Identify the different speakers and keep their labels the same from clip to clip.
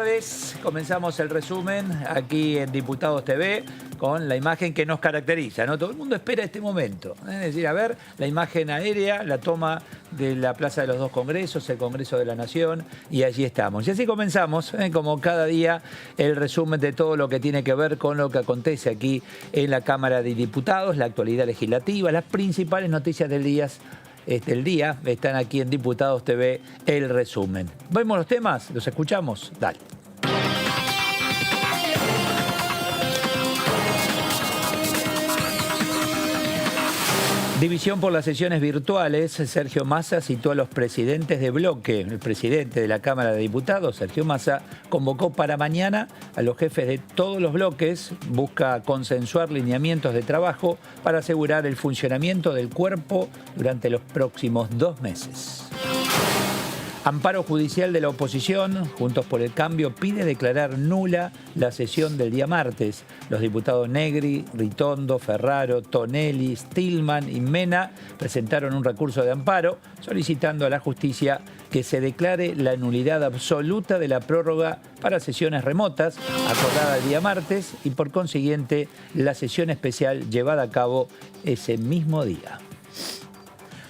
Speaker 1: tardes, comenzamos el resumen aquí en Diputados TV con la imagen que nos caracteriza, ¿no? Todo el mundo espera este momento, ¿eh? Es decir, a ver, la imagen aérea, la toma de la Plaza de los Dos Congresos, el Congreso de la Nación, y allí estamos. Y así comenzamos, como cada día, el resumen de todo lo que tiene que ver con lo que acontece aquí en la Cámara de Diputados, la actualidad legislativa, las principales noticias del día están aquí en Diputados TV, el resumen. ¿Vemos los temas? ¿Los escuchamos? Dale. División por las sesiones virtuales. Sergio Massa citó a los presidentes de bloque. El presidente de la Cámara de Diputados, Sergio Massa, convocó para mañana a los jefes de todos los bloques. Busca consensuar lineamientos de trabajo para asegurar el funcionamiento del cuerpo durante los próximos 2 meses. Amparo judicial de la oposición, Juntos por el Cambio, pide declarar nula la sesión del día martes. Los diputados Negri, Ritondo, Ferraro, Tonelli, Stillman y Mena presentaron un recurso de amparo solicitando a la justicia que se declare la nulidad absoluta de la prórroga para sesiones remotas acordada el día martes y por consiguiente la sesión especial llevada a cabo ese mismo día.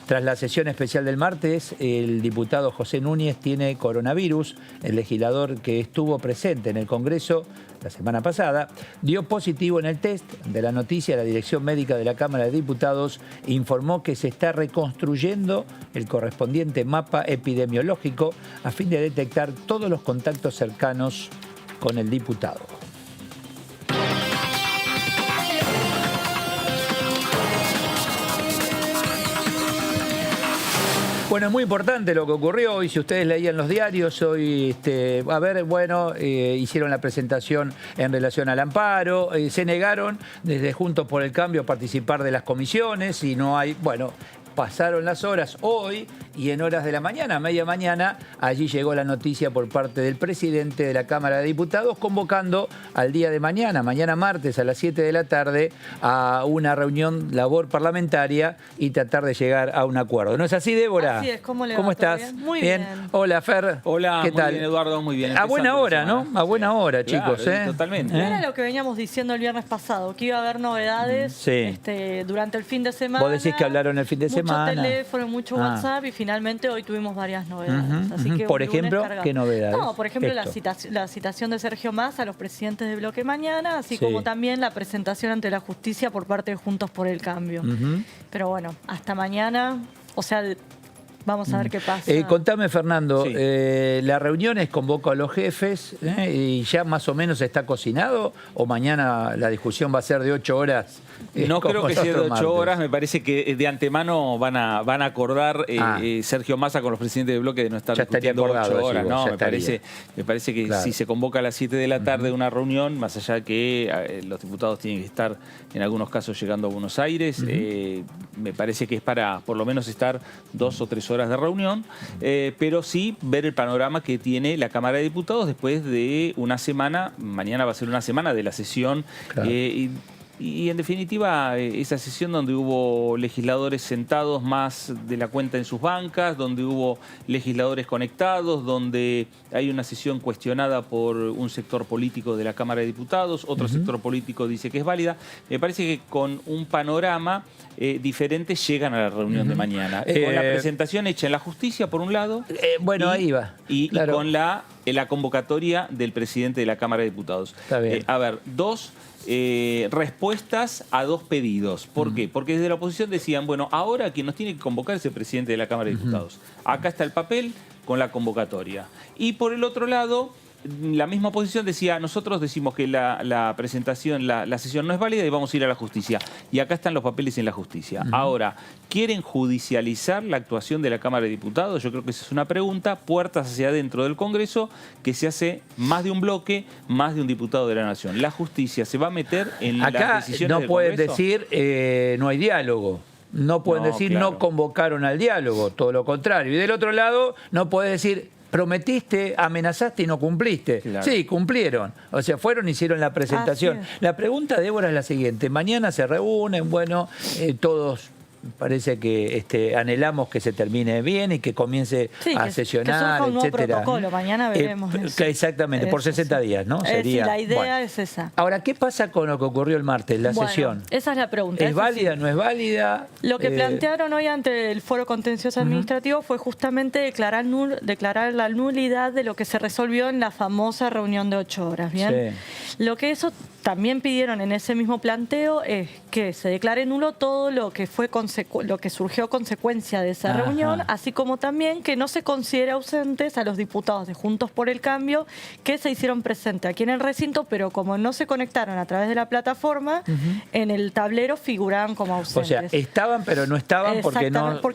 Speaker 1: Tras la sesión especial del martes, el diputado José Núñez tiene coronavirus. El legislador que estuvo presente en el Congreso la semana pasada dio positivo en el test. De la noticia, la Dirección Médica de la Cámara de Diputados informó que se está reconstruyendo el correspondiente mapa epidemiológico a fin de detectar todos los contactos cercanos con el diputado. Bueno, es muy importante lo que ocurrió hoy. Si ustedes leían los diarios, hoy, hicieron la presentación en relación al amparo. Se negaron desde Juntos por el Cambio a participar de las comisiones y no hay, pasaron las horas hoy y en horas de la mañana, media mañana, allí llegó la noticia por parte del presidente de la Cámara de Diputados convocando al día de mañana martes a las 7 de la tarde, a una reunión labor parlamentaria y tratar de llegar a un acuerdo. ¿No es así, Débora?
Speaker 2: Así es, ¿cómo
Speaker 1: estás?
Speaker 2: ¿Bien? Muy bien.
Speaker 1: Hola, Fer.
Speaker 3: Hola,
Speaker 1: ¿qué tal?
Speaker 3: Bien, Eduardo, muy bien.
Speaker 1: A buena hora, ¿no? A buena hora,
Speaker 3: claro,
Speaker 1: chicos.
Speaker 3: Totalmente.
Speaker 2: Era lo que veníamos diciendo el viernes pasado, que iba a haber novedades durante el fin de semana.
Speaker 1: Vos decís que hablaron el fin de semana.
Speaker 2: Mucho teléfono, mucho WhatsApp y finalmente hoy tuvimos varias novedades. Así que
Speaker 1: por ejemplo, ¿qué novedades?
Speaker 2: No, por ejemplo, la citación de Sergio Massa a los presidentes de bloque mañana, así como también la presentación ante la justicia por parte de Juntos por el Cambio. Pero bueno, hasta mañana, vamos a ver qué pasa.
Speaker 1: Contame, Fernando, ¿la reunión es convoco a los jefes y ya más o menos está cocinado o mañana la discusión va a ser de 8 horas?
Speaker 3: No creo que sea de 8 horas, me parece que de antemano van a acordar Sergio Massa con los presidentes de bloque de no estar discutiendo 8 horas. No, me parece que si se convoca a las 7 de la tarde una reunión, más allá de que los diputados tienen que estar en algunos casos llegando a Buenos Aires, me parece que es para por lo menos estar 2 o 3 horas de reunión, pero sí ver el panorama que tiene la Cámara de Diputados después de una semana. Mañana va a ser una semana de la sesión. Claro. Y en definitiva, esa sesión donde hubo legisladores sentados más de la cuenta en sus bancas, donde hubo legisladores conectados, donde hay una sesión cuestionada por un sector político de la Cámara de Diputados, otro sector político dice que es válida. Me parece que con un panorama diferente llegan a la reunión de mañana. Con la presentación hecha en la justicia, por un lado.
Speaker 1: Ahí va.
Speaker 3: Y con la convocatoria del presidente de la Cámara de Diputados.
Speaker 1: Está bien.
Speaker 3: Respuestas a 2 pedidos. ¿Por qué? Porque desde la oposición decían, ahora quien nos tiene que convocar es el presidente de la Cámara de Diputados. Acá está el papel con la convocatoria. Y por el otro lado, la misma oposición decía, nosotros decimos que la presentación, la sesión no es válida y vamos a ir a la justicia. Y acá están los papeles en la justicia. Ahora, ¿quieren judicializar la actuación de la Cámara de Diputados? Yo creo que esa es una pregunta, puertas hacia adentro del Congreso, que se hace más de un bloque, más de un diputado de la Nación. ¿La justicia se va a meter en las decisiones del Congreso? Acá no pueden
Speaker 1: decir no hay diálogo. No pueden decir no convocaron al diálogo, todo lo contrario. Y del otro lado, no puede decir prometiste, amenazaste y no cumpliste. Claro. Sí, cumplieron. O sea, fueron y hicieron la presentación. La pregunta, Débora, es la siguiente. Mañana se reúnen, todos Parece que anhelamos que se termine bien y que comience a sesionar,
Speaker 2: que un nuevo
Speaker 1: etcétera.
Speaker 2: Protocolo. Mañana veremos eso.
Speaker 1: Exactamente, por 60 días, ¿no?
Speaker 2: Sería, la idea es esa.
Speaker 1: Ahora, ¿qué pasa con lo que ocurrió el martes, la sesión?
Speaker 2: Esa es la pregunta.
Speaker 1: ¿Es válida, no es válida?
Speaker 2: Lo que plantearon hoy ante el Foro Contencioso Administrativo fue justamente declarar la nulidad de lo que se resolvió en la famosa reunión de 8 horas. ¿Bien? Sí. Lo que eso también pidieron en ese mismo planteo es que se declare nulo todo lo que fue lo que surgió consecuencia de esa reunión, así como también que no se considere ausentes a los diputados de Juntos por el Cambio que se hicieron presentes aquí en el recinto, pero como no se conectaron a través de la plataforma, en el tablero figuraban como ausentes.
Speaker 1: O sea, estaban pero no estaban porque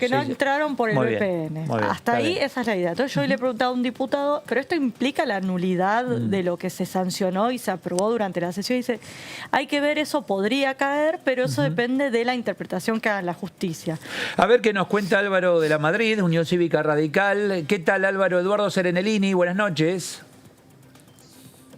Speaker 1: no
Speaker 2: entraron por el VPN. Hasta ahí esa es la idea. Entonces yo le he preguntado a un diputado, pero esto implica la nulidad de lo que se sancionó y se aprobó durante la sesión. Y dice, hay que ver, eso podría caer, pero eso depende de la interpretación que haga la justicia.
Speaker 1: A ver qué nos cuenta Álvaro de la Madrid, Unión Cívica Radical. ¿Qué tal, Álvaro? Eduardo Serenellini, buenas noches.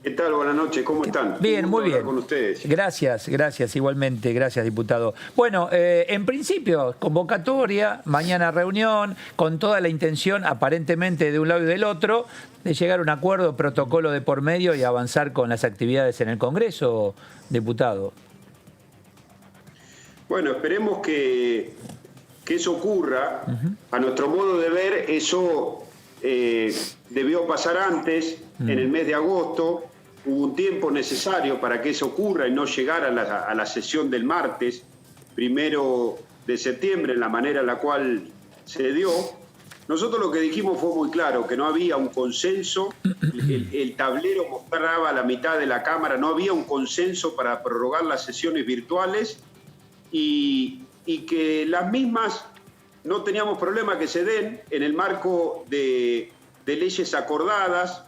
Speaker 4: ¿Qué tal? Buenas noches, ¿cómo están?
Speaker 1: Bien, muy bien.
Speaker 4: Con ustedes.
Speaker 1: Gracias, igualmente, gracias, diputado. Bueno, en principio, convocatoria, mañana reunión, con toda la intención, aparentemente de un lado y del otro, de llegar a un acuerdo, protocolo de por medio y avanzar con las actividades en el Congreso, diputado.
Speaker 4: Bueno, esperemos que eso ocurra. A nuestro modo de ver, eso debió pasar antes, en el mes de agosto. Hubo un tiempo necesario para que eso ocurra y no llegar a la sesión del martes, 1 de septiembre, en la manera en la cual se dio. Nosotros lo que dijimos fue muy claro, que no había un consenso. El tablero mostraba a la mitad de la Cámara, no había un consenso para prorrogar las sesiones virtuales y que las mismas no teníamos problema que se den en el marco de leyes acordadas,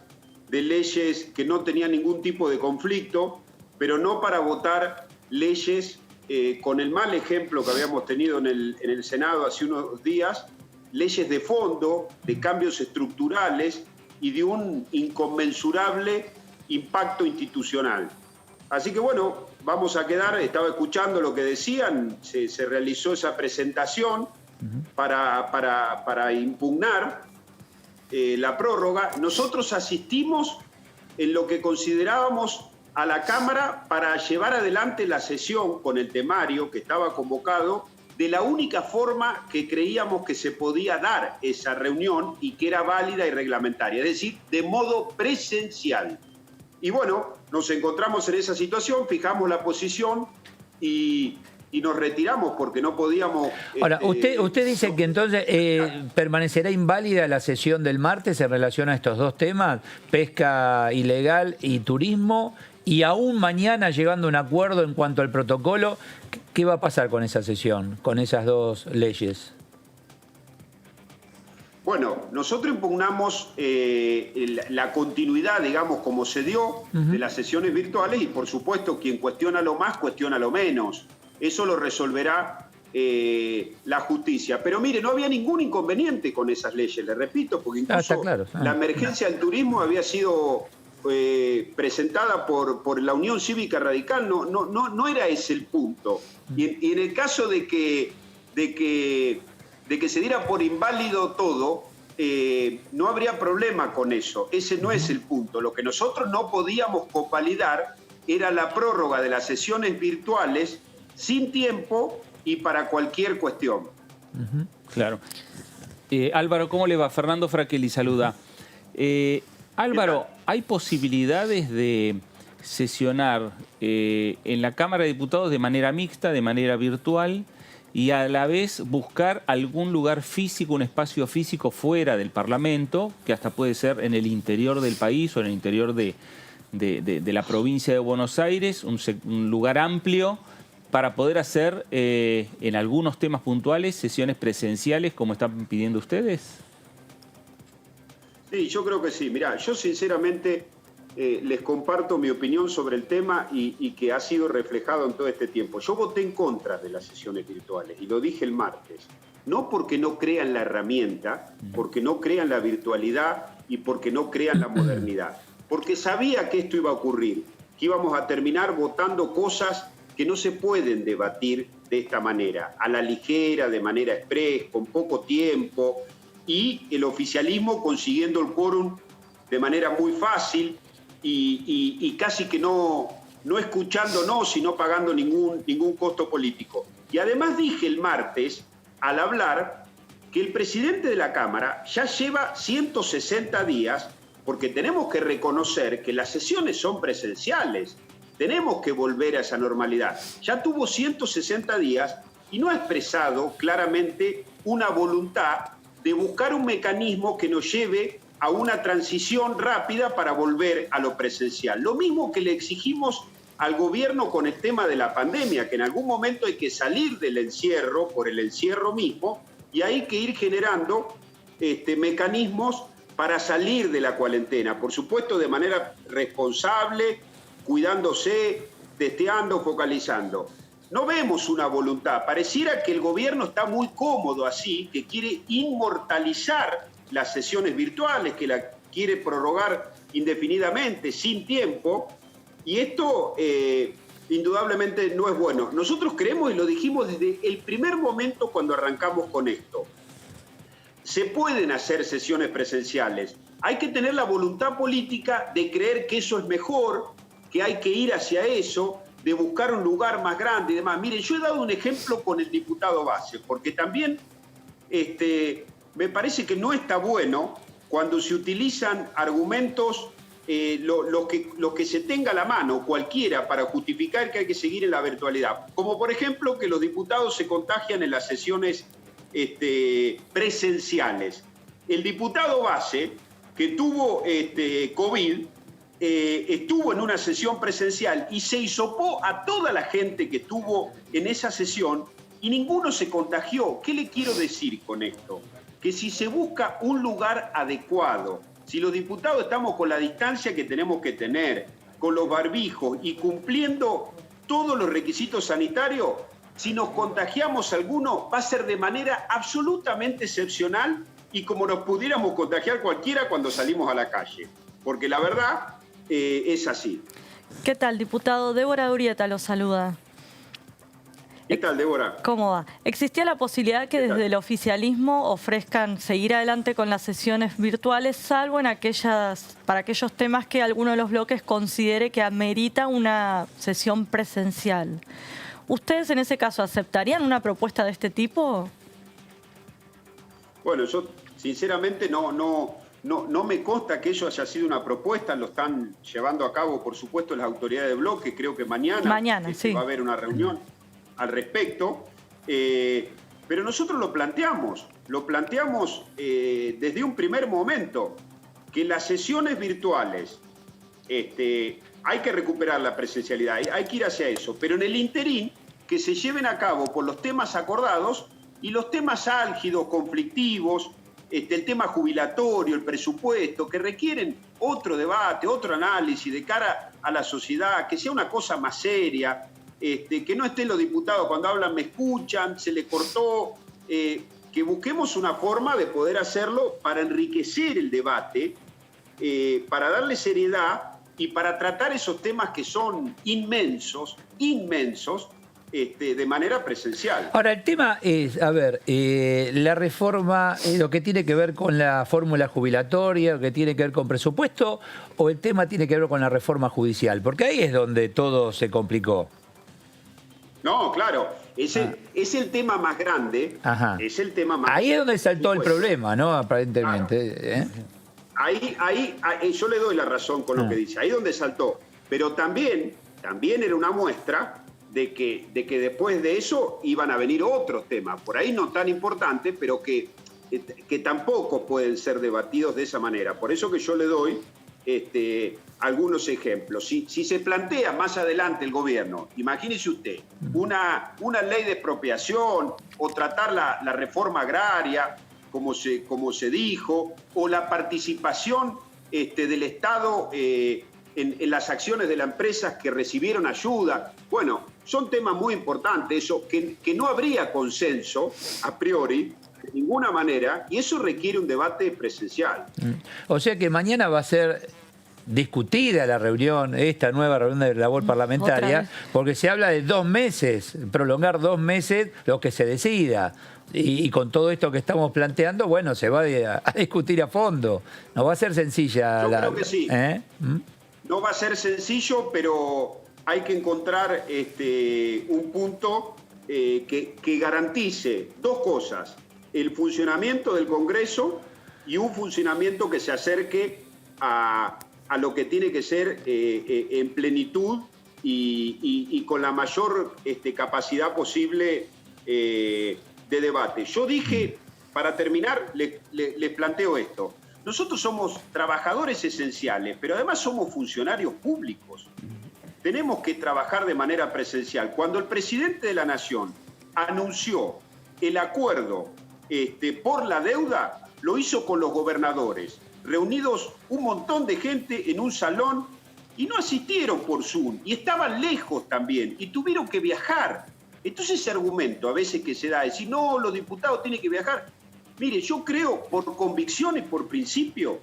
Speaker 4: de leyes que no tenían ningún tipo de conflicto, pero no para votar leyes con el mal ejemplo que habíamos tenido en el Senado hace unos días, leyes de fondo, de cambios estructurales y de un inconmensurable impacto institucional. Así que bueno, vamos a quedar, estaba escuchando lo que decían, se realizó esa presentación para impugnar la prórroga. Nosotros asistimos en lo que considerábamos a la Cámara para llevar adelante la sesión con el temario que estaba convocado de la única forma que creíamos que se podía dar esa reunión y que era válida y reglamentaria, es decir, de modo presencial. Y bueno, nos encontramos en esa situación, fijamos la posición y nos retiramos porque no podíamos...
Speaker 1: Ahora, usted dice que entonces permanecerá inválida la sesión del martes en relación a estos dos temas, pesca ilegal y turismo, y aún mañana llegando a un acuerdo en cuanto al protocolo, ¿qué va a pasar con esa sesión, con esas dos leyes?
Speaker 4: Bueno, nosotros impugnamos la continuidad, digamos, como se dio de las sesiones virtuales y, por supuesto, quien cuestiona lo más, cuestiona lo menos. Eso lo resolverá la justicia. Pero mire, no había ningún inconveniente con esas leyes, le repito, porque incluso la emergencia del turismo había sido presentada por la Unión Cívica Radical, no era ese el punto. Y en el caso de que se diera por inválido todo, no habría problema con eso. Ese no es el punto. Lo que nosotros no podíamos convalidar era la prórroga de las sesiones virtuales sin tiempo y para cualquier cuestión.
Speaker 3: Claro. Álvaro, ¿cómo le va? Fernando Fraquelli saluda. Álvaro, ¿hay posibilidades de sesionar en la Cámara de Diputados de manera mixta, de manera virtual, y a la vez buscar algún lugar físico, un espacio físico fuera del Parlamento, que hasta puede ser en el interior del país o en el interior de la provincia de Buenos Aires, un lugar amplio, para poder hacer en algunos temas puntuales sesiones presenciales como están pidiendo ustedes?
Speaker 4: Sí, yo creo que sí. Mirá, yo sinceramente les comparto mi opinión sobre el tema y que ha sido reflejado en todo este tiempo. Yo voté en contra de las sesiones virtuales y lo dije el martes. No porque no crea en la herramienta, porque no crea en la virtualidad y porque no crea en la modernidad. Porque sabía que esto iba a ocurrir, que íbamos a terminar votando cosas que no se pueden debatir de esta manera, a la ligera, de manera express, con poco tiempo, y el oficialismo consiguiendo el quórum de manera muy fácil y casi que no escuchándonos, sino pagando ningún costo político. Y además dije el martes, al hablar, que el presidente de la Cámara ya lleva 160 días, porque tenemos que reconocer que las sesiones son presenciales, tenemos que volver a esa normalidad. Ya tuvo 160 días y no ha expresado claramente una voluntad de buscar un mecanismo que nos lleve a una transición rápida para volver a lo presencial. Lo mismo que le exigimos al gobierno con el tema de la pandemia, que en algún momento hay que salir del encierro, por el encierro mismo, y hay que ir generando mecanismos para salir de la cuarentena. Por supuesto, de manera responsable, cuidándose, testeando, focalizando. No vemos una voluntad. Pareciera que el gobierno está muy cómodo así, que quiere inmortalizar las sesiones virtuales, que la quiere prorrogar indefinidamente, sin tiempo, y esto indudablemente no es bueno. Nosotros creemos, y lo dijimos desde el primer momento cuando arrancamos con esto, se pueden hacer sesiones presenciales. Hay que tener la voluntad política de creer que eso es mejor, que hay que ir hacia eso, de buscar un lugar más grande y demás. Miren, yo he dado un ejemplo con el diputado Base, porque también me parece que no está bueno cuando se utilizan argumentos, lo que se tenga a la mano, cualquiera, para justificar que hay que seguir en la virtualidad. Como por ejemplo que los diputados se contagian en las sesiones presenciales. El diputado Base, que tuvo COVID, estuvo en una sesión presencial y se hisopó a toda la gente que estuvo en esa sesión y ninguno se contagió. ¿Qué le quiero decir con esto? Que si se busca un lugar adecuado, si los diputados estamos con la distancia que tenemos que tener, con los barbijos y cumpliendo todos los requisitos sanitarios, si nos contagiamos alguno, va a ser de manera absolutamente excepcional y como nos pudiéramos contagiar cualquiera cuando salimos a la calle. Porque la verdad es así.
Speaker 2: ¿Qué tal, diputado? Débora Urieta lo saluda.
Speaker 4: ¿Qué tal, Débora?
Speaker 2: ¿Cómo va? ¿Existía la posibilidad que desde el oficialismo ofrezcan seguir adelante con las sesiones virtuales, salvo para aquellos temas que alguno de los bloques considere que amerita una sesión presencial? ¿Ustedes en ese caso aceptarían una propuesta de este tipo?
Speaker 4: Bueno, yo sinceramente no me consta que eso haya sido una propuesta, lo están llevando a cabo, por supuesto, las autoridades de bloque. Creo que mañana sí va a haber una reunión al respecto, pero nosotros lo planteamos desde un primer momento, que las sesiones virtuales, hay que recuperar la presencialidad, hay que ir hacia eso, pero en el interín que se lleven a cabo por los temas acordados y los temas álgidos, conflictivos, el tema jubilatorio, el presupuesto, que requieren otro debate, otro análisis de cara a la sociedad, que sea una cosa más seria, que no estén los diputados cuando hablan, me escuchan, se le cortó, que busquemos una forma de poder hacerlo para enriquecer el debate, para darle seriedad y para tratar esos temas que son inmensos, de manera presencial.
Speaker 1: Ahora, el tema es, a ver, la reforma, lo que tiene que ver con la fórmula jubilatoria, lo que tiene que ver con presupuesto, o el tema tiene que ver con la reforma judicial, porque ahí es donde todo se complicó.
Speaker 4: No, claro, es el tema más grande.
Speaker 1: Ajá.
Speaker 4: Es el tema más
Speaker 1: ahí es donde saltó el problema, ¿no? Aparentemente.
Speaker 4: Claro. Ahí yo le doy la razón con lo que dice, ahí es donde saltó. Pero también era una muestra de que después de eso iban a venir otros temas, por ahí no tan importantes, pero que tampoco pueden ser debatidos de esa manera. Por eso que yo le doy algunos ejemplos. Si se plantea más adelante el gobierno, imagínese usted, una ley de expropiación o tratar la reforma agraria, como se dijo, o la participación del Estado en las acciones de las empresas que recibieron ayuda. Bueno, son temas muy importantes, eso, que no habría consenso a priori, de ninguna manera, y eso requiere un debate presencial.
Speaker 1: O sea que mañana va a ser discutida la reunión, esta nueva reunión de labor parlamentaria, porque se habla de 2 meses, prolongar 2 meses lo que se decida. Y con todo esto que estamos planteando, bueno, se va a discutir a fondo. No va a ser sencilla.
Speaker 4: Yo creo que sí. No va a ser sencillo, pero hay que encontrar un punto que garantice 2 cosas. El funcionamiento del Congreso y un funcionamiento que se acerque a lo que tiene que ser en plenitud y con la mayor capacidad posible de debate. Yo dije, para terminar, les planteo esto. Nosotros somos trabajadores esenciales, pero además somos funcionarios públicos. Tenemos que trabajar de manera presencial. Cuando el presidente de la Nación anunció el acuerdo por la deuda, lo hizo con los gobernadores, reunidos un montón de gente en un salón y no asistieron por Zoom y estaban lejos también y tuvieron que viajar. Entonces ese argumento a veces que se da, decir, no, los diputados tienen que viajar. Mire, yo creo por convicción y por principio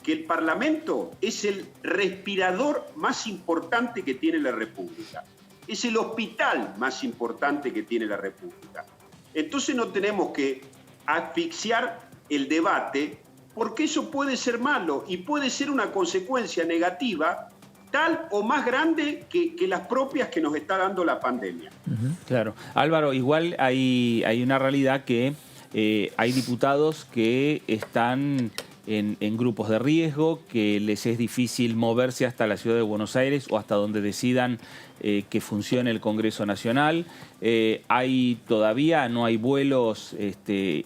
Speaker 4: que el Parlamento es el respirador más importante que tiene la República. Es el hospital más importante que tiene la República. Entonces no tenemos que asfixiar el debate porque eso puede ser malo y puede ser una consecuencia negativa tal o más grande que las propias que nos está dando la pandemia.
Speaker 3: Claro. Álvaro, igual hay una realidad que hay diputados que están en grupos de riesgo, que les es difícil moverse hasta la ciudad de Buenos Aires o hasta donde decidan que funcione el Congreso Nacional. Todavía no hay vuelos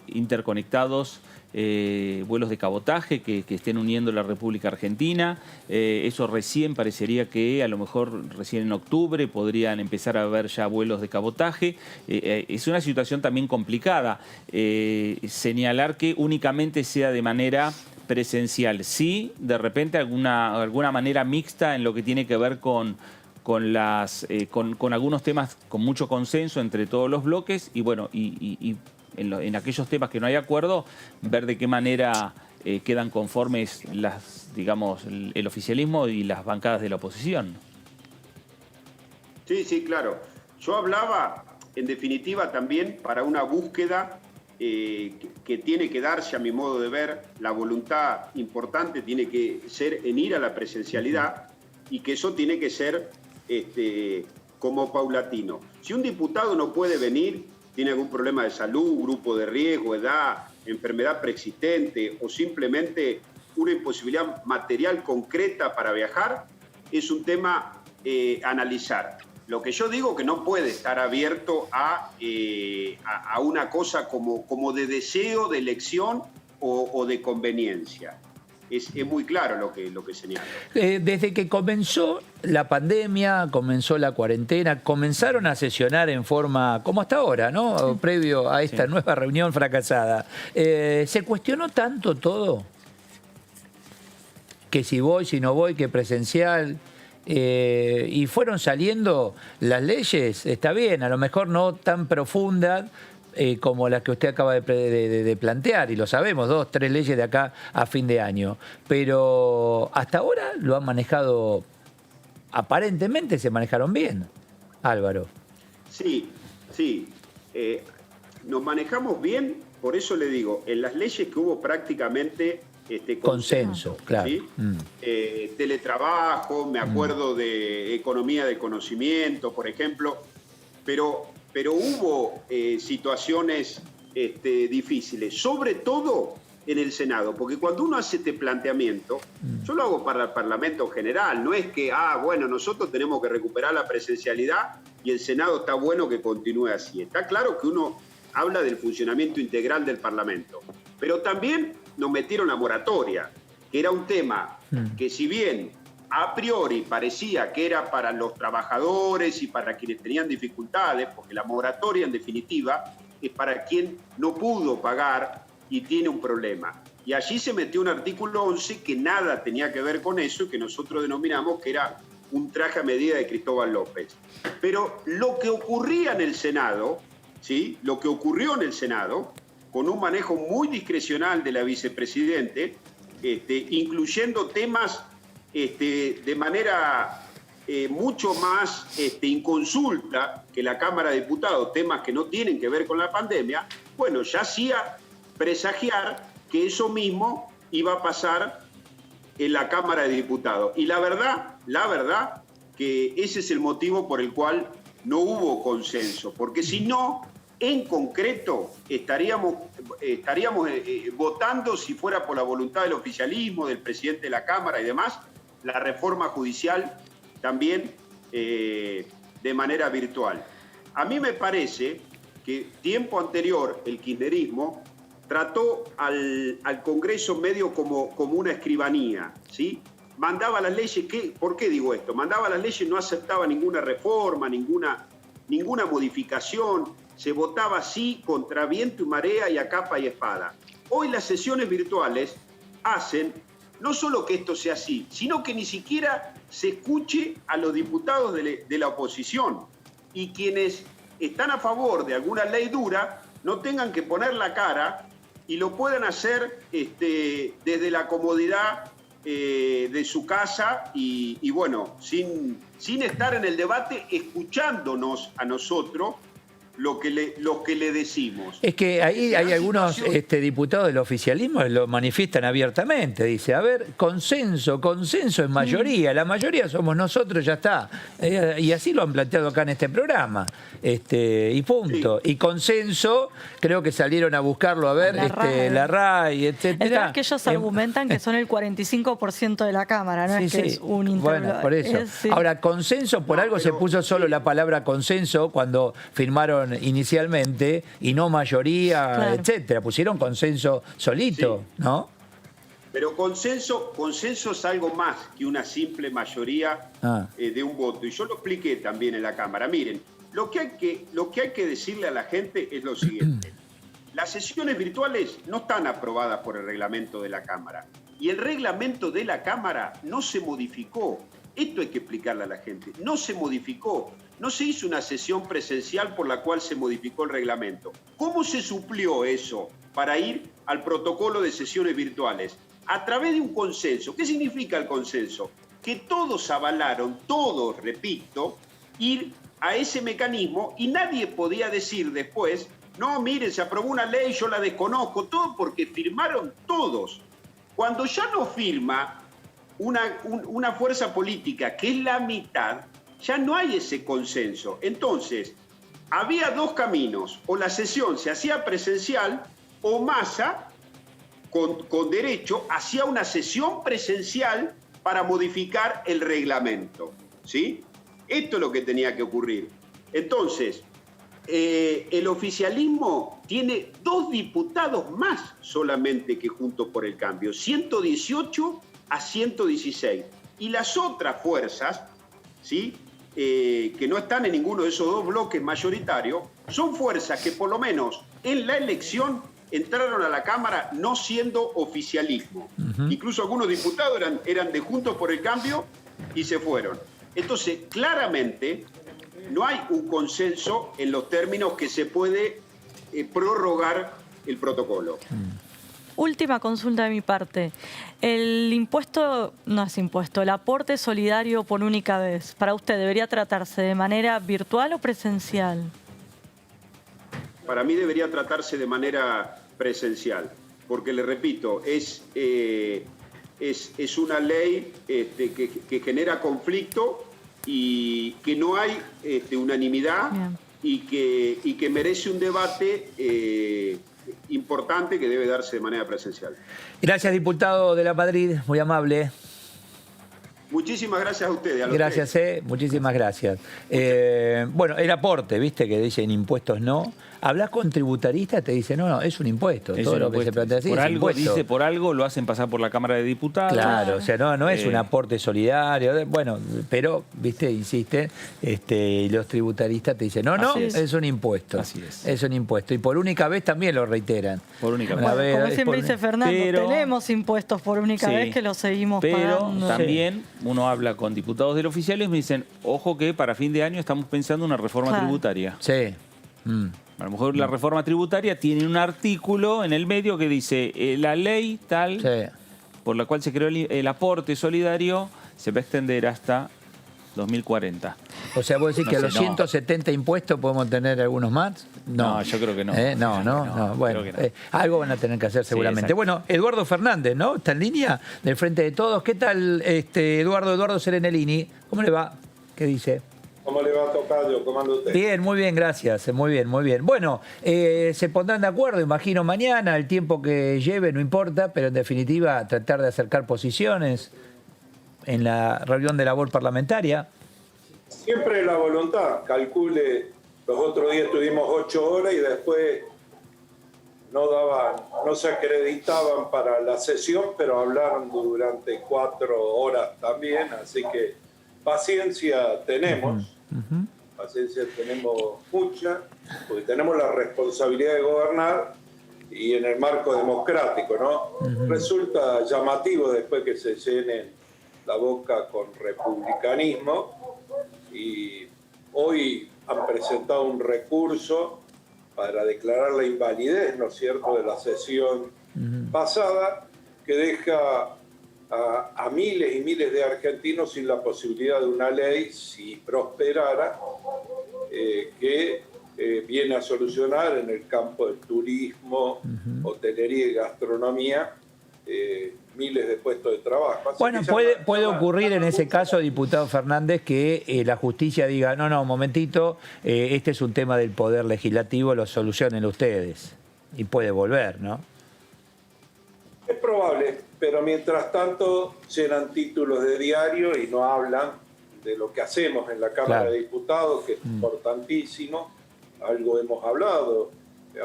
Speaker 3: interconectados, vuelos de cabotaje que estén uniendo la República Argentina. Eso recién parecería que a lo mejor recién en octubre podrían empezar a haber ya vuelos de cabotaje. Es una situación también complicada. Señalar que únicamente sea de manera presencial. Sí, de repente alguna manera mixta en lo que tiene que ver con algunos temas con mucho consenso entre todos los bloques y bueno, en aquellos temas que no hay acuerdo, ver de qué manera quedan conformes el oficialismo y las bancadas de la oposición.
Speaker 4: Sí, claro. Yo hablaba, en definitiva, también para una búsqueda que tiene que darse, a mi modo de ver, la voluntad importante tiene que ser en ir a la presencialidad y que eso tiene que ser como paulatino. Si un diputado no puede venir, tiene algún problema de salud, grupo de riesgo, edad, enfermedad preexistente o simplemente una imposibilidad material concreta para viajar, es un tema a analizar. Lo que yo digo que no puede estar abierto a una cosa como de deseo, de elección o de conveniencia. Es muy claro lo que señalo.
Speaker 1: Desde que comenzó la pandemia, comenzó la cuarentena, comenzaron a sesionar en forma, como hasta ahora, ¿no? Previo a esta nueva reunión fracasada. ¿Se cuestionó tanto todo? Que si voy, si no voy, que presencial. Y fueron saliendo las leyes, está bien, a lo mejor no tan profundas, como las que usted acaba de plantear, y lo sabemos, 2, 3 leyes de acá a fin de año. Pero hasta ahora lo han manejado, aparentemente se manejaron bien, Álvaro.
Speaker 4: Sí. Nos manejamos bien, por eso le digo, en las leyes que hubo prácticamente
Speaker 1: consenso, claro.
Speaker 4: ¿Sí? Teletrabajo, me acuerdo de economía del conocimiento, por ejemplo, pero hubo situaciones difíciles, sobre todo en el Senado, porque cuando uno hace este planteamiento, yo lo hago para el Parlamento en general, no es que, bueno, nosotros tenemos que recuperar la presencialidad y el Senado está bueno que continúe así. Está claro que uno habla del funcionamiento integral del Parlamento, pero también nos metieron la moratoria, que era un tema que si bien a priori parecía que era para los trabajadores y para quienes tenían dificultades, porque la moratoria en definitiva es para quien no pudo pagar y tiene un problema. Y allí se metió un artículo 11 que nada tenía que ver con eso y que nosotros denominamos que era un traje a medida de Cristóbal López. Pero lo que ocurría en el Senado, ¿sí? Lo que ocurrió en el Senado, con un manejo muy discrecional de la vicepresidente, incluyendo temas de manera mucho más inconsulta que la Cámara de Diputados, temas que no tienen que ver con la pandemia, bueno, ya hacía presagiar que eso mismo iba a pasar en la Cámara de Diputados. Y la verdad que ese es el motivo por el cual no hubo consenso, porque si no, en concreto, estaríamos votando, si fuera por la voluntad del oficialismo, del presidente de la Cámara y demás, la reforma judicial también de manera virtual. A mí me parece que tiempo anterior el kirchnerismo trató al Congreso medio como una escribanía, ¿sí? Mandaba las leyes, ¿por qué digo esto? Mandaba las leyes, no aceptaba ninguna reforma, ninguna modificación, se votaba así contra viento y marea y a capa y espada. Hoy las sesiones virtuales hacen no solo que esto sea así, sino que ni siquiera se escuche a los diputados de la oposición y quienes están a favor de alguna ley dura no tengan que poner la cara y lo puedan hacer desde la comodidad de su casa y bueno, sin estar en el debate, escuchándonos a nosotros lo que le decimos.
Speaker 1: Es que ahí hay algunos diputados del oficialismo que lo manifiestan abiertamente. Dice, a ver, consenso es mayoría. La mayoría somos nosotros, ya está. Y así lo han planteado acá en este programa. Y punto. Sí. Y consenso, creo que salieron a buscarlo, a ver, la RAI, etcétera.
Speaker 2: El tema es que ellos argumentan que son el 45% de la Cámara, no es que es un intervalo.
Speaker 1: Bueno, por eso. Ahora, consenso, por algo se puso solo la palabra consenso cuando firmaron inicialmente y no mayoría, claro, etcétera. Pusieron consenso solito, sí, ¿no?
Speaker 4: Pero consenso es algo más que una simple mayoría de un voto. Y yo lo expliqué también en la Cámara. Miren, lo que hay que decirle a la gente es lo siguiente. Las sesiones virtuales no están aprobadas por el reglamento de la Cámara. Y el reglamento de la Cámara no se modificó. Esto hay que explicarle a la gente. No se modificó. No se hizo una sesión presencial por la cual se modificó el reglamento. ¿Cómo se suplió eso para ir al protocolo de sesiones virtuales? A través de un consenso. ¿Qué significa el consenso? Que todos avalaron, todos, repito, ir a ese mecanismo y nadie podía decir después, no, miren, se aprobó una ley, yo la desconozco, todo porque firmaron todos. Cuando ya no firma una fuerza política que es la mitad, ya no hay ese consenso. Entonces, había dos caminos. O la sesión se hacía presencial o Massa, con derecho, hacía una sesión presencial para modificar el reglamento. ¿Sí? Esto es lo que tenía que ocurrir. Entonces, el oficialismo tiene 2 diputados más solamente que Juntos por el Cambio. 118 a 116. Y las otras fuerzas, ¿sí?, que no están en ninguno de esos 2 bloques mayoritarios, son fuerzas que por lo menos en la elección entraron a la Cámara no siendo oficialismo. Incluso algunos diputados eran de Juntos por el Cambio y se fueron. Entonces, claramente, no hay un consenso en los términos que se puede prorrogar el protocolo.
Speaker 2: Última consulta de mi parte. El impuesto, no es impuesto, el aporte solidario por única vez, ¿para usted debería tratarse de manera virtual o presencial?
Speaker 4: Para mí debería tratarse de manera presencial, porque le repito, es una ley que genera conflicto y que no hay unanimidad y que merece un debate importante que debe darse de manera presencial.
Speaker 1: Gracias, diputado de La Madrid, muy amable.
Speaker 4: Muchísimas gracias a ustedes.
Speaker 1: Gracias, muchísimas gracias. Bueno, el aporte, viste que dicen impuestos no. Hablas con tributaristas, te dicen, no, es un impuesto.
Speaker 3: Es
Speaker 1: todo
Speaker 3: un
Speaker 1: lo
Speaker 3: impuesto.
Speaker 1: Que se plantea así
Speaker 3: por
Speaker 1: es
Speaker 3: algo,
Speaker 1: impuesto.
Speaker 3: dice, por algo lo hacen pasar por la Cámara de Diputados.
Speaker 1: Claro, o sea, no es un aporte solidario. Bueno, pero, viste, insisten, los tributaristas te dicen, no, es un impuesto.
Speaker 3: Así es.
Speaker 1: Es un impuesto. Y por única vez también lo reiteran.
Speaker 3: Por única vez.
Speaker 2: Bueno, como siempre dice Fernando, tenemos impuestos por única vez que los seguimos pagando.
Speaker 3: Pero también uno habla con diputados del oficialismo y dicen, ojo que para fin de año estamos pensando en una reforma tributaria.
Speaker 1: Sí.
Speaker 3: A lo mejor la reforma tributaria tiene un artículo en el medio que dice la ley tal por la cual se creó el aporte solidario se va a extender hasta 2040.
Speaker 1: O sea, ¿vos decís que a los 170 impuestos podemos tener algunos más?
Speaker 3: No, yo creo que no.
Speaker 1: No. Bueno, algo van a tener que hacer seguramente. Sí, bueno, Eduardo Fernández, ¿no? Está en línea del Frente de Todos. ¿Qué tal, Eduardo Serenellini? ¿Cómo le va? ¿Qué dice?
Speaker 5: ¿Cómo le va, tocayo? ¿Cómo anda usted?
Speaker 1: Bien, muy bien, gracias. Muy bien. Bueno, se pondrán de acuerdo, imagino, mañana, el tiempo que lleve, no importa, pero en definitiva tratar de acercar posiciones en la reunión de labor parlamentaria.
Speaker 5: Siempre la voluntad. Calcule, los otros días tuvimos 8 horas y después no se acreditaban para la sesión, pero hablaron durante 4 horas también, así que paciencia tenemos. Paciencia tenemos mucha, porque tenemos la responsabilidad de gobernar y en el marco democrático, ¿no? Resulta llamativo después que se llenen la boca con republicanismo y hoy han presentado un recurso para declarar la invalidez, ¿no es cierto?, de la sesión pasada, que deja a miles y miles de argentinos sin la posibilidad de una ley, si prosperara, que viene a solucionar en el campo del turismo, hotelería y gastronomía, miles de puestos de trabajo. Así
Speaker 1: bueno, puede ocurrir en ese caso, diputado Fernández, que la justicia diga, no, un momentito, este es un tema del Poder Legislativo, lo solucionen ustedes. Y puede volver, ¿no?
Speaker 5: Es probable, pero mientras tanto llenan títulos de diario y no hablan de lo que hacemos en la Cámara de Diputados, que es importantísimo. Algo hemos hablado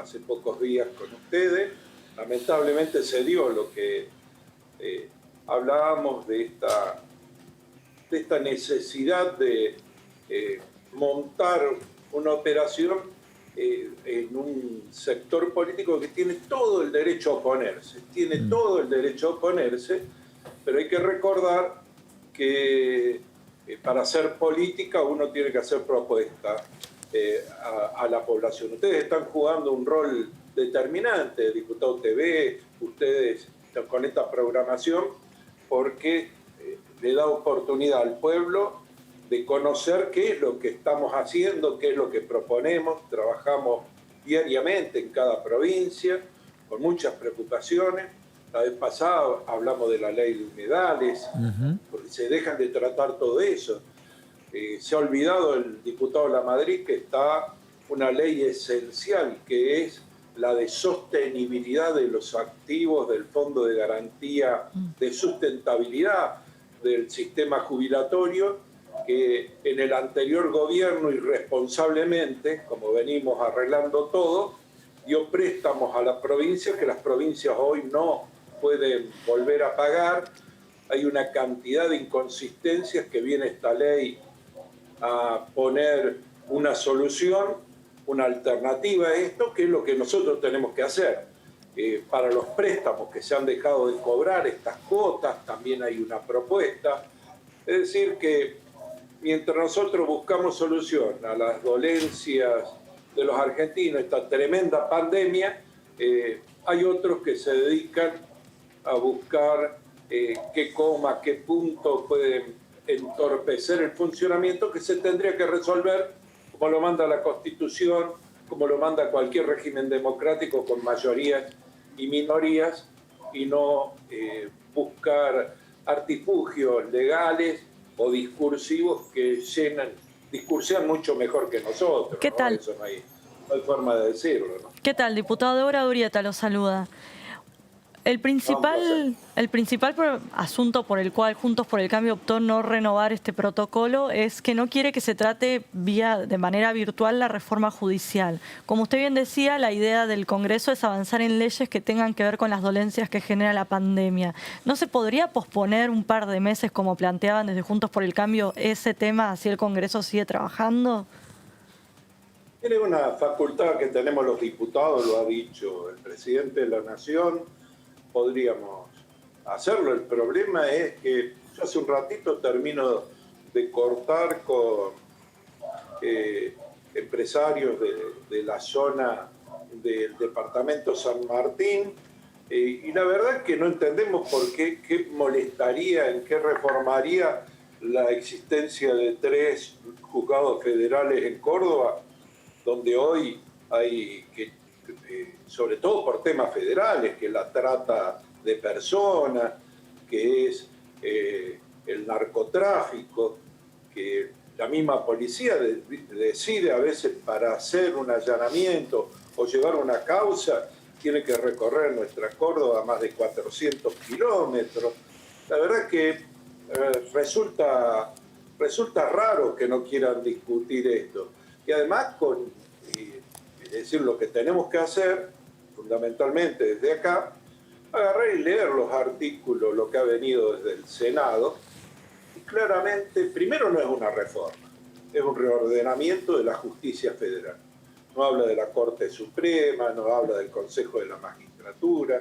Speaker 5: hace pocos días con ustedes. Lamentablemente se dio lo que hablábamos de esta necesidad de montar una operación en un sector político que tiene todo el derecho a oponerse, pero hay que recordar que para hacer política uno tiene que hacer propuestas a la población. Ustedes están jugando un rol determinante, Diputado TV, ustedes con esta programación, porque le da oportunidad al pueblo de conocer qué es lo que estamos haciendo, qué es lo que proponemos. Trabajamos diariamente en cada provincia, con muchas preocupaciones. La vez pasada hablamos de la ley de humedales, porque se dejan de tratar todo eso. Se ha olvidado el diputado Lamadrid que está una ley esencial, que es la de sostenibilidad de los activos del Fondo de Garantía de Sustentabilidad del sistema jubilatorio, que en el anterior gobierno irresponsablemente, como venimos arreglando todo, dio préstamos a las provincias que las provincias hoy no pueden volver a pagar. Hay una cantidad de inconsistencias que viene esta ley a poner una solución, una alternativa a esto, que es lo que nosotros tenemos que hacer. Para los préstamos que se han dejado de cobrar, estas cuotas, también hay una propuesta. Es decir, que mientras nosotros buscamos solución a las dolencias de los argentinos, esta tremenda pandemia, hay otros que se dedican a buscar qué punto pueden entorpecer el funcionamiento que se tendría que resolver como lo manda la Constitución, como lo manda cualquier régimen democrático con mayorías y minorías, y no buscar artilugios legales o discursivos que discursean mucho mejor que nosotros.
Speaker 2: ¿Qué tal?
Speaker 5: Eso no hay forma de decirlo, ¿no?
Speaker 2: ¿Qué tal? Diputado Débora Urieta lo saluda. El principal asunto por el cual Juntos por el Cambio optó no renovar este protocolo es que no quiere que se trate de manera virtual la reforma judicial. Como usted bien decía, la idea del Congreso es avanzar en leyes que tengan que ver con las dolencias que genera la pandemia. ¿No se podría posponer un par de meses, como planteaban desde Juntos por el Cambio, ese tema si el Congreso sigue trabajando?
Speaker 5: Tiene una facultad que tenemos los diputados, lo ha dicho el presidente de la Nación. Podríamos hacerlo. El problema es que yo hace un ratito termino de cortar con empresarios de la zona del departamento San Martín, Y la verdad que no entendemos por qué molestaría, en qué reformaría la existencia de 3 juzgados federales en Córdoba, donde hoy hay que, sobre todo por temas federales, que la trata de personas, que es el narcotráfico, que la misma policía decide a veces para hacer un allanamiento o llevar una causa, tiene que recorrer nuestra Córdoba más de 400 kilómetros. La verdad que resulta raro que no quieran discutir esto. Y además, es decir, lo que tenemos que hacer, fundamentalmente desde acá, agarrar y leer los artículos, lo que ha venido desde el Senado, y claramente, primero no es una reforma, es un reordenamiento de la justicia federal. No habla de la Corte Suprema, no habla del Consejo de la Magistratura,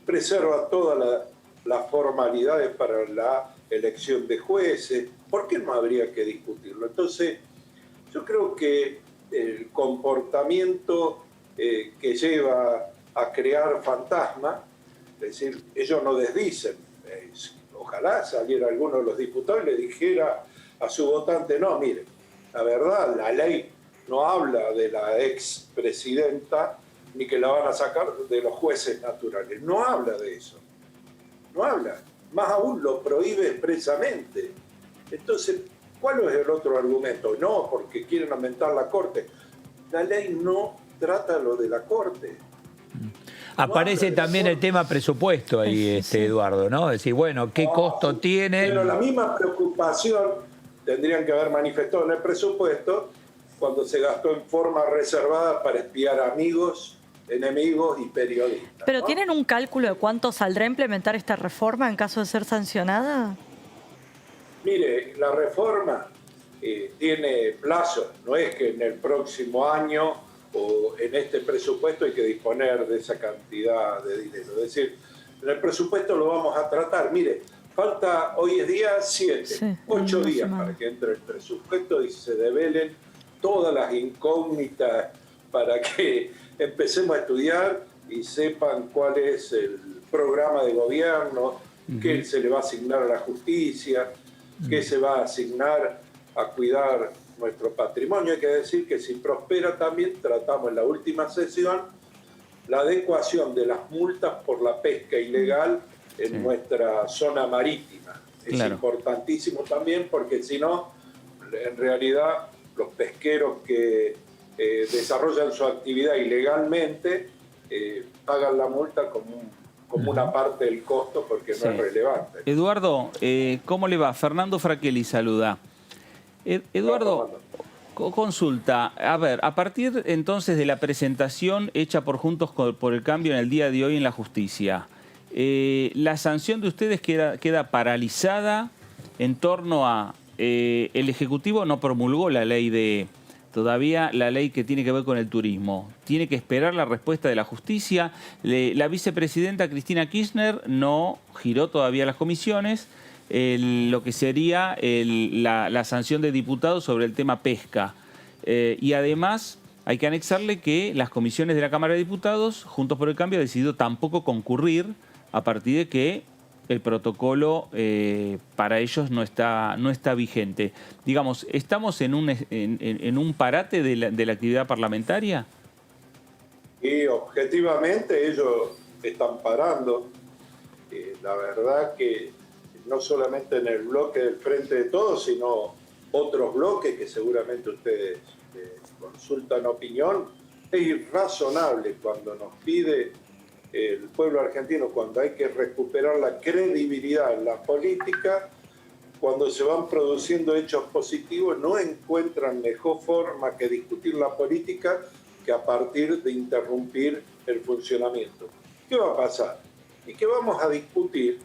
Speaker 5: preserva todas las formalidades para la elección de jueces. ¿Por qué no habría que discutirlo? Entonces, yo creo que el comportamiento que lleva a crear fantasmas, es decir, ellos no desdicen. Ojalá saliera alguno de los diputados y le dijera a su votante, no, mire, la verdad, la ley no habla de la expresidenta ni que la van a sacar de los jueces naturales. No habla de eso. No habla. Más aún lo prohíbe expresamente. Entonces, ¿cuál es el otro argumento? No, porque quieren aumentar la Corte. La ley no trata lo de la Corte.
Speaker 1: Aparece también el tema presupuesto ahí, Eduardo, ¿no? Es decir, bueno, ¿qué costo tiene?
Speaker 5: Pero la misma preocupación tendrían que haber manifestado en el presupuesto cuando se gastó en forma reservada para espiar amigos, enemigos y periodistas.
Speaker 2: ¿Pero
Speaker 5: ¿no?
Speaker 2: tienen un cálculo de cuánto saldrá implementar esta reforma en caso de ser sancionada?
Speaker 5: Mire, la reforma tiene plazo, no es que en el próximo año o en este presupuesto hay que disponer de esa cantidad de dinero. Es decir, en el presupuesto lo vamos a tratar. Mire, falta hoy es día 7, 8 días para que entre el presupuesto y se develen todas las incógnitas para que empecemos a estudiar y sepan cuál es el programa de gobierno, qué se le va a asignar a la justicia, qué se va a asignar a cuidar nuestro patrimonio. Hay que decir que si prospera también tratamos en la última sesión la adecuación de las multas por la pesca ilegal en nuestra zona marítima. Es importantísimo también porque si no, en realidad los pesqueros que desarrollan su actividad ilegalmente pagan la multa como una parte del costo porque no es relevante.
Speaker 3: Eduardo, ¿cómo le va? Fernando Fraquelli saluda. Eduardo, consulta. A ver, a partir entonces de la presentación hecha por Juntos por el Cambio en el día de hoy en la justicia, ¿la sanción de ustedes queda paralizada en torno a el Ejecutivo no promulgó la ley todavía la ley que tiene que ver con el turismo? Tiene que esperar la respuesta de la justicia. La vicepresidenta Cristina Kirchner no giró todavía las comisiones. Lo que sería la sanción de diputados sobre el tema pesca. Y además hay que anexarle que las comisiones de la Cámara de Diputados, Juntos por el Cambio, ha decidido tampoco concurrir a partir de que el protocolo para ellos no está vigente. Digamos, ¿estamos en un parate de la actividad parlamentaria?
Speaker 5: Y objetivamente ellos están parando. La verdad que no solamente en el bloque del Frente de Todos, sino otros bloques que seguramente ustedes consultan opinión. Es irrazonable cuando nos pide el pueblo argentino, cuando hay que recuperar la credibilidad en la política, cuando se van produciendo hechos positivos, no encuentran mejor forma que discutir la política que a partir de interrumpir el funcionamiento. ¿Qué va a pasar? Y que vamos a discutir.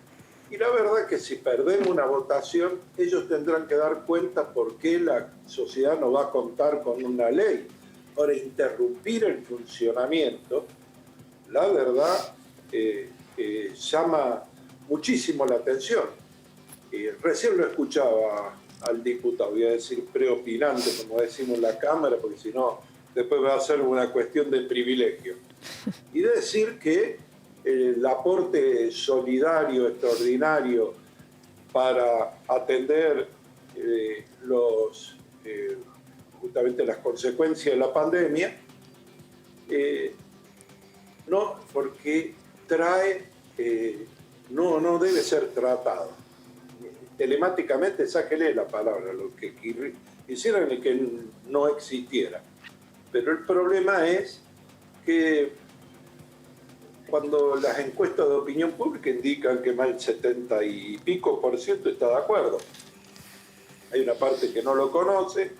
Speaker 5: Y la verdad que si perdemos una votación, ellos tendrán que dar cuenta por qué la sociedad no va a contar con una ley. Ahora, interrumpir el funcionamiento, la verdad, llama muchísimo la atención. Recién lo escuchaba al diputado, voy a decir preopinante, como decimos en la Cámara, porque si no, después va a ser una cuestión de privilegio. Y decir que el aporte solidario extraordinario para atender justamente las consecuencias de la pandemia, no, porque no debe ser tratado. Telemáticamente, sáquele la palabra, lo que quisieran es que no existiera. Pero el problema es que cuando las encuestas de opinión pública indican que más del 70 y pico % está de acuerdo. Hay una parte que no lo conoce,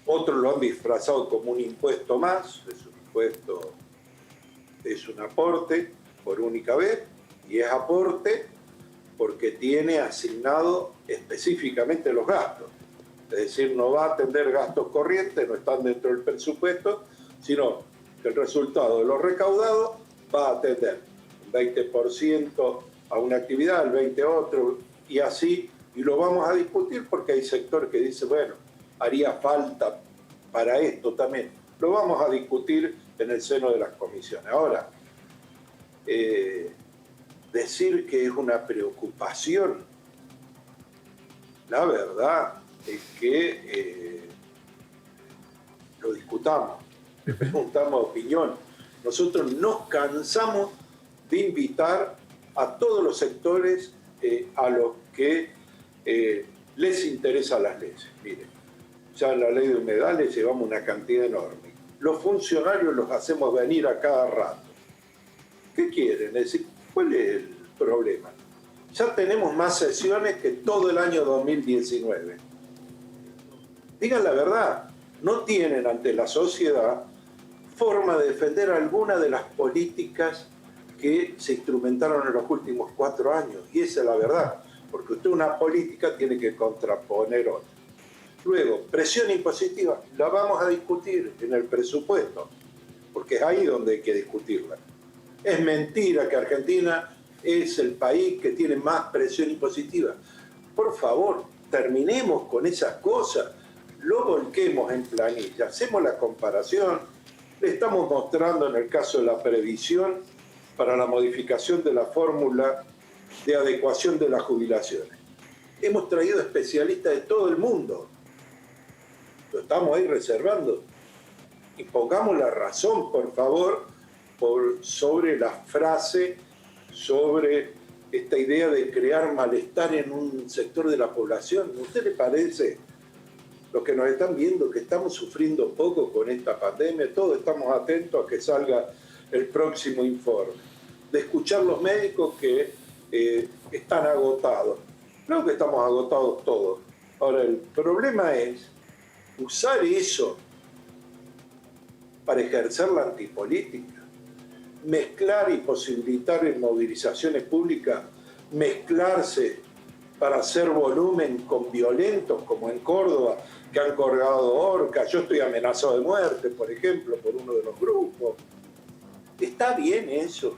Speaker 5: otros lo han disfrazado como un impuesto más, es un impuesto, es un aporte por única vez, y es aporte porque tiene asignado específicamente los gastos. Es decir, no va a atender gastos corrientes, no están dentro del presupuesto, sino que el resultado de los recaudados va a atender un 20% a una actividad, el 20% a otro, y así, y lo vamos a discutir porque hay sector que dice, bueno, haría falta para esto también. Lo vamos a discutir en el seno de las comisiones. Ahora, decir que es una preocupación, la verdad es que lo discutamos, le preguntamos opinión. Nosotros nos cansamos de invitar a todos los sectores a los que les interesan las leyes. Miren, ya en la ley de humedales llevamos una cantidad enorme. Los funcionarios los hacemos venir a cada rato. ¿Qué quieren? Es decir, ¿cuál es el problema? Ya tenemos más sesiones que todo el año 2019. Digan la verdad, no tienen ante la sociedad forma de defender alguna de las políticas que se instrumentaron en los últimos 4 años. Y esa es la verdad, porque usted una política tiene que contraponer otra. Luego, presión impositiva, la vamos a discutir en el presupuesto, porque es ahí donde hay que discutirla. Es mentira que Argentina es el país que tiene más presión impositiva. Por favor, terminemos con esas cosas, lo volquemos en planilla, hacemos la comparación. Le estamos mostrando en el caso de la previsión para la modificación de la fórmula de adecuación de las jubilaciones. Hemos traído especialistas de todo el mundo. Lo estamos ahí reservando. Y pongamos la razón, por favor, sobre la frase, sobre esta idea de crear malestar en un sector de la población. ¿A usted le parece, los que nos están viendo, que estamos sufriendo poco con esta pandemia? Todos estamos atentos a que salga el próximo informe. De escuchar los médicos que están agotados. Creo que estamos agotados todos. Ahora, el problema es usar eso para ejercer la antipolítica. Mezclar y posibilitar en movilizaciones públicas, mezclarse para hacer volumen con violentos, como en Córdoba, que han colgado horcas. Yo estoy amenazado de muerte, por ejemplo, por uno de los grupos. Está bien eso,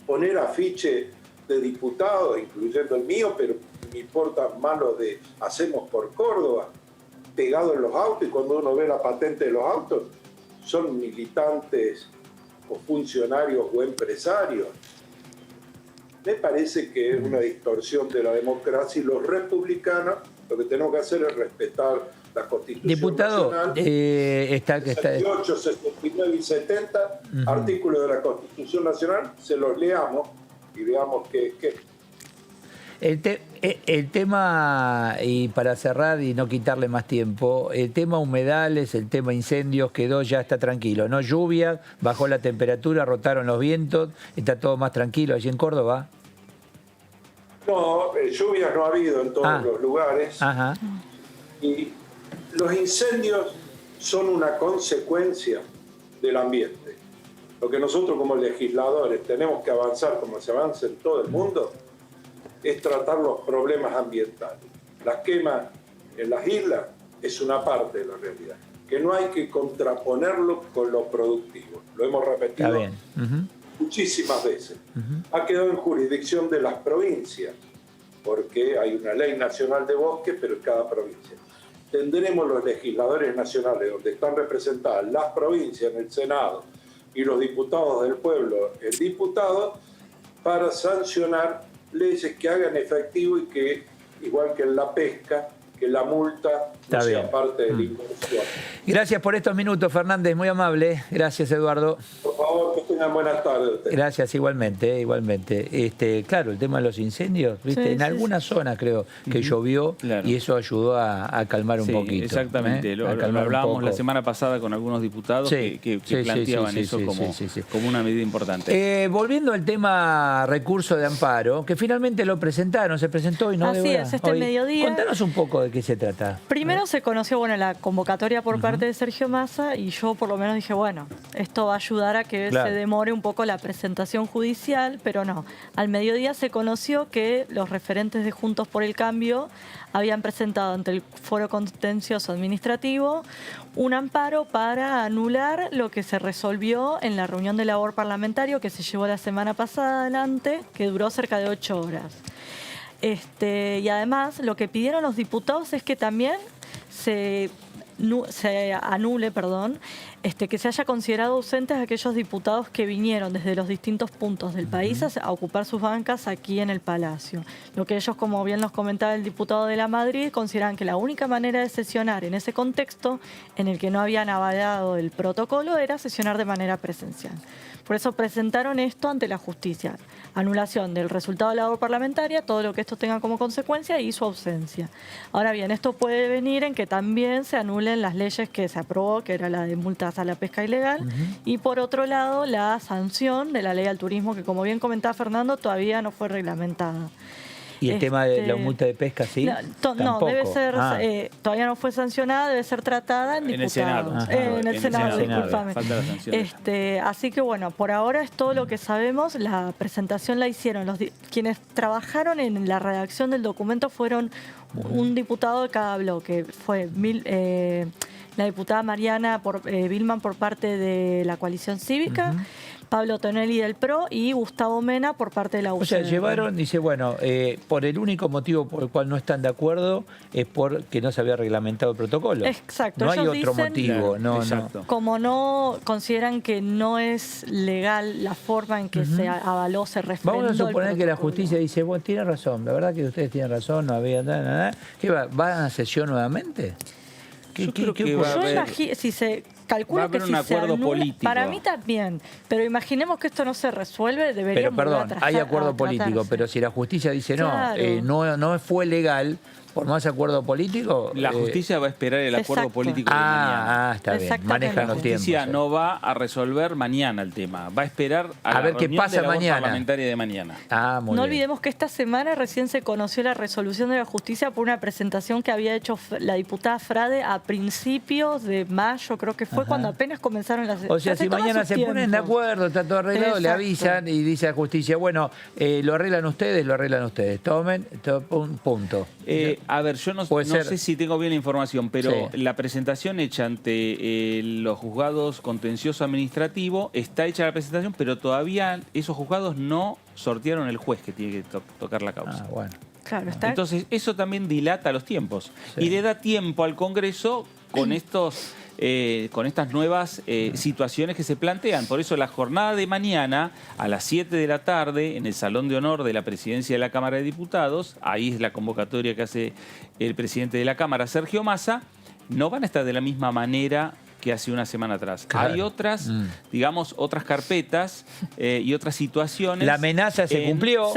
Speaker 5: poner afiche de diputados, incluyendo el mío, pero me importa más lo de Hacemos por Córdoba, pegado en los autos, y cuando uno ve la patente de los autos, son militantes o funcionarios o empresarios. Me parece que es una distorsión de la democracia, y los republicanos lo que tenemos que hacer es respetar la Constitución
Speaker 1: Diputado,
Speaker 5: Nacional, 68, 69 y 70, artículos de la Constitución Nacional, se los leamos y veamos qué.
Speaker 1: El tema, y para cerrar y no quitarle más tiempo, el tema humedales, el tema incendios ya está tranquilo, ¿no? Lluvia, bajó la temperatura, rotaron los vientos, está todo más tranquilo allí en Córdoba.
Speaker 5: No, lluvias no ha habido en todos los lugares.
Speaker 1: Ajá.
Speaker 5: Y los incendios son una consecuencia del ambiente. Lo que nosotros como legisladores tenemos que avanzar, como se avanza en todo el mundo, es tratar los problemas ambientales. Las quemas en las islas es una parte de la realidad, que no hay que contraponerlo con lo productivo. Lo hemos repetido muchísimas veces. Ha quedado en jurisdicción de las provincias, porque hay una ley nacional de bosque, pero en cada provincia. Tendremos los legisladores nacionales, donde están representadas las provincias en el Senado y los diputados del pueblo, el diputado, para sancionar leyes que hagan efectivo y que, igual que en la pesca, que la multa no sea parte de la inversión.
Speaker 1: Gracias por estos minutos, Fernández, muy amable. Gracias, Eduardo.
Speaker 5: Por favor, que tengan buenas tardes.
Speaker 1: Gracias, igualmente, igualmente. Claro, el tema de los incendios, ¿viste?
Speaker 2: Sí,
Speaker 1: en algunas zonas creo que llovió y eso ayudó a calmar un poquito.
Speaker 3: Exactamente, lo hablábamos la semana pasada con algunos diputados que planteaban eso como una medida importante.
Speaker 1: Volviendo al tema recurso de amparo, que finalmente lo presentaron, se presentó y no
Speaker 2: Así es, mediodía.
Speaker 1: Contanos un poco de qué se trata.
Speaker 2: Primero se conoció la convocatoria por parte de Sergio Massa y yo por lo menos dije, bueno, esto va a ayudar a que se demore un poco la presentación judicial, pero no. Al mediodía se conoció que los referentes de Juntos por el Cambio habían presentado ante el Foro Contencioso Administrativo un amparo para anular lo que se resolvió en la reunión de labor parlamentario que se llevó la semana pasada adelante, que duró cerca de 8 horas. Y además lo que pidieron los diputados es que también se anule, que se haya considerado ausentes aquellos diputados que vinieron desde los distintos puntos del país a ocupar sus bancas aquí en el Palacio. Lo que ellos, como bien nos comentaba el diputado de la Madrid, consideran que la única manera de sesionar en ese contexto en el que no habían avalado el protocolo era sesionar de manera presencial. Por eso presentaron esto ante la justicia. Anulación del resultado de la labor parlamentaria, todo lo que esto tenga como consecuencia y su ausencia. Ahora bien, esto puede venir en que también se anulen las leyes que se aprobó, que era la de multas a la pesca ilegal, y por otro lado la sanción de la ley al turismo, que como bien comentaba Fernando, todavía no fue reglamentada.
Speaker 1: ¿Y el tema de la multa de pesca, sí?
Speaker 2: No, debe ser, todavía no fue sancionada, debe ser tratada en diputados. En el Senado, discúlpame.
Speaker 3: Falta la sanción.
Speaker 2: Así que bueno, por ahora es todo lo que sabemos. La presentación la hicieron quienes trabajaron en la redacción del documento fueron un diputado de cada bloque. Fue la diputada Mariana Vilman por parte de la coalición cívica, Pablo Tonelli del PRO y Gustavo Mena por parte de la UCD.
Speaker 1: O sea, llevaron, dice, bueno, por el único motivo por el cual no están de acuerdo es porque no se había reglamentado el protocolo.
Speaker 2: Exacto.
Speaker 1: No hay otro motivo. No.
Speaker 2: Como no consideran que no es legal la forma en que se avaló, se refrendó.
Speaker 1: Vamos a suponer que la justicia dice, bueno, tiene razón, la verdad que ustedes tienen razón, no había nada. ¿Qué va? ¿Va a sesión nuevamente?
Speaker 3: Yo creo que va a haber...
Speaker 2: Si se calcula que si
Speaker 3: un acuerdo
Speaker 2: anula,
Speaker 3: político.
Speaker 2: Para mí también, pero imaginemos que esto no se resuelve, deberíamos...
Speaker 1: Pero perdón, hay acuerdo político, pero si la justicia dice no fue legal, por más acuerdo político...
Speaker 3: La justicia va a esperar el acuerdo político de mañana.
Speaker 1: Está bien, manejan los tiempos.
Speaker 3: La justicia no va a resolver mañana el tema, va a esperar a
Speaker 1: ver qué pasa mañana.
Speaker 3: Parlamentaria de mañana.
Speaker 2: No olvidemos que esta semana recién se conoció la resolución de la justicia por una presentación que había hecho la diputada Frade a principios de mayo, creo que fue cuando apenas comenzaron las...
Speaker 1: O sea, si mañana se ponen de acuerdo, está todo arreglado, le avisan y dice a la justicia, bueno, lo arreglan ustedes, tomen, punto.
Speaker 3: A ver, yo no sé si tengo bien la información, pero la presentación hecha ante los juzgados contencioso administrativo, está hecha la presentación, pero todavía esos juzgados no sortearon el juez que tiene que tocar la causa.
Speaker 1: Bueno.
Speaker 2: Claro, está.
Speaker 3: Entonces, eso también dilata los tiempos y le da tiempo al Congreso con estas nuevas situaciones que se plantean. Por eso la jornada de mañana a las 7 de la tarde en el Salón de Honor de la Presidencia de la Cámara de Diputados, ahí es la convocatoria que hace el presidente de la Cámara, Sergio Massa, no van a estar de la misma manera que hace una semana atrás. Claro. Hay otras, digamos, otras carpetas y otras situaciones.
Speaker 1: La amenaza se cumplió.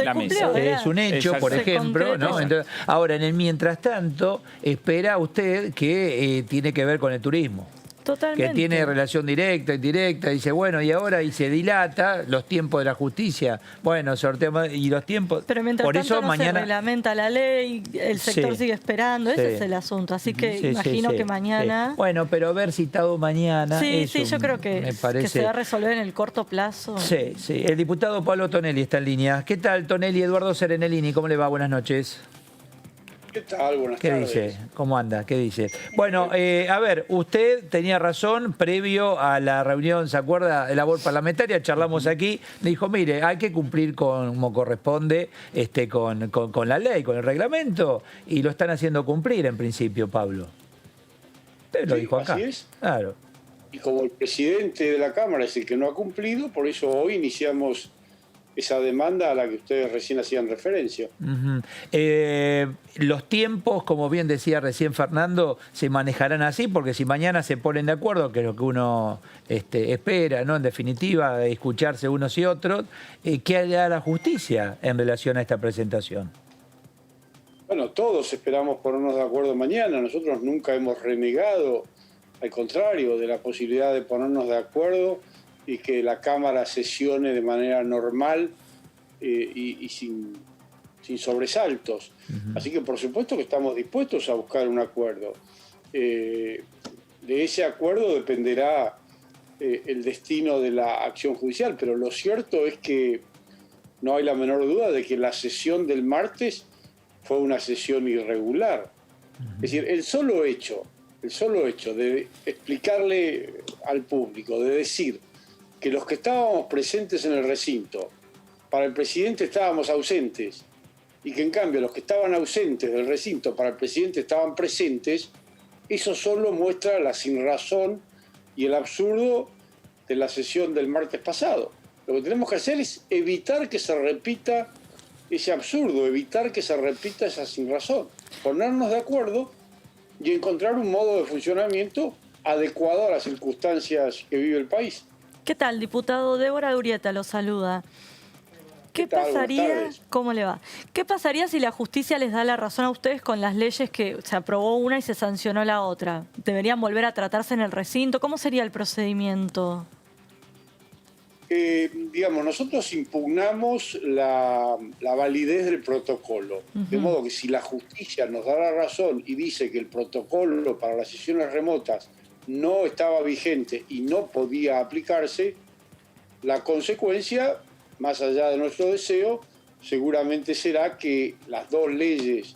Speaker 1: Es un hecho, por ejemplo. ¿No? Entonces, ahora, en el mientras tanto, espera usted que tiene que ver con el turismo.
Speaker 2: Totalmente.
Speaker 1: Que tiene relación directa, indirecta, dice, bueno, y ahora y se dilata los tiempos de la justicia. Bueno, sorteamos y los tiempos.
Speaker 2: Pero mientras
Speaker 1: por
Speaker 2: tanto
Speaker 1: eso
Speaker 2: no
Speaker 1: mañana
Speaker 2: se reglamenta la ley, el sector sigue esperando, ese es el asunto. Así que imagino que mañana...
Speaker 1: Bueno, pero haber citado mañana...
Speaker 2: yo creo que se va a resolver en el corto plazo.
Speaker 1: Sí. El diputado Pablo Tonelli está en línea. ¿Qué tal, Tonelli? Eduardo Serenellini, ¿cómo le va? Buenas noches.
Speaker 6: ¿Qué tal? Buenas
Speaker 1: ¿Qué
Speaker 6: tardes.
Speaker 1: dice? ¿Cómo anda? ¿Qué dice? Bueno, a ver, usted tenía razón, previo a la reunión, ¿se acuerda? De labor parlamentaria, charlamos aquí, dijo, mire, hay que cumplir como corresponde con la ley, con el reglamento, y lo están haciendo cumplir en principio, Pablo. Usted lo dijo acá.
Speaker 6: Así es.
Speaker 1: Claro.
Speaker 6: Y como el presidente de la Cámara es el que no ha cumplido, por eso hoy iniciamos esa demanda a la que ustedes recién hacían referencia.
Speaker 1: Los tiempos, como bien decía recién Fernando, se manejarán así, porque si mañana se ponen de acuerdo, que es lo que uno espera, ¿no? En definitiva, de escucharse unos y otros, ¿qué hará la justicia en relación a esta presentación?
Speaker 6: Bueno, todos esperamos ponernos de acuerdo mañana. Nosotros nunca hemos renegado, al contrario, de la posibilidad de ponernos de acuerdo y que la Cámara sesione de manera normal y sin sobresaltos. Así que por supuesto que estamos dispuestos a buscar un acuerdo. De ese acuerdo dependerá el destino de la acción judicial, pero lo cierto es que no hay la menor duda de que la sesión del martes fue una sesión irregular. Es decir, el solo hecho de explicarle al público, de decir que los que estábamos presentes en el recinto, para el presidente estábamos ausentes, y que en cambio los que estaban ausentes del recinto para el presidente estaban presentes, eso solo muestra la sinrazón y el absurdo de la sesión del martes pasado. Lo que tenemos que hacer es evitar que se repita ese absurdo, evitar que se repita esa sinrazón, ponernos de acuerdo y encontrar un modo de funcionamiento adecuado a las circunstancias que vive el país.
Speaker 2: ¿Qué tal, diputado? Débora Urrieta lo saluda. ¿Qué pasaría? ¿Cómo le va? ¿Qué pasaría si la justicia les da la razón a ustedes con las leyes que se aprobó una y se sancionó la otra? ¿Deberían volver a tratarse en el recinto? ¿Cómo sería el procedimiento?
Speaker 6: Digamos, nosotros impugnamos la validez del protocolo. De modo que si la justicia nos da la razón y dice que el protocolo para las sesiones remotas no estaba vigente y no podía aplicarse, la consecuencia, más allá de nuestro deseo, seguramente será que las dos leyes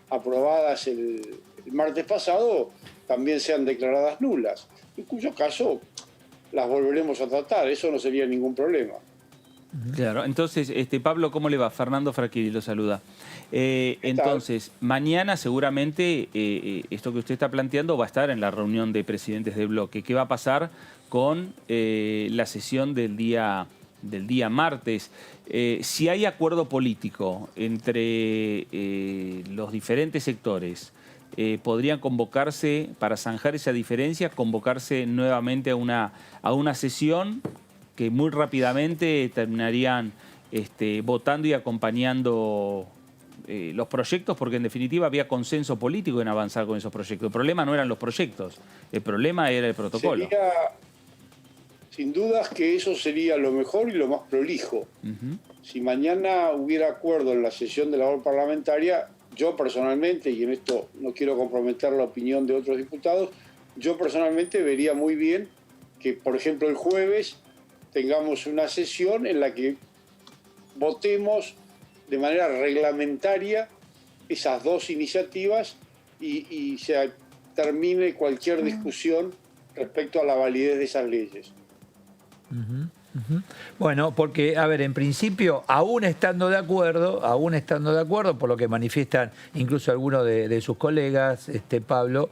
Speaker 6: aprobadas el martes pasado también sean declaradas nulas, en cuyo caso las volveremos a tratar, eso no sería ningún problema.
Speaker 3: Claro, entonces, Pablo, ¿cómo le va? Fernando Fraquiri lo saluda. Entonces, mañana seguramente esto que usted está planteando va a estar en la reunión de presidentes de bloque. ¿Qué va a pasar con la sesión del día martes? Si hay acuerdo político entre los diferentes sectores, podrían convocarse, para zanjar esa diferencia, convocarse nuevamente a una sesión que muy rápidamente terminarían votando y acompañando los proyectos, porque en definitiva había consenso político en avanzar con esos proyectos. El problema no eran los proyectos, el problema era el protocolo.
Speaker 6: Sin dudas que eso sería lo mejor y lo más prolijo. Si mañana hubiera acuerdo en la sesión de labor parlamentaria, yo personalmente, y en esto no quiero comprometer la opinión de otros diputados, yo personalmente vería muy bien que, por ejemplo, el jueves tengamos una sesión en la que votemos de manera reglamentaria esas dos iniciativas y se termine cualquier discusión respecto a la validez de esas leyes.
Speaker 1: Bueno, porque, a ver, en principio, aún estando de acuerdo, por lo que manifiestan incluso algunos de sus colegas, Pablo,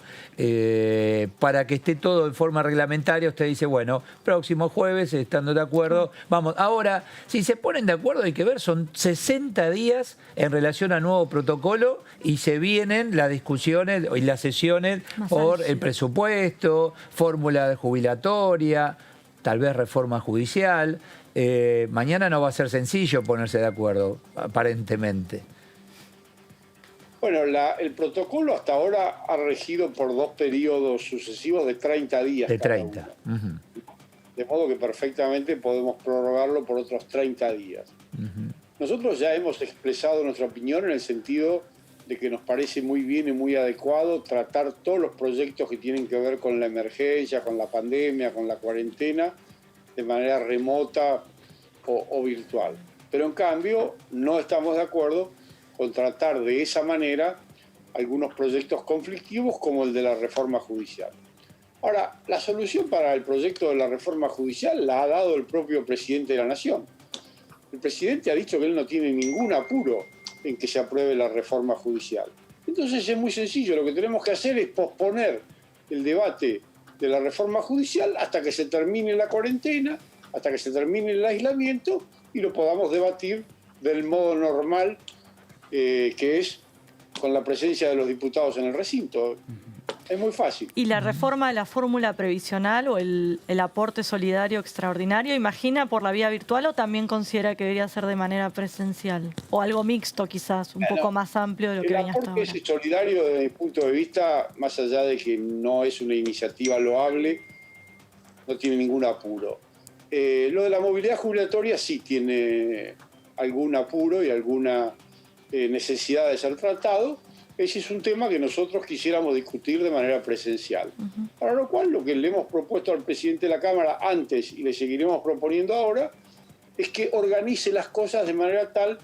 Speaker 1: para que esté todo en forma reglamentaria, usted dice, bueno, próximo jueves, estando de acuerdo, vamos. Ahora, si se ponen de acuerdo, hay que ver, son 60 días en relación al nuevo protocolo y se vienen las discusiones y las sesiones por el presupuesto, fórmula jubilatoria, tal vez reforma judicial. Mañana no va a ser sencillo ponerse de acuerdo, aparentemente.
Speaker 6: Bueno, el protocolo hasta ahora ha regido por 2 periodos sucesivos de 30 días.
Speaker 1: De 30.
Speaker 6: De modo que perfectamente podemos prorrogarlo por otros 30 días. Nosotros ya hemos expresado nuestra opinión en el sentido de que nos parece muy bien y muy adecuado tratar todos los proyectos que tienen que ver con la emergencia, con la pandemia, con la cuarentena, de manera remota o virtual. Pero en cambio no estamos de acuerdo con tratar de esa manera algunos proyectos conflictivos como el de la reforma judicial. Ahora, la solución para el proyecto de la reforma judicial la ha dado el propio presidente de la Nación. El presidente ha dicho que él no tiene ningún apuro en que se apruebe la reforma judicial. Entonces es muy sencillo, lo que tenemos que hacer es posponer el debate de la reforma judicial hasta que se termine la cuarentena, hasta que se termine el aislamiento y lo podamos debatir del modo normal, que es con la presencia de los diputados en el recinto. Es muy fácil.
Speaker 2: ¿Y la reforma de la fórmula previsional o el aporte solidario extraordinario, imagina por la vía virtual o también considera que debería ser de manera presencial? O algo mixto quizás, un poco más amplio de lo que venía hasta ahora.
Speaker 6: El aporte solidario desde mi punto de vista, más allá de que no es una iniciativa loable, no tiene ningún apuro. Lo de la movilidad jubilatoria sí tiene algún apuro y alguna necesidad de ser tratado. Ese es un tema que nosotros quisiéramos discutir de manera presencial. Para lo cual, lo que le hemos propuesto al presidente de la Cámara antes y le seguiremos proponiendo ahora es que organice las cosas de manera tal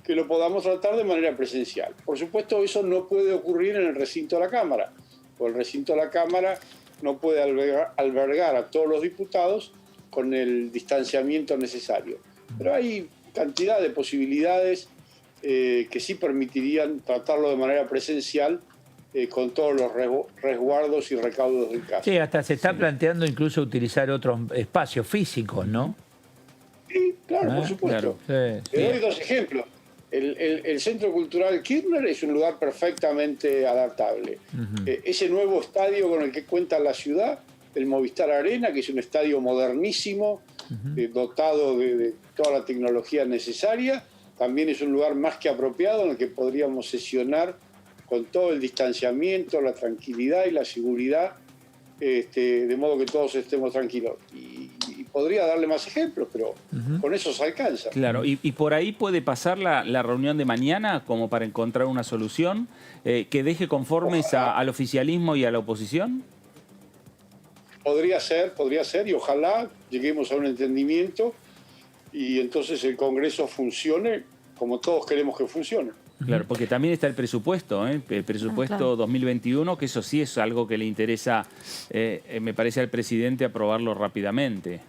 Speaker 6: que lo podamos tratar de manera presencial. Por supuesto, eso no puede ocurrir en el recinto de la Cámara, porque el recinto de la Cámara no puede albergar a todos los diputados con el distanciamiento necesario. Pero hay cantidad de posibilidades que sí permitirían tratarlo de manera presencial con todos los resguardos y recaudos del caso.
Speaker 1: Sí, hasta se está planteando incluso utilizar otros espacios físicos, ¿no?
Speaker 6: Sí, claro, por supuesto.
Speaker 1: Claro. Sí,
Speaker 6: Te doy dos ejemplos. El Centro Cultural Kirchner es un lugar perfectamente adaptable. Ese nuevo estadio con el que cuenta la ciudad, el Movistar Arena, que es un estadio modernísimo, dotado de toda la tecnología necesaria, también es un lugar más que apropiado en el que podríamos sesionar con todo el distanciamiento, la tranquilidad y la seguridad, de modo que todos estemos tranquilos. Y podría darle más ejemplos, pero con eso se alcanza.
Speaker 3: Claro, y por ahí puede pasar la reunión de mañana como para encontrar una solución que deje conformes al oficialismo y a la oposición.
Speaker 6: Podría ser, y ojalá lleguemos a un entendimiento y entonces el Congreso funcione como todos queremos que funcione.
Speaker 3: Claro, porque también está el presupuesto, el presupuesto
Speaker 2: claro.
Speaker 3: 2021, que eso sí es algo que le interesa, me parece, al presidente aprobarlo rápidamente.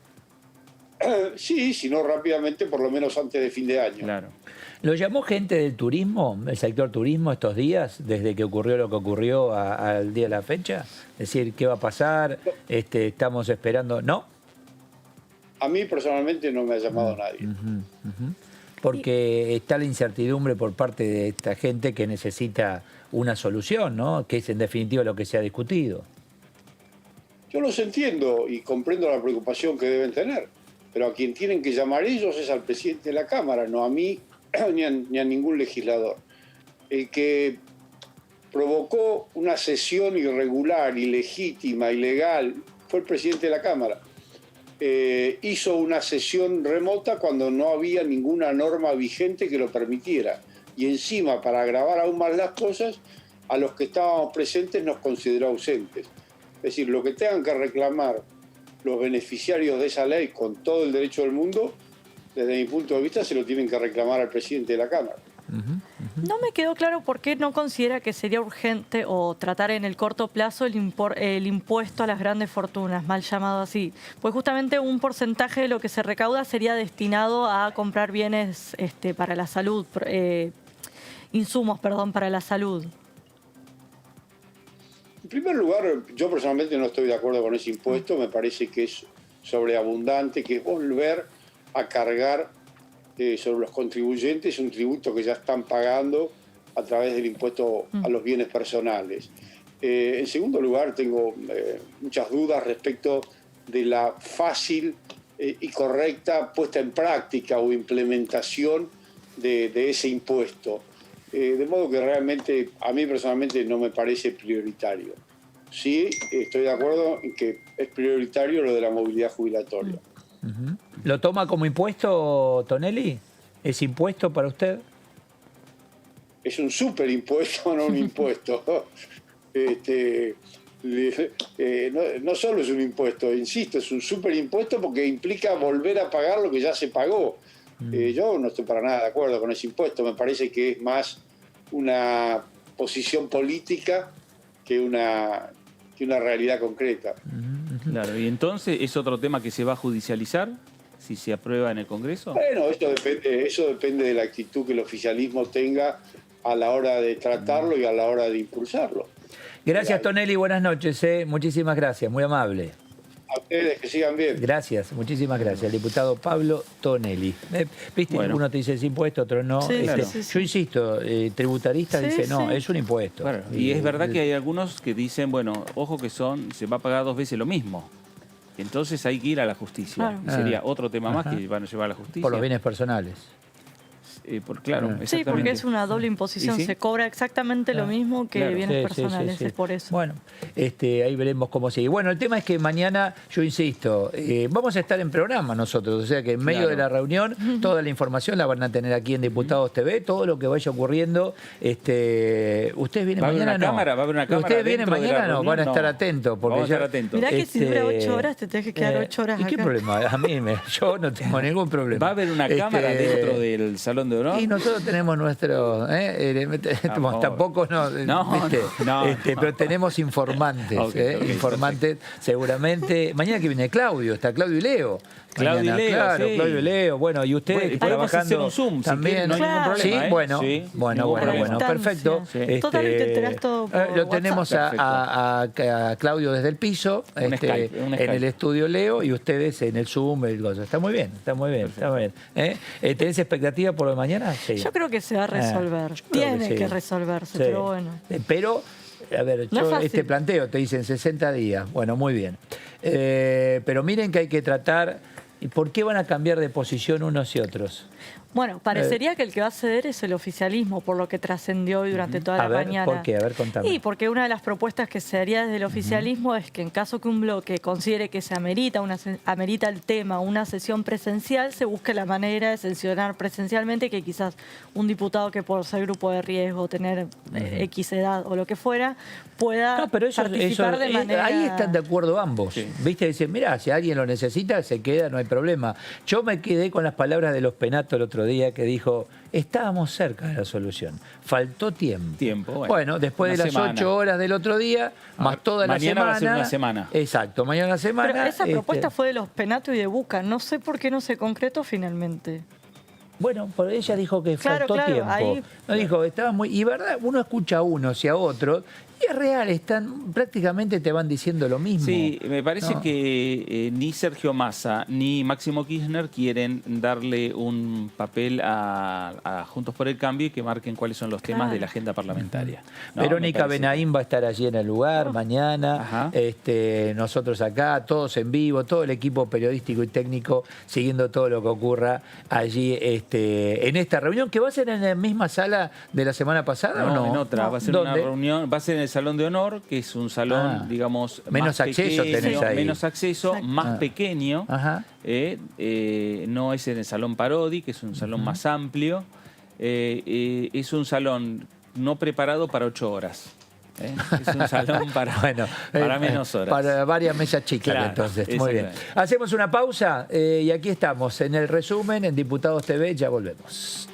Speaker 6: Sí, si no rápidamente, por lo menos antes de fin de año.
Speaker 3: Claro.
Speaker 1: ¿Lo llamó gente del turismo, el sector turismo estos días, desde que ocurrió lo que ocurrió al día de la fecha? Es decir, ¿qué va a pasar? Estamos esperando... ¿No?
Speaker 6: A mí personalmente no me ha llamado nadie.
Speaker 1: Porque está la incertidumbre por parte de esta gente que necesita una solución, ¿no? Que es en definitiva lo que se ha discutido.
Speaker 6: Yo los entiendo y comprendo la preocupación que deben tener, pero a quien tienen que llamar ellos es al presidente de la Cámara, no a mí ni a ningún legislador. El que provocó una sesión irregular, ilegítima, ilegal, fue el presidente de la Cámara. Hizo una sesión remota cuando no había ninguna norma vigente que lo permitiera. Y encima, para agravar aún más las cosas, a los que estábamos presentes nos consideró ausentes. Es decir, lo que tengan que reclamar los beneficiarios de esa ley con todo el derecho del mundo, desde mi punto de vista, se lo tienen que reclamar al presidente de la Cámara.
Speaker 2: No me quedó claro por qué no considera que sería urgente o tratar en el corto plazo el impuesto a las grandes fortunas, mal llamado así. Pues justamente un porcentaje de lo que se recauda sería destinado a comprar bienes para la salud, insumos, para la salud.
Speaker 6: En primer lugar, yo personalmente no estoy de acuerdo con ese impuesto, me parece que es sobreabundante, que es volver a cargar sobre los contribuyentes un tributo que ya están pagando a través del impuesto a los bienes personales. En segundo lugar, tengo muchas dudas respecto de la fácil y correcta puesta en práctica o implementación de ese impuesto. De modo que realmente a mí personalmente no me parece prioritario. Sí, estoy de acuerdo en que es prioritario lo de la movilidad jubilatoria.
Speaker 1: ¿Lo toma como impuesto, Tonelli? ¿Es impuesto para usted?
Speaker 6: Es un superimpuesto, no un impuesto. No solo es un impuesto, insisto, es un superimpuesto porque implica volver a pagar lo que ya se pagó. Yo no estoy para nada de acuerdo con ese impuesto, me parece que es más una posición política que una realidad concreta.
Speaker 3: Claro, y entonces, ¿es otro tema que se va a judicializar si se aprueba en el Congreso?
Speaker 6: Bueno, eso depende de la actitud que el oficialismo tenga a la hora de tratarlo y a la hora de impulsarlo.
Speaker 1: Gracias, Tonelli, buenas noches. Muchísimas gracias, muy amable.
Speaker 6: A ustedes, que sigan bien.
Speaker 1: Gracias, muchísimas gracias. El diputado Pablo Tonelli. ¿Viste?
Speaker 3: Bueno.
Speaker 1: Uno te dice es impuesto, otro no.
Speaker 2: Sí,
Speaker 3: claro.
Speaker 2: sí, sí.
Speaker 1: Yo insisto, tributarista
Speaker 2: Sí,
Speaker 1: dice no,
Speaker 2: sí.
Speaker 1: es un impuesto.
Speaker 3: Claro, y es verdad que hay algunos que dicen, bueno, ojo que se va a pagar 2 veces lo mismo. Entonces hay que ir a la justicia.
Speaker 2: Claro.
Speaker 3: Y sería otro tema más
Speaker 1: Ajá.
Speaker 3: que van a llevar a la justicia.
Speaker 1: Por los bienes personales.
Speaker 3: Claro,
Speaker 2: Sí,
Speaker 3: exactamente.
Speaker 2: porque es una doble imposición.
Speaker 3: ¿Y sí?
Speaker 2: Se cobra exactamente lo mismo que
Speaker 3: Claro.
Speaker 2: bienes
Speaker 1: Sí,
Speaker 2: personales,
Speaker 1: sí, sí, sí.
Speaker 2: es por eso.
Speaker 1: Bueno, ahí veremos cómo sigue. Bueno, el tema es que mañana, yo insisto, vamos a estar en programa nosotros, o sea que en medio
Speaker 3: Claro.
Speaker 1: de la reunión, toda la información la van a tener aquí en Diputados TV, todo lo que vaya ocurriendo. ¿Ustedes vienen
Speaker 3: ¿Va a haber
Speaker 1: mañana?
Speaker 3: una
Speaker 1: No.
Speaker 3: cámara? ¿Va a haber una cámara
Speaker 1: ¿Ustedes vienen
Speaker 3: dentro de la
Speaker 1: mañana? No,
Speaker 3: reunión?
Speaker 1: van a estar
Speaker 3: No.
Speaker 1: atentos. Porque
Speaker 3: Vamos a estar atentos.
Speaker 2: Mirá que si dura 8 horas, te tenés que quedar 8 horas
Speaker 1: ¿Y qué
Speaker 2: acá.
Speaker 1: problema? Yo no tengo ningún problema.
Speaker 3: ¿Va a haber una cámara dentro del Salón de Honor?
Speaker 1: Y nosotros tenemos nuestro...
Speaker 3: favor.
Speaker 1: tampoco no, ¿viste?
Speaker 3: no.
Speaker 1: Pero tenemos informantes,
Speaker 3: Ok,
Speaker 1: informantes seguramente. Mañana que viene Claudio, está Claudio y Leo.
Speaker 3: Claudio y Leo,
Speaker 1: claro,
Speaker 3: sí.
Speaker 1: Claudio y Leo. Bueno, y ustedes
Speaker 3: Bueno, y podemos hacer un Zoom, si
Speaker 1: también.
Speaker 3: quieren, no hay ningún
Speaker 1: Sí,
Speaker 3: problema, ¿eh?
Speaker 1: bueno,
Speaker 3: Sí,
Speaker 1: bueno,
Speaker 3: ningún
Speaker 1: bueno,
Speaker 3: problema.
Speaker 1: bueno, perfecto.
Speaker 2: Sí. Total, te enterás todo por
Speaker 1: Lo
Speaker 2: WhatsApp.
Speaker 1: tenemos a Claudio desde el piso,
Speaker 3: Un Skype, un
Speaker 1: en
Speaker 3: Skype.
Speaker 1: el estudio Leo, y ustedes en el Zoom, el gozo. Está muy bien, está muy bien, está muy bien. ¿Tenés expectativa por lo de mañana? Sí.
Speaker 2: Yo creo que se va a resolver.
Speaker 1: yo creo
Speaker 2: Tiene
Speaker 1: que sí.
Speaker 2: que resolverse,
Speaker 1: Sí.
Speaker 2: pero bueno.
Speaker 1: Pero, a ver,
Speaker 2: No es
Speaker 1: yo
Speaker 2: fácil.
Speaker 1: planteo, te dicen 60 días. Bueno, muy bien. Pero miren que hay que tratar... ¿Y por qué van a cambiar de posición unos y otros?
Speaker 2: Bueno, parecería que el que va a ceder es el oficialismo, por lo que trascendió hoy durante toda
Speaker 1: A
Speaker 2: la
Speaker 1: ver,
Speaker 2: mañana.
Speaker 1: ¿por qué? A ver, contame.
Speaker 2: Y porque una de las propuestas que se haría desde el oficialismo es que en caso que un bloque considere que se amerita el tema, una sesión presencial, se busque la manera de sesionar presencialmente, que quizás un diputado que por ser grupo de riesgo, tener X edad o lo que fuera, pueda
Speaker 1: No, pero
Speaker 2: participar de manera...
Speaker 1: ahí están de acuerdo ambos.
Speaker 3: Sí.
Speaker 1: ¿Viste? Dicen, mirá, si alguien lo necesita, se queda, no hay problema. Yo me quedé con las palabras de los Penato el otro día que dijo, estábamos cerca de la solución. Faltó tiempo. Bueno, después de las 8 horas del otro día, más toda la semana.
Speaker 3: Mañana va a ser una semana.
Speaker 1: Exacto, mañana una semana.
Speaker 2: Pero esa propuesta fue de los Penato y de Buca. No sé por qué no se concretó finalmente.
Speaker 1: Bueno, por ella dijo que
Speaker 2: Claro,
Speaker 1: faltó
Speaker 2: claro,
Speaker 1: tiempo.
Speaker 2: ahí-
Speaker 1: No dijo, estaba muy... Y verdad, uno escucha a unos y a otros, y es real, prácticamente te van diciendo lo mismo.
Speaker 3: Sí, me parece
Speaker 1: ¿no?
Speaker 3: que ni Sergio Massa ni Máximo Kirchner quieren darle un papel a Juntos por el Cambio y que marquen cuáles son los temas
Speaker 2: Claro.
Speaker 3: de la agenda parlamentaria. No,
Speaker 1: Verónica
Speaker 3: me parece-
Speaker 1: Benaín va a estar allí en el lugar mañana.
Speaker 3: Ajá.
Speaker 1: Nosotros acá, todos en vivo, todo el equipo periodístico y técnico siguiendo todo lo que ocurra allí en esta reunión, que va a ser en la misma sala de la semana pasada ¿o no?
Speaker 3: En otra, va a ser
Speaker 1: ¿Dónde?
Speaker 3: una reunión, va a ser en el Salón de Honor, que es un salón, digamos,
Speaker 1: Menos
Speaker 3: más
Speaker 1: acceso
Speaker 3: pequeño,
Speaker 1: tenés ahí.
Speaker 3: menos acceso,
Speaker 2: Exacto.
Speaker 3: más pequeño.
Speaker 1: Ajá.
Speaker 3: No es en el Salón Parodi, que es un salón más amplio. Es un salón no preparado para 8 horas. Es un salón para, para menos horas.
Speaker 1: Para varias mesas chicas,
Speaker 3: Claro,
Speaker 1: entonces. Muy bien.
Speaker 3: exactamente.
Speaker 1: Hacemos una pausa y aquí estamos en el resumen en Diputados TV. Ya volvemos.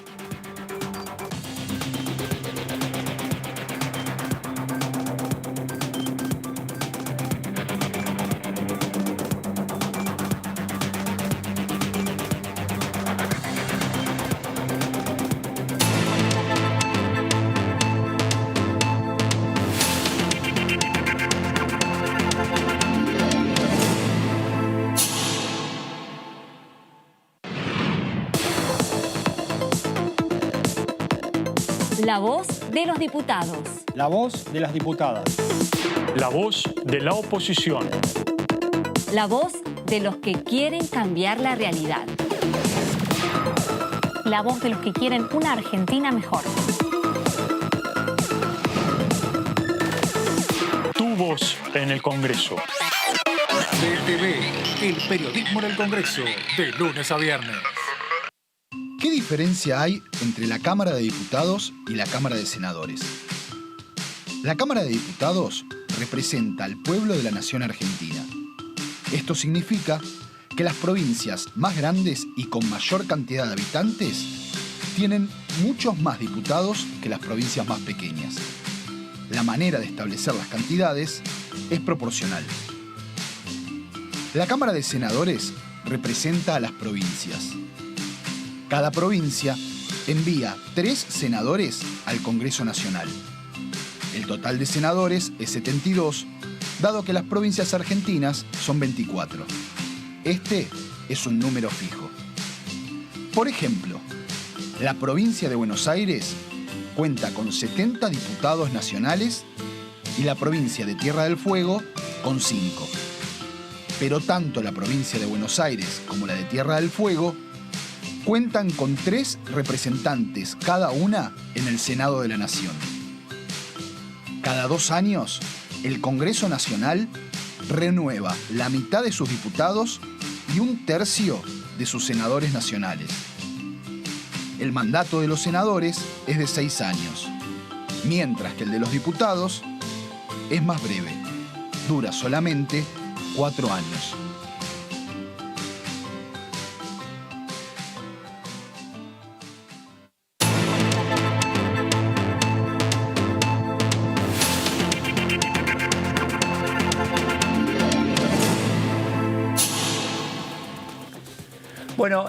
Speaker 7: La voz de los diputados.
Speaker 8: La voz de las diputadas.
Speaker 9: La voz de la oposición.
Speaker 7: La voz de los que quieren cambiar la realidad. La voz de los que quieren una Argentina mejor.
Speaker 9: Tu voz en el Congreso.
Speaker 10: DTV, el periodismo en el Congreso, de lunes a viernes.
Speaker 11: ¿Qué diferencia hay entre la Cámara de Diputados y la Cámara de Senadores? La Cámara de Diputados representa al pueblo de la nación argentina. Esto significa que las provincias más grandes y con mayor cantidad de habitantes tienen muchos más diputados que las provincias más pequeñas. La manera de establecer las cantidades es proporcional. La Cámara de Senadores representa a las provincias. Cada provincia envía 3 senadores al Congreso Nacional. El total de senadores es 72 dado que las provincias argentinas son 24. Este es un número fijo. Por ejemplo, la provincia de Buenos Aires cuenta con 70 diputados nacionales y la provincia de Tierra del Fuego con 5. Pero tanto la provincia de Buenos Aires como la de Tierra del Fuego cuentan con 3 representantes cada una en el Senado de la Nación. Cada 2 años, el Congreso Nacional renueva la mitad de sus diputados y 1/3 de sus senadores nacionales. El mandato de los senadores es de 6 años, mientras que el de los diputados es más breve, dura solamente 4 años.
Speaker 1: Bueno,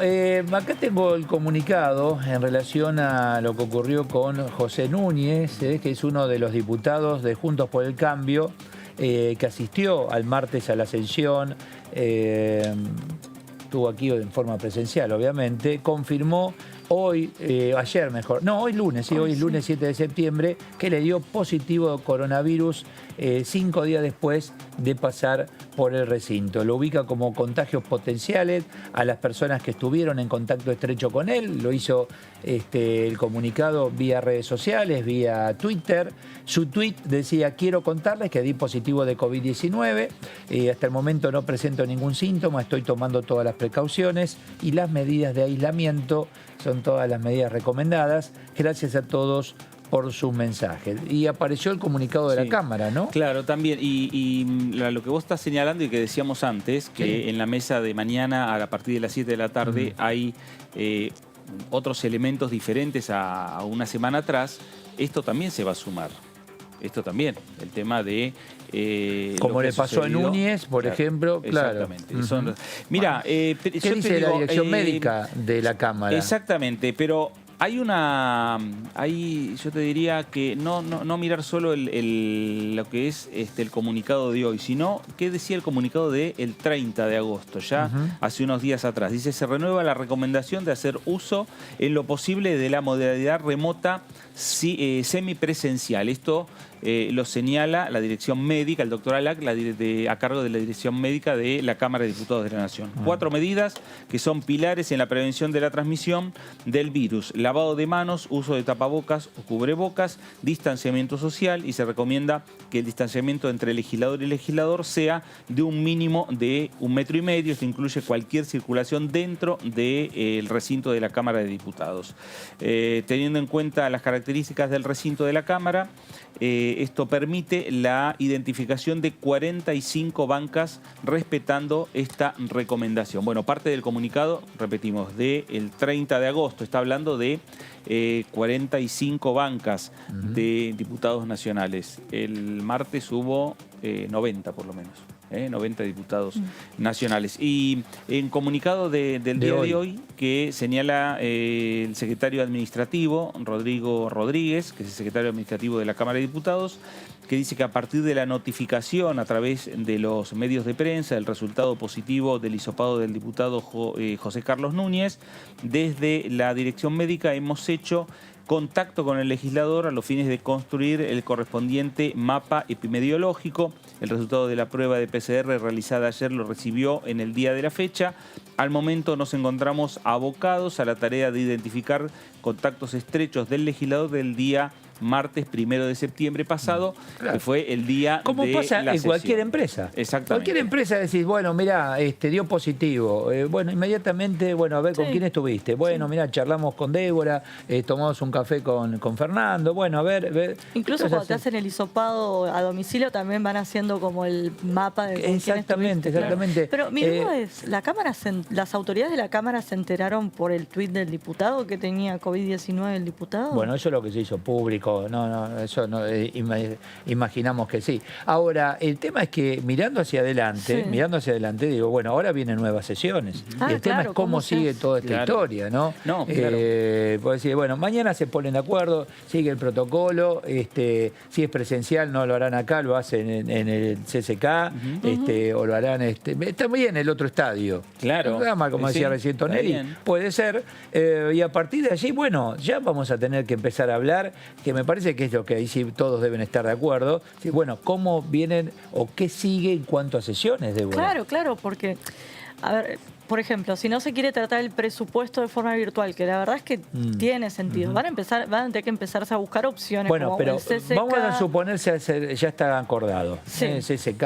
Speaker 1: acá tengo el comunicado en relación a lo que ocurrió con José Núñez, que es uno de los diputados de Juntos por el Cambio, que asistió al martes a la Ascensión, estuvo aquí en forma presencial, obviamente, confirmó hoy, hoy lunes 7 de septiembre, que le dio positivo coronavirus 5 días después de pasar por el recinto. Lo ubica como contagios potenciales a las personas que estuvieron en contacto estrecho con él. Lo hizo el comunicado vía redes sociales, vía Twitter. Su tweet decía: quiero contarles que di positivo de COVID-19. Hasta el momento no presento ningún síntoma, estoy tomando todas las precauciones y las medidas de aislamiento son todas las medidas recomendadas. Gracias a todos por sus mensajes. Y apareció el comunicado de la Cámara, ¿no?
Speaker 3: Claro, también. Y lo que vos estás señalando y que decíamos antes, que en la mesa de mañana a partir de las 7 de la tarde hay otros elementos diferentes a una semana atrás, esto también se va a sumar. Esto también, el tema de...
Speaker 1: como le pasó a Núñez, por ejemplo, claro.
Speaker 3: Exactamente. Mira,
Speaker 1: ¿qué dice la dirección médica de la Cámara?
Speaker 3: Exactamente, pero hay yo te diría que no mirar solo lo que es el comunicado de hoy, sino qué decía el comunicado del 30 de agosto, ya hace unos días atrás. Dice: se renueva la recomendación de hacer uso en lo posible de la modalidad remota semipresencial. Esto lo señala la dirección médica, el doctor Alac, a cargo de la dirección médica de la Cámara de Diputados de la Nación. 4 medidas que son pilares en la prevención de la transmisión del virus: lavado de manos, uso de tapabocas o cubrebocas, distanciamiento social, y se recomienda que el distanciamiento entre legislador y legislador sea de un mínimo de 1,5 metros. Esto incluye cualquier circulación dentro del recinto de la Cámara de Diputados. Teniendo en cuenta las características del recinto de la Cámara, esto permite la identificación de 45 bancas respetando esta recomendación. Bueno, parte del comunicado, repetimos, del 30 de agosto, está hablando de 45 bancas de diputados nacionales. El martes hubo 90 por lo menos. 90 diputados nacionales. Y en comunicado del día de hoy, que señala el secretario administrativo, Rodrigo Rodríguez, que es el secretario administrativo de la Cámara de Diputados, que dice que a partir de la notificación a través de los medios de prensa del resultado positivo del hisopado del diputado José Carlos Núñez, desde la dirección médica hemos hecho contacto con el legislador a los fines de construir el correspondiente mapa epidemiológico. El resultado de la prueba de PCR realizada ayer lo recibió en el día de la fecha. Al momento nos encontramos abocados a la tarea de identificar contactos estrechos del legislador del día martes 1 de septiembre pasado, que fue el día
Speaker 1: ¿cómo
Speaker 3: de
Speaker 1: pasa
Speaker 3: la
Speaker 1: en
Speaker 3: sesión.
Speaker 1: Cualquier empresa?
Speaker 3: Exactamente.
Speaker 1: Cualquier empresa decís: bueno, mira, dio positivo. Bueno, inmediatamente, bueno, a ver con quién estuviste. Bueno, mira, charlamos con Débora, tomamos un café con Fernando. Bueno, a ver.
Speaker 2: Incluso cuando te hacen el hisopado a domicilio también van haciendo como el mapa de con
Speaker 1: exactamente.
Speaker 2: Claro. Pero mi duda es, ¿las autoridades de la Cámara se enteraron por el tuit del diputado que tenía COVID-19 el diputado?
Speaker 1: Bueno, eso es lo que se hizo público. lógico, eso no, imaginamos que sí. Ahora, el tema es que mirando hacia adelante, digo, bueno, ahora vienen nuevas sesiones. Y el tema es cómo sigue toda esta historia, ¿no? Puedo decir, bueno, mañana se ponen de acuerdo, sigue el protocolo, si es presencial no lo harán acá, lo hacen en el CCK, o lo harán, está bien el otro estadio.
Speaker 3: Claro.
Speaker 1: Como decía recién Tonelli, puede ser, y a partir de allí, bueno, ya vamos a tener que empezar a hablar, que me parece que es lo que ahí sí todos deben estar de acuerdo, bueno, cómo vienen o qué sigue en cuanto a sesiones de vuelo.
Speaker 2: Claro, porque, a ver, por ejemplo, si no se quiere tratar el presupuesto de forma virtual, que la verdad es que tiene sentido, van a tener que empezarse a buscar opciones.
Speaker 1: Bueno,
Speaker 2: como
Speaker 1: pero
Speaker 2: el CCK.
Speaker 1: vamos a suponer que ya está acordado. CCK,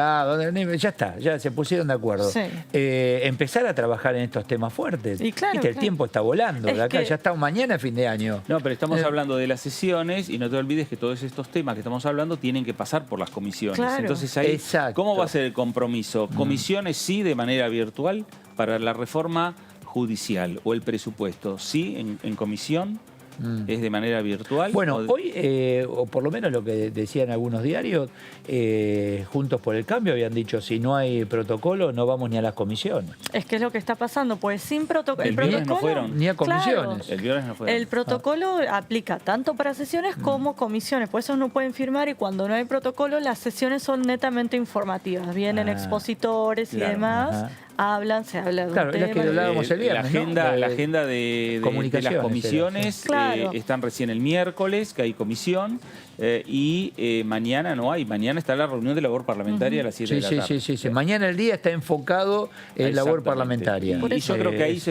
Speaker 1: ya está, ya se pusieron de acuerdo. Empezar a trabajar en estos temas fuertes.
Speaker 2: Y claro,
Speaker 1: el tiempo está volando, de acá ya está mañana fin de año.
Speaker 3: No, pero estamos hablando de las sesiones y no te olvides que todos estos temas que estamos hablando tienen que pasar por las comisiones. Entonces ahí, ¿cómo va a ser el compromiso? Comisiones sí de manera virtual para la reforma judicial o el presupuesto, sí en comisión. ¿Es de manera virtual?
Speaker 1: Bueno, hoy, o por lo menos lo que decían algunos diarios, Juntos por el Cambio habían dicho, si no hay protocolo, no vamos ni a las comisiones.
Speaker 2: Es que es lo que está pasando, pues sin protocolo...
Speaker 3: El viernes no fueron.
Speaker 1: Ni a comisiones.
Speaker 3: El viernes no fueron.
Speaker 2: El protocolo aplica tanto para sesiones como comisiones, por eso no pueden firmar, y cuando no hay protocolo, las sesiones son netamente informativas. Vienen expositores y demás... se habla de un tema.
Speaker 1: Es que hablábamos el viernes,
Speaker 3: la agenda de las comisiones están recién el miércoles, que hay comisión, y mañana no hay. Mañana está la reunión de labor parlamentaria a las 7 de la tarde.
Speaker 1: Sí. Mañana el día está enfocado en labor parlamentaria.
Speaker 3: Y yo creo que ahí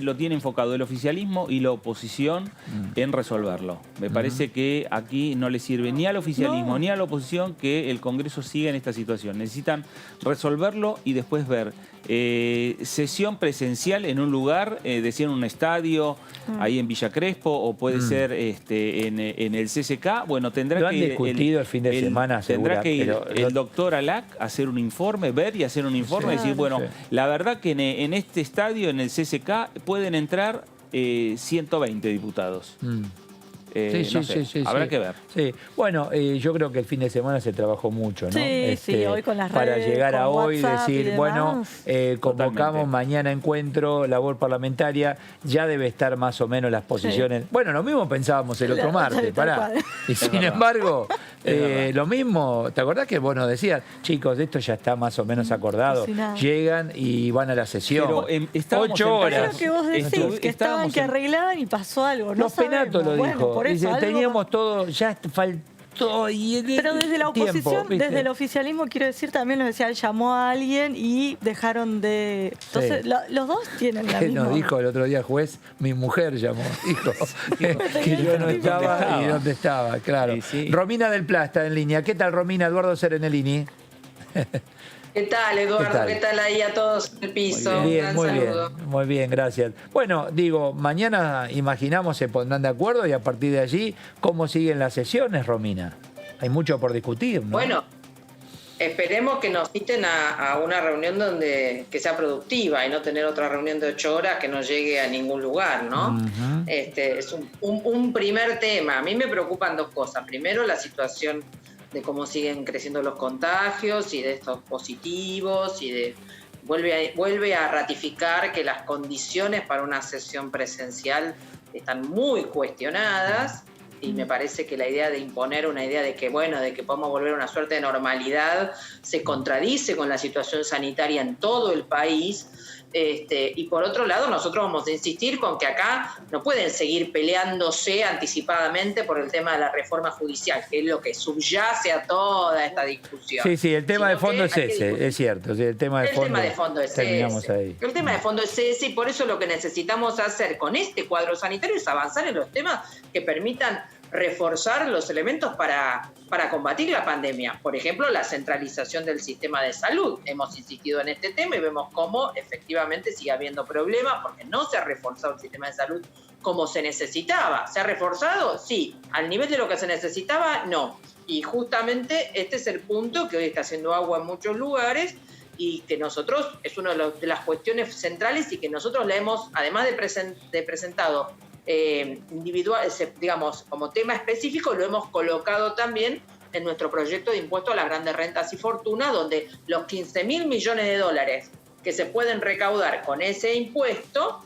Speaker 3: lo tiene enfocado el oficialismo y la oposición en resolverlo. Me parece que aquí no le sirve ni al oficialismo ni a la oposición que el Congreso siga en esta situación. Necesitan resolverlo y después ver sesión presencial en un lugar, decían un estadio, ahí en Villa Crespo, o puede ser en el CCK. Bueno, tendrá
Speaker 1: lo han discutido el fin de semana,
Speaker 3: tendrá que ir el doctor Alac a hacer un informe, ver y hacer un informe, decir, bueno, la verdad que en este estadio, en el CCK, pueden entrar 120 diputados. Habrá que ver.
Speaker 1: Bueno, yo creo que el fin de semana se trabajó mucho, ¿no?
Speaker 2: Hoy con las redes,
Speaker 1: para llegar a hoy,
Speaker 2: WhatsApp
Speaker 1: decir, bueno, convocamos mañana encuentro, labor parlamentaria, ya debe estar más o menos las posiciones. Bueno, lo mismo pensábamos el otro martes, y sin embargo, lo mismo, ¿te acordás que vos nos decías, chicos, esto ya está más o menos acordado? Llegan y van a la sesión.
Speaker 2: Pero
Speaker 1: 8 horas.
Speaker 2: Es lo que vos decís, que estaban que arreglaban y pasó algo.
Speaker 1: Los Penatos lo dijo. Dice, teníamos todo, ya faltó.
Speaker 2: Pero desde la oposición, desde el oficialismo, quiero decir, también nos decía, llamó a alguien y dejaron de... Entonces, los dos tienen la misma...
Speaker 1: Nos dijo el otro día juez, mi mujer llamó, dijo que yo no estaba y dónde estaba, claro. Romina del Pla está en línea. ¿Qué tal, Romina? Eduardo Serenellini.
Speaker 12: ¿Qué tal, Eduardo? ¿Qué tal ahí a todos en el piso?
Speaker 1: Muy bien, gracias. Bueno, digo, mañana imaginamos se pondrán de acuerdo y a partir de allí, ¿cómo siguen las sesiones, Romina? Hay mucho por discutir, ¿no?
Speaker 12: Bueno, esperemos que nos citen a una reunión que sea productiva y no tener otra reunión de 8 horas que no llegue a ningún lugar, ¿no? Es un primer tema. A mí me preocupan dos cosas. Primero, la situación de cómo siguen creciendo los contagios y de estos positivos, y vuelve a ratificar que las condiciones para una sesión presencial están muy cuestionadas, y me parece que la idea de imponer una idea de que, bueno, de que podemos volver a una suerte de normalidad se contradice con la situación sanitaria en todo el país. Y por otro lado, nosotros vamos a insistir con que acá no pueden seguir peleándose anticipadamente por el tema de la reforma judicial, que es lo que subyace a toda esta discusión.
Speaker 1: Sí, el tema de fondo es ese, es cierto. El tema de fondo es ese.
Speaker 12: El tema de fondo es ese, y por eso lo que necesitamos hacer con este cuadro sanitario es avanzar en los temas que permitan reforzar los elementos para combatir la pandemia. Por ejemplo, la centralización del sistema de salud. Hemos insistido en este tema y vemos cómo efectivamente sigue habiendo problemas porque no se ha reforzado el sistema de salud como se necesitaba. ¿Se ha reforzado? Sí. ¿Al nivel de lo que se necesitaba? No. Y justamente este es el punto que hoy está haciendo agua en muchos lugares y que nosotros, es una de las cuestiones centrales y que nosotros le hemos, además de presentado individual, digamos, como tema específico, lo hemos colocado también en nuestro proyecto de impuesto a las grandes rentas y fortunas, donde los 15.000 millones de dólares que se pueden recaudar con ese impuesto,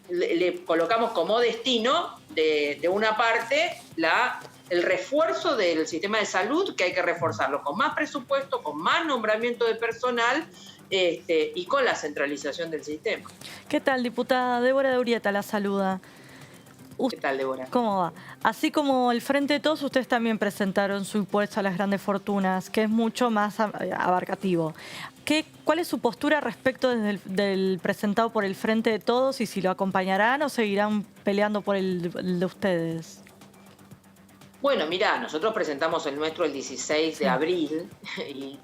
Speaker 12: le colocamos como destino de una parte el refuerzo del sistema de salud, que hay que reforzarlo con más presupuesto, con más nombramiento de personal y con la centralización del sistema.
Speaker 2: ¿Qué tal, diputada? Débora de Urieta la saluda.
Speaker 12: ¿Qué tal, Débora?
Speaker 2: ¿Cómo va? Así como el Frente de Todos, ustedes también presentaron su impuesto a las grandes fortunas, que es mucho más abarcativo. ¿Cuál es su postura respecto del presentado por el Frente de Todos y si lo acompañarán o seguirán peleando por el de ustedes?
Speaker 12: Bueno, mirá, nosotros presentamos el nuestro el 16 de abril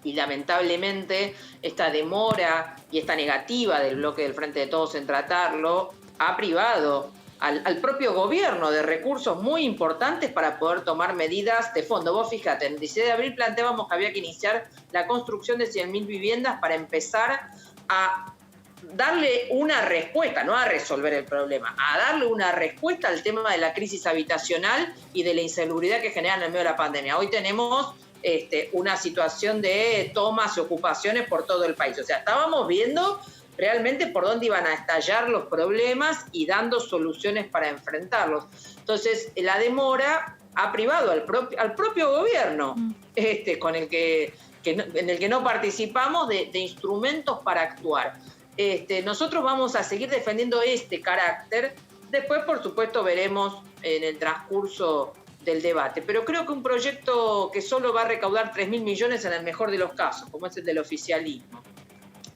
Speaker 12: y lamentablemente esta demora y esta negativa del bloque del Frente de Todos en tratarlo ha privado al propio gobierno de recursos muy importantes para poder tomar medidas de fondo. Vos fíjate, el 16 de abril planteábamos que había que iniciar la construcción de 100.000 viviendas para empezar a darle una respuesta, no a resolver el problema, a darle una respuesta al tema de la crisis habitacional y de la inseguridad que genera en el medio de la pandemia. Hoy tenemos una situación de tomas y ocupaciones por todo el país. O sea, estábamos viendo realmente por dónde iban a estallar los problemas y dando soluciones para enfrentarlos. Entonces, la demora ha privado al propio gobierno, en el que no participamos, de instrumentos para actuar. Nosotros vamos a seguir defendiendo este carácter. Después, por supuesto, veremos en el transcurso del debate. Pero creo que un proyecto que solo va a recaudar 3.000 millones en el mejor de los casos, como es el del oficialismo,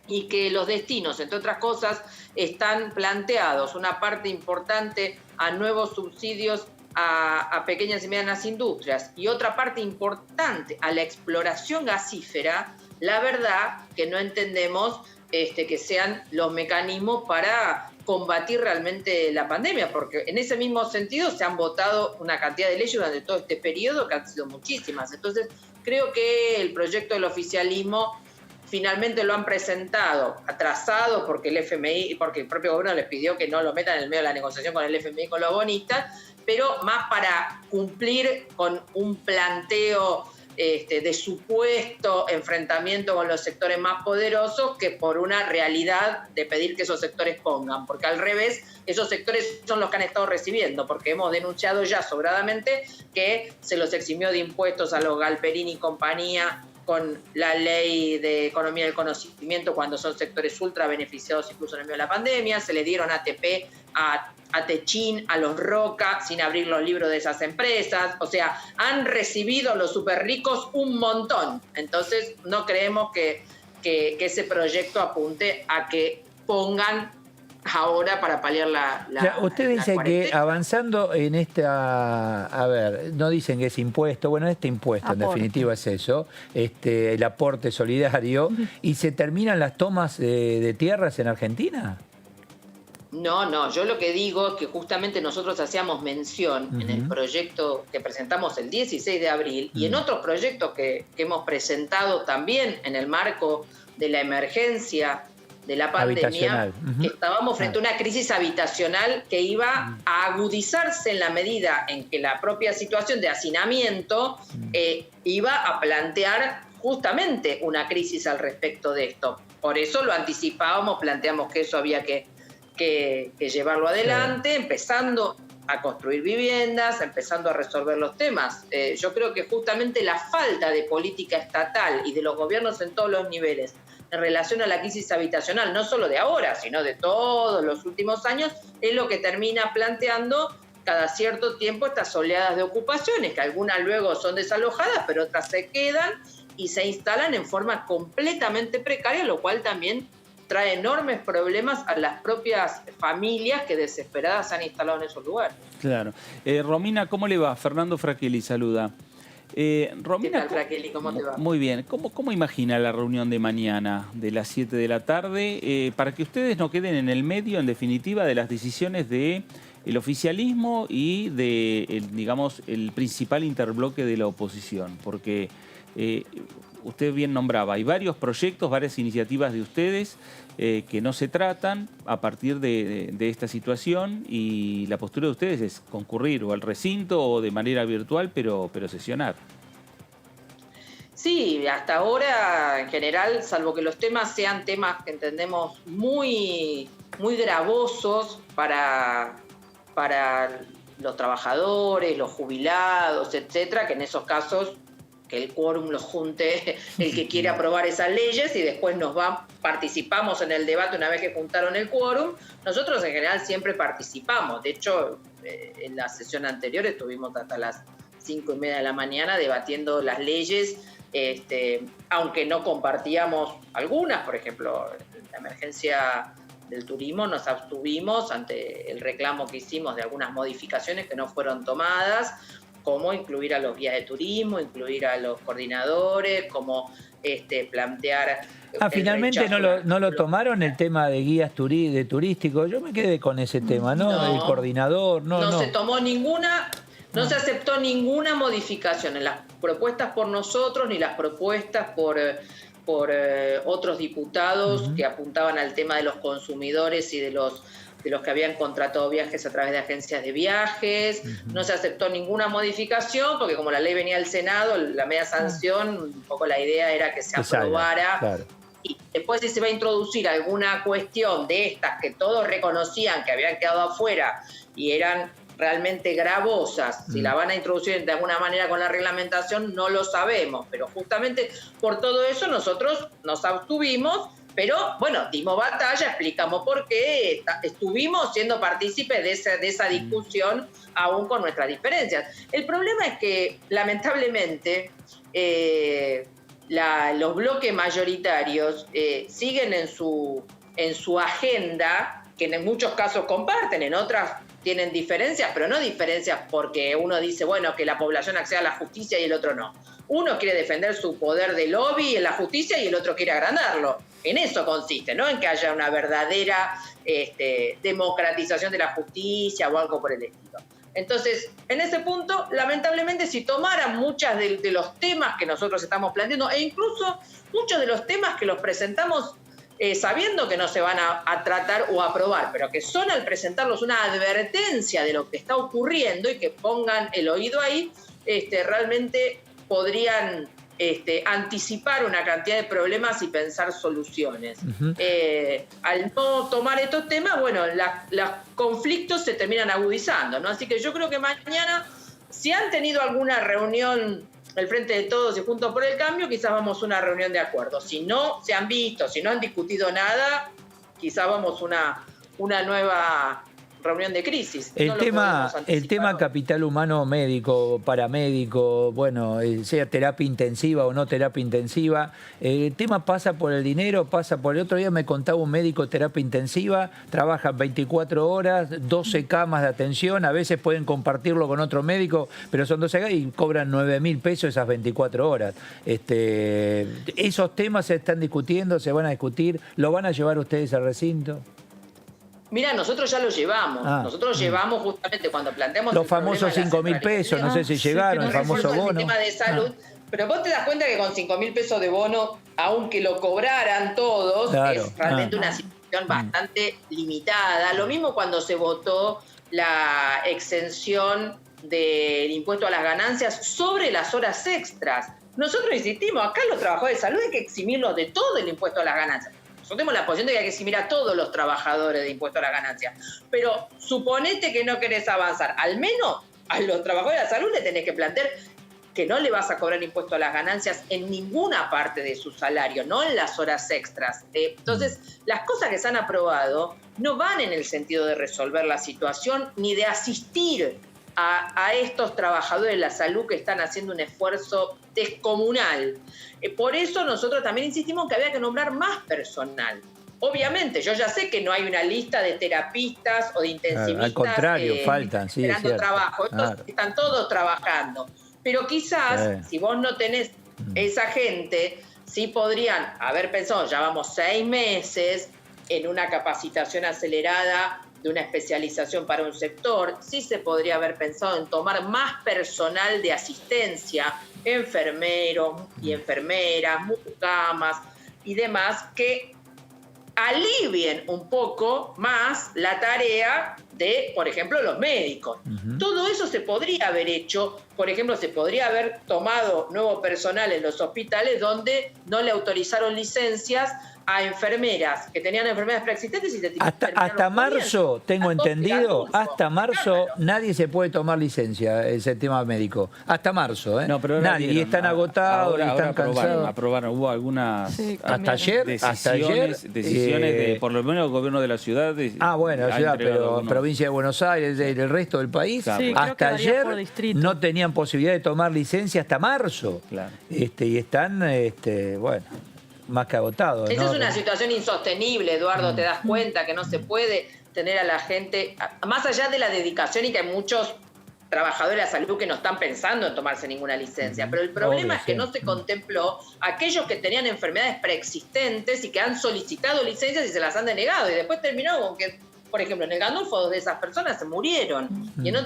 Speaker 12: y que los destinos, entre otras cosas, están planteados una parte importante a nuevos subsidios a pequeñas y medianas industrias y otra parte importante a la exploración gasífera, la verdad que no entendemos que sean los mecanismos para combatir realmente la pandemia, porque en ese mismo sentido se han votado una cantidad de leyes durante todo este periodo que han sido muchísimas. Entonces, creo que el proyecto del oficialismo finalmente lo han presentado atrasado porque el FMI, porque el propio gobierno les pidió que no lo metan en el medio de la negociación con el FMI y con los bonistas, pero más para cumplir con un planteo de supuesto enfrentamiento con los sectores más poderosos que por una realidad de pedir que esos sectores pongan, porque al revés, esos sectores son los que han estado recibiendo, porque hemos denunciado ya sobradamente que se los eximió de impuestos a los Galperini y compañía con la ley de economía del conocimiento cuando son sectores ultra beneficiados incluso en el medio de la pandemia, se le dieron ATP a Techín, a los Roca, sin abrir los libros de esas empresas. O sea, han recibido los súper ricos un montón. Entonces, no creemos que ese proyecto apunte a que pongan ahora para paliar
Speaker 1: usted dice que avanzando en esta, a ver, no dicen que es impuesto, bueno, este impuesto en definitiva es eso, el aporte solidario, y se terminan las tomas de tierras en Argentina.
Speaker 12: No, yo lo que digo es que justamente nosotros hacíamos mención en el proyecto que presentamos el 16 de abril y en otros proyectos que hemos presentado también en el marco de la emergencia de la pandemia, que estábamos frente a una crisis habitacional que iba a agudizarse en la medida en que la propia situación de hacinamiento iba a plantear justamente una crisis al respecto de esto. Por eso lo anticipábamos, planteamos que eso había que llevarlo adelante, empezando a construir viviendas, empezando a resolver los temas. Yo creo que justamente la falta de política estatal y de los gobiernos en todos los niveles en relación a la crisis habitacional, no solo de ahora, sino de todos los últimos años, es lo que termina planteando cada cierto tiempo estas oleadas de ocupaciones, que algunas luego son desalojadas, pero otras se quedan y se instalan en forma completamente precaria, lo cual también trae enormes problemas a las propias familias que desesperadas se han instalado en esos lugares.
Speaker 3: Claro. Romina, ¿cómo le va? Fernando Fraquelli saluda.
Speaker 12: Romina, ¿qué tal, Fraquelli? ¿Cómo te va?
Speaker 3: Muy bien. ¿Cómo imagina la reunión de mañana, de las 7 de la tarde, para que ustedes no queden en el medio, en definitiva, de las decisiones del oficialismo y de, digamos, el principal interbloque de la oposición? Porque usted bien nombraba, hay varios proyectos, varias iniciativas de ustedes que no se tratan a partir de esta situación, y la postura de ustedes es concurrir o al recinto o de manera virtual, pero sesionar.
Speaker 12: Sí, hasta ahora en general, salvo que los temas sean temas que entendemos muy, muy gravosos para los trabajadores, los jubilados, etcétera, que en esos casos que el quórum los junte el que quiere aprobar esas leyes y después participamos en el debate una vez que juntaron el quórum. Nosotros en general siempre participamos. De hecho, en la sesión anterior estuvimos hasta las 5:30 de la mañana debatiendo las leyes, aunque no compartíamos algunas. Por ejemplo, la emergencia del turismo nos abstuvimos ante el reclamo que hicimos de algunas modificaciones que no fueron tomadas, como incluir a los guías de turismo, incluir a los coordinadores, como plantear...
Speaker 1: finalmente no lo tomaron el tema de guías turísticos. Yo me quedé con ese tema, ¿no? El coordinador, no
Speaker 12: se tomó ninguna... No se aceptó ninguna modificación en las propuestas por nosotros ni las propuestas por otros diputados que apuntaban al tema de los consumidores y de los que habían contratado viajes a través de agencias de viajes. No se aceptó ninguna modificación porque como la ley venía del Senado, la media sanción, un poco la idea era que se aprobara. Claro. Y después si se va a introducir alguna cuestión de estas que todos reconocían que habían quedado afuera y eran realmente gravosas, si la van a introducir de alguna manera con la reglamentación, no lo sabemos, pero justamente por todo eso nosotros nos abstuvimos, pero bueno, dimos batalla, explicamos por qué, estuvimos siendo partícipes de esa discusión, aún con nuestras diferencias. El problema es que, lamentablemente, los bloques mayoritarios siguen en su agenda, que en muchos casos comparten, en otras tienen diferencias, pero no diferencias porque uno dice, bueno, que la población acceda a la justicia y el otro no. Uno quiere defender su poder de lobby en la justicia y el otro quiere agrandarlo. En eso consiste, no en que haya una verdadera democratización de la justicia o algo por el estilo. Entonces, en ese punto, lamentablemente, si tomaran muchos de los temas que nosotros estamos planteando, e incluso muchos de los temas que los presentamos sabiendo que no se van a tratar o a aprobar, pero que son al presentarlos una advertencia de lo que está ocurriendo y que pongan el oído ahí, realmente podrían anticipar una cantidad de problemas y pensar soluciones. Al no tomar estos temas, bueno, los conflictos se terminan agudizando, ¿no? Así que yo creo que mañana, si han tenido alguna reunión el Frente de Todos y Juntos por el Cambio, quizás vamos a una reunión de acuerdo. Si no se han visto, si no han discutido nada, quizás vamos a una nueva reunión de crisis.
Speaker 1: El tema capital humano médico, paramédico, bueno, sea terapia intensiva o no terapia intensiva, el tema pasa por el dinero, pasa por el otro día me contaba un médico terapia intensiva, trabaja 24 horas, 12 camas de atención, a veces pueden compartirlo con otro médico, pero son 12 camas y cobran 9.000 pesos esas 24 horas. Esos temas se están discutiendo, se van a discutir, ¿lo van a llevar ustedes al recinto?
Speaker 12: Mira, nosotros ya lo llevamos. Nosotros llevamos justamente cuando planteamos
Speaker 1: los famosos 5.000 pesos, no sé si llegaron, el famoso bono.
Speaker 12: El tema de salud, pero vos te das cuenta que con 5.000 pesos de bono, aunque lo cobraran todos, claro, es realmente una situación bastante limitada. Lo mismo cuando se votó la exención del impuesto a las ganancias sobre las horas extras. Nosotros insistimos, acá los trabajadores de salud hay que eximirlos de todo el impuesto a las ganancias. Nosotros tenemos la posición de que hay que eximir a todos los trabajadores de impuesto a la ganancia. Pero suponete que no querés avanzar. Al menos a los trabajadores de la salud le tenés que plantear que no le vas a cobrar impuesto a las ganancias en ninguna parte de su salario, no en las horas extras. Entonces, las cosas que se han aprobado no van en el sentido de resolver la situación ni de asistir a estos trabajadores de la salud que están haciendo un esfuerzo descomunal. Por eso nosotros también insistimos que había que nombrar más personal. Obviamente, yo ya sé que no hay una lista de terapistas o de intensivistas.
Speaker 1: Al contrario, faltan, sí, es cierto.
Speaker 12: Trabajo. Están todos trabajando. Pero quizás, si vos no tenés esa gente, sí podrían haber pensado, ya vamos 6 meses, en una capacitación acelerada de una especialización para un sector, sí se podría haber pensado en tomar más personal de asistencia, enfermeros y enfermeras, mucamas y demás, que alivien un poco más la tarea de, por ejemplo, los médicos. Todo eso se podría haber hecho. Por ejemplo, se podría haber tomado nuevo personal en los hospitales donde no le autorizaron licencias a enfermeras que tenían enfermedades preexistentes y
Speaker 1: hasta marzo, tengo entendido, hasta marzo nadie se puede tomar licencia el sistema médico. Hasta marzo, ¿eh?
Speaker 3: No, pero
Speaker 1: nadie. Y están agotados, y están cansados.
Speaker 3: Aprobaron, hubo algunas
Speaker 1: hasta ayer,
Speaker 3: decisiones de, por lo menos el gobierno de la ciudad.
Speaker 1: Bueno, la ciudad, pero provincia de Buenos Aires, el resto del país, hasta ayer no tenían posibilidad de tomar licencia hasta marzo. Claro. Y están, bueno, más que agotados.
Speaker 12: Esa es una situación insostenible, Eduardo, te das cuenta que no se puede tener a la gente, más allá de la dedicación y que hay muchos trabajadores de la salud que no están pensando en tomarse ninguna licencia, pero el problema es que no se contempló aquellos que tenían enfermedades preexistentes y que han solicitado licencias y se las han denegado, y después terminó con que, por ejemplo, en el Gandulfo 2 de esas personas se murieron, y en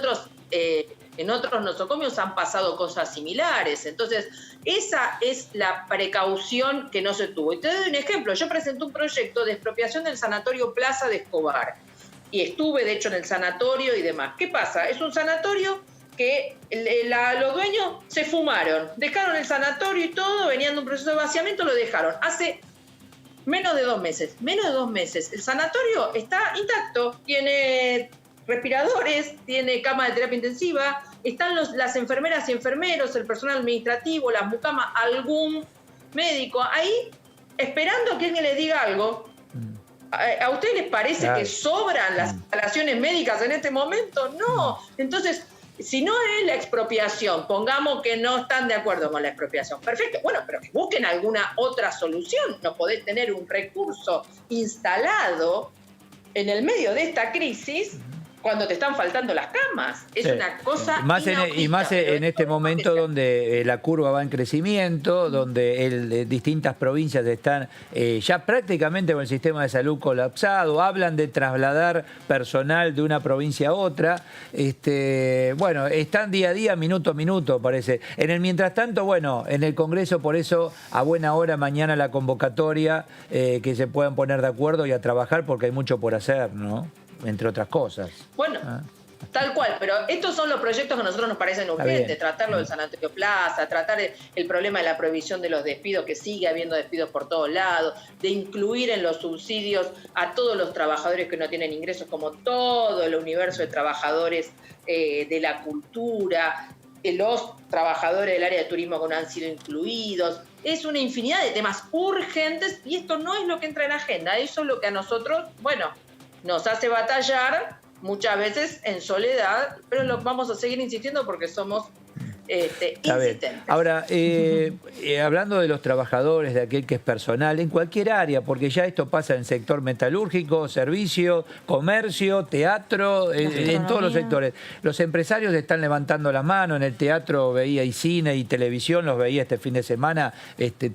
Speaker 12: otros nosocomios han pasado cosas similares. Entonces, esa es la precaución que no se tuvo. Y te doy un ejemplo. Yo presenté un proyecto de expropiación del Sanatorio Plaza de Escobar. Y estuve, de hecho, en el sanatorio y demás. ¿Qué pasa? Es un sanatorio que los dueños se fumaron. Dejaron el sanatorio y todo, venían de un proceso de vaciamiento, lo dejaron. Hace menos de 2 meses. Menos de 2 meses. El sanatorio está intacto. Tiene respiradores, tiene cama de terapia intensiva, están las enfermeras y enfermeros, el personal administrativo, las mucamas, algún médico ahí esperando que alguien les diga algo. ¿A ustedes les parece que sobran las instalaciones médicas en este momento? No. Entonces, si no es la expropiación, pongamos que no están de acuerdo con la expropiación. Perfecto, bueno, pero que busquen alguna otra solución. No podés tener un recurso instalado en el medio de esta crisis cuando te están faltando las camas. Es una cosa
Speaker 1: y más en este momento donde la curva va en crecimiento, donde distintas provincias están ya prácticamente con el sistema de salud colapsado, hablan de trasladar personal de una provincia a otra. Bueno, están día a día, minuto a minuto, parece. En el mientras tanto, bueno, en el Congreso, por eso, a buena hora mañana la convocatoria, que se puedan poner de acuerdo y a trabajar, porque hay mucho por hacer, ¿no? Entre otras cosas.
Speaker 12: Bueno, tal cual, pero estos son los proyectos que a nosotros nos parecen urgentes, tratarlo del Sanatorio Plaza, tratar el problema de la prohibición de los despidos, que sigue habiendo despidos por todos lados, de incluir en los subsidios a todos los trabajadores que no tienen ingresos, como todo el universo de trabajadores de la cultura, los trabajadores del área de turismo que no han sido incluidos. Es una infinidad de temas urgentes y esto no es lo que entra en agenda, eso es lo que a nosotros, bueno, nos hace batallar muchas veces en soledad, pero lo vamos a seguir insistiendo porque somos insistentes.
Speaker 1: Ahora, hablando de los trabajadores, de aquel que es personal, en cualquier área, porque ya esto pasa en el sector metalúrgico, servicio, comercio, teatro, en todos los sectores. Los empresarios están levantando la mano, en el teatro veía y cine y televisión, los veía este fin de semana,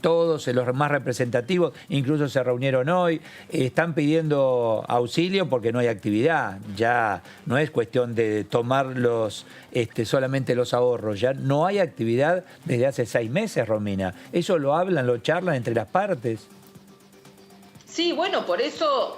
Speaker 1: todos los más representativos, incluso se reunieron hoy, están pidiendo auxilio porque no hay actividad, ya no es cuestión de tomar solamente los ahorros, ya no hay actividad desde hace 6 meses, Romina. Eso lo hablan, lo charlan entre las partes.
Speaker 12: Sí, bueno, por eso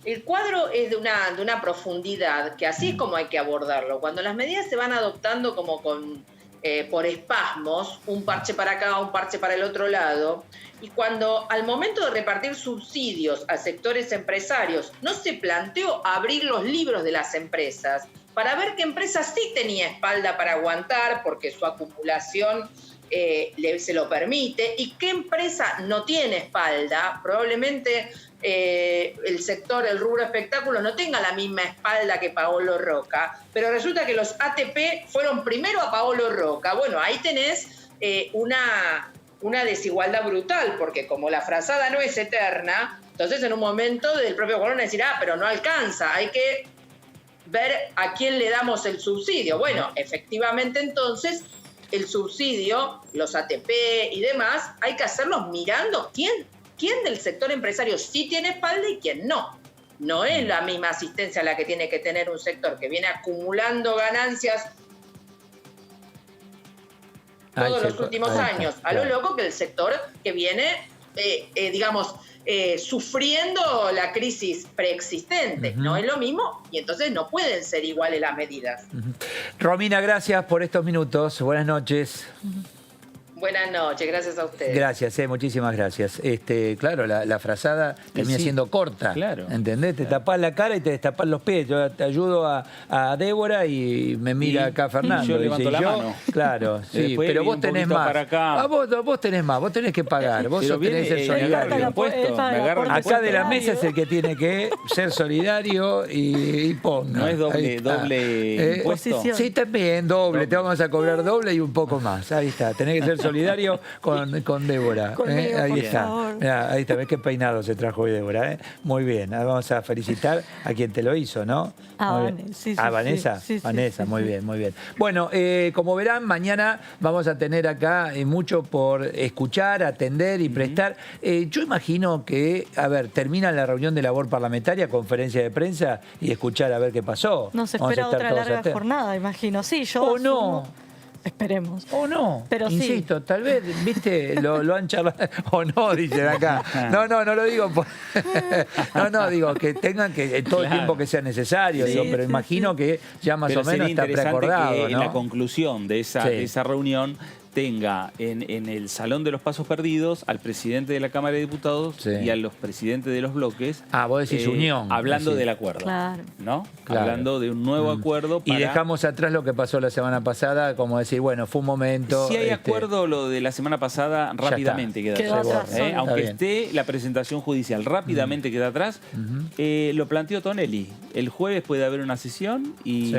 Speaker 12: el cuadro es de una profundidad, que así es como hay que abordarlo. Cuando las medidas se van adoptando como por espasmos, un parche para acá, un parche para el otro lado, y cuando al momento de repartir subsidios a sectores empresarios no se planteó abrir los libros de las empresas para ver qué empresa sí tenía espalda para aguantar porque su acumulación se lo permite, y qué empresa no tiene espalda, probablemente el rubro espectáculo no tenga la misma espalda que Paolo Roca, pero resulta que los ATP fueron primero a Paolo Roca. Bueno, ahí tenés una desigualdad brutal, porque como la frazada no es eterna, entonces en un momento del propio gobierno decir, pero no alcanza, hay que ver a quién le damos el subsidio. Bueno, efectivamente entonces el subsidio, los ATP y demás, hay que hacerlos mirando quién del sector empresario sí tiene espalda y quién no. No es la misma asistencia la que tiene que tener un sector que viene acumulando ganancias todos los últimos años, a lo loco, que el sector que viene, digamos, sufriendo la crisis preexistente. No es lo mismo y entonces no pueden ser iguales las medidas.
Speaker 1: Romina, gracias por estos minutos. Buenas noches.
Speaker 12: Buenas noches, gracias a ustedes.
Speaker 1: Gracias, muchísimas gracias. Claro, la frazada termina siendo corta. Claro. ¿Entendés? Te tapás la cara y te destapás los pies. Yo te ayudo a Débora y me mira acá Fernando.
Speaker 3: Yo levanto la mano.
Speaker 1: Claro, sí, pero vos tenés más.
Speaker 3: Para acá.
Speaker 1: Vos tenés más, vos tenés que pagar. Vos tenés que ser solidario. Acá de la mesa es el que tiene que ser solidario y ponga.
Speaker 3: No es doble impuesto.
Speaker 1: Sí, también, doble. Te vamos a cobrar doble y un poco más. Ahí está, tenés que ser solidario con Débora.
Speaker 2: Conmigo,
Speaker 1: ahí está.
Speaker 2: Favor.
Speaker 1: Mirá, ahí está, ves qué peinado se trajo hoy Débora. Muy bien, vamos a felicitar a quien te lo hizo, ¿no? Vanessa. Sí, Vanessa, muy bien, muy bien. Bueno, como verán, mañana vamos a tener acá mucho por escuchar, atender y prestar. Yo imagino que, a ver, termina la reunión de labor parlamentaria, conferencia de prensa y escuchar a ver qué pasó.
Speaker 2: Nos espera otra larga jornada, imagino. Sí, yo
Speaker 1: ¿O no?
Speaker 2: Esperemos.
Speaker 1: O no,
Speaker 2: pero
Speaker 1: insisto,
Speaker 2: sí.
Speaker 1: Tal vez, viste, lo han charlado. O no, dicen acá. No lo digo. No, digo que tengan que todo el tiempo que sea necesario,
Speaker 3: sí,
Speaker 1: digo, pero imagino que ya más o menos está preacordado,
Speaker 3: que
Speaker 1: ¿no?
Speaker 3: En la conclusión de esa reunión tenga en el Salón de los Pasos Perdidos al presidente de la Cámara de Diputados y a los presidentes de los bloques.
Speaker 1: Vos decís unión.
Speaker 3: Hablando del acuerdo.
Speaker 2: Claro.
Speaker 3: ¿No?
Speaker 1: Claro.
Speaker 3: Hablando de un nuevo acuerdo.
Speaker 1: Y dejamos atrás lo que pasó la semana pasada, como decir, bueno, fue un momento.
Speaker 3: Si hay acuerdo, lo de la semana pasada rápidamente queda atrás. Aunque esté la presentación judicial, rápidamente queda atrás. Lo planteó Tonelli. El jueves puede haber una sesión y